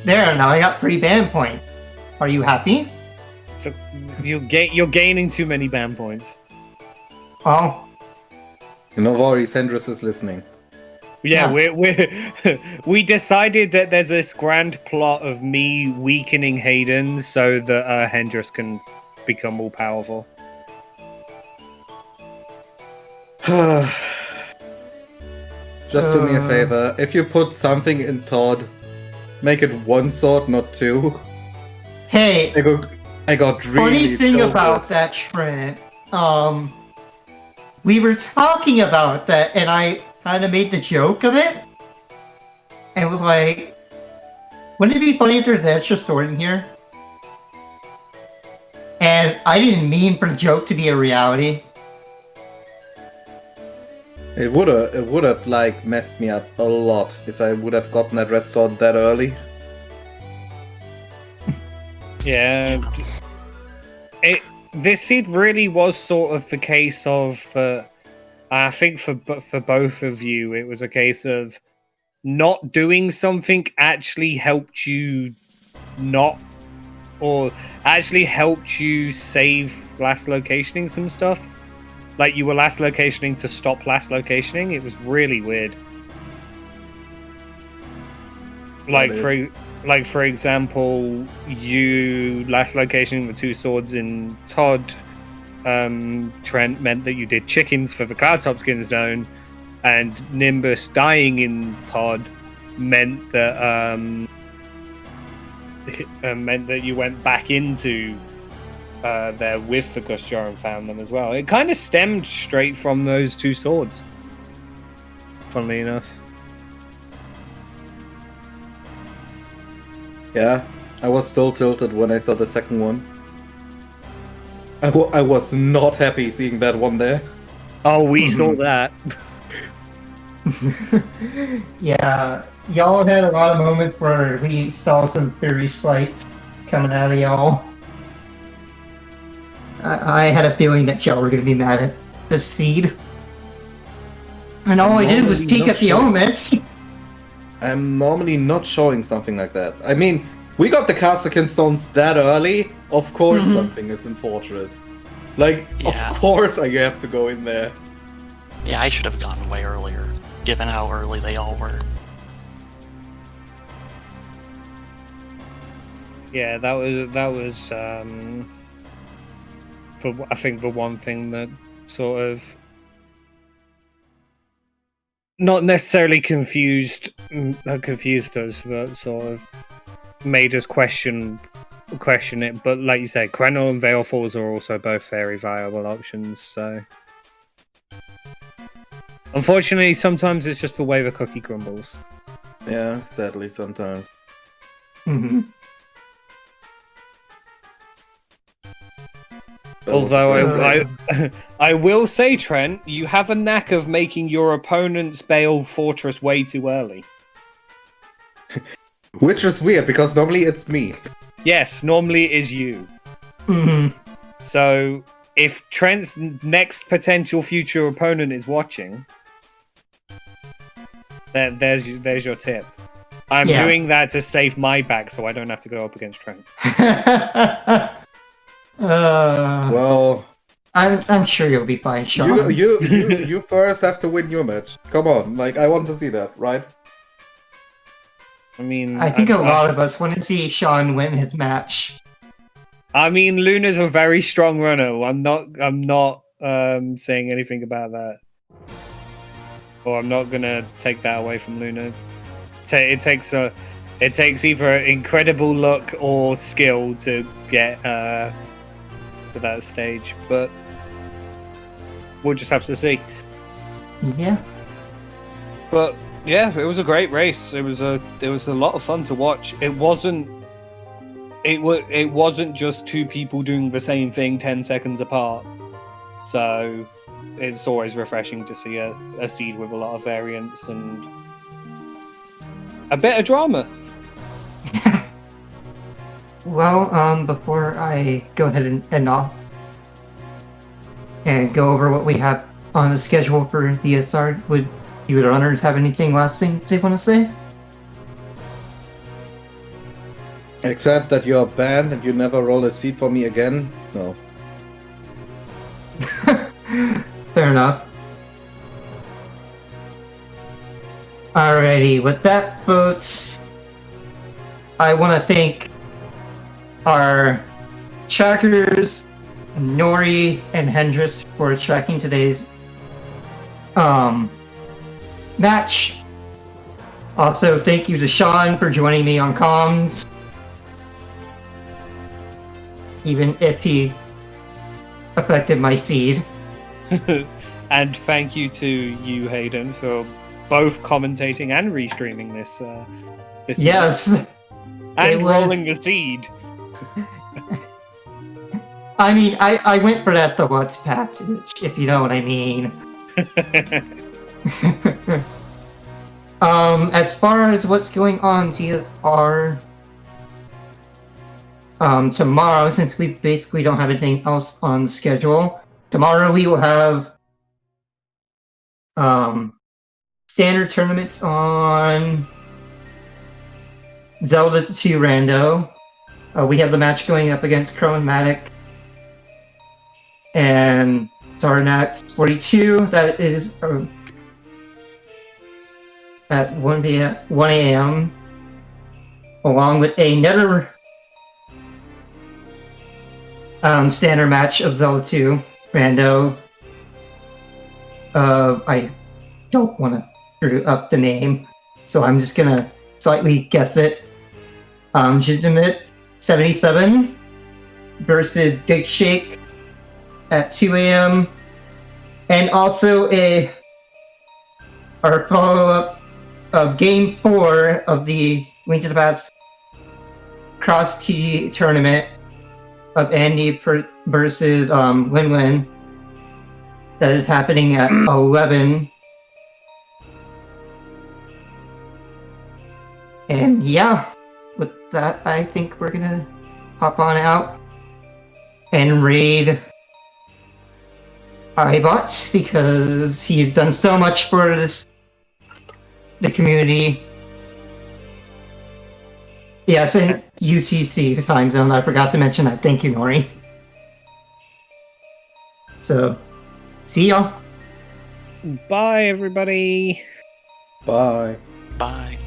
now I got 3 ban points. Are you happy? So you're gaining too many ban points. Well, No worries, Hendris is listening. Yeah, Yeah. we decided that there's this grand plot of me weakening Hayden so that Hendris can become all powerful. Just do me a favor. If you put something in Todd, make it 1 sword, not 2. hey, I got really funny thing tilted. about that, Trent, we were talking about that, and I kind of made the joke of it, and was like, wouldn't it be funny if there's an extra sword in here? And I didn't mean for the joke to be a reality. It would have like messed me up a lot if I would have gotten that red sword that early. Yeah. This seed really was sort of the case of I think for both of you, it was a case of not doing something actually helped you actually helped you save last locationing some stuff. Like you were last locationing to stop last locationing. It was really weird. Like for example, you last locationing with 2 swords in Todd, Trent, meant that you did chickens for the Cloudtop Skin Zone, and Nimbus dying in Todd meant that you went back into there with the Gustjar and found them as well. It kind of stemmed straight from those 2 swords, funnily enough. Yeah, I was still tilted when I saw the second one. I was not happy seeing that one there. Oh, we saw that. Yeah, y'all had a lot of moments where we saw some very slights coming out of y'all. I had a feeling that y'all were going to be mad at the seed. And all I did was peek at the elements. I'm normally not showing something like that. I mean, we got the Casterkin stones that early. Of course something is in Fortress. Like, Yeah. of course I have to go in there. Yeah, I should have gone way earlier, given how early they all were. Yeah, that was I think the one thing that sort of not necessarily confused us, but sort of made us question it. But like you said, Krenor and Veil Falls are also both very viable options. So unfortunately, sometimes it's just the way the cookie crumbles. Yeah, sadly sometimes. Although I will say, Trent, you have a knack of making your opponent's Bale Fortress way too early. Which is weird, because normally it's me. Yes, normally it is you. So, if Trent's next potential future opponent is watching, there's your tip. I'm doing that to save my back so I don't have to go up against Trent. Well, I'm sure you'll be fine, Sean. you first have to win your match. Come on, like I want to see that, right? I mean, I think a lot of us want to see Sean win his match. I mean, Luna's a very strong runner. I'm not saying anything about that. Or I'm not gonna take that away from Luna. It takes either incredible luck or skill to get to that stage, but we'll just have to see. Yeah. But yeah, it was a great race. It was a lot of fun to watch. It wasn't just 2 people doing the same thing 10 seconds apart. So it's always refreshing to see a seed with a lot of variance and a bit of drama. Well, before I go ahead and end off, and go over what we have on the schedule for ZSR. Would you runners have anything last thing they want to say? Except that you're banned and you never roll a seat for me again? No. Fair enough. Alrighty, with that, folks, I want to thank our trackers, Nori and Hendris, for tracking today's match. Also, thank you to Sean for joining me on comms, even if he affected my seed. And thank you to you, Hayden, for both commentating and restreaming this. This Yes. match. And It was- rolling the seed. I mean, I went for that the watch passage, if you know what I mean. As far as what's going on CSR, tomorrow, since we basically don't have anything else on the schedule, tomorrow we will have standard tournaments on Zelda 2 Rando. We have the match going up against Chromatic and Zarnax 42. That is at 1 a.m. along with another standard match of Zelda 2 Rando. I don't want to screw up the name, so I'm just gonna slightly guess it. Legitimate 77 versus Dig Shake at 2 a.m. and also our follow-up of Game 4 of the Link to the Past Cross Key Tournament of Andy versus Win Win. That is happening at 11. And yeah, with that, I think we're gonna hop on out and raid iBot because he's done so much for the community. Yes, and UTC, the time zone. I forgot to mention that. Thank you, Nori. So, see y'all. Bye, everybody. Bye. Bye.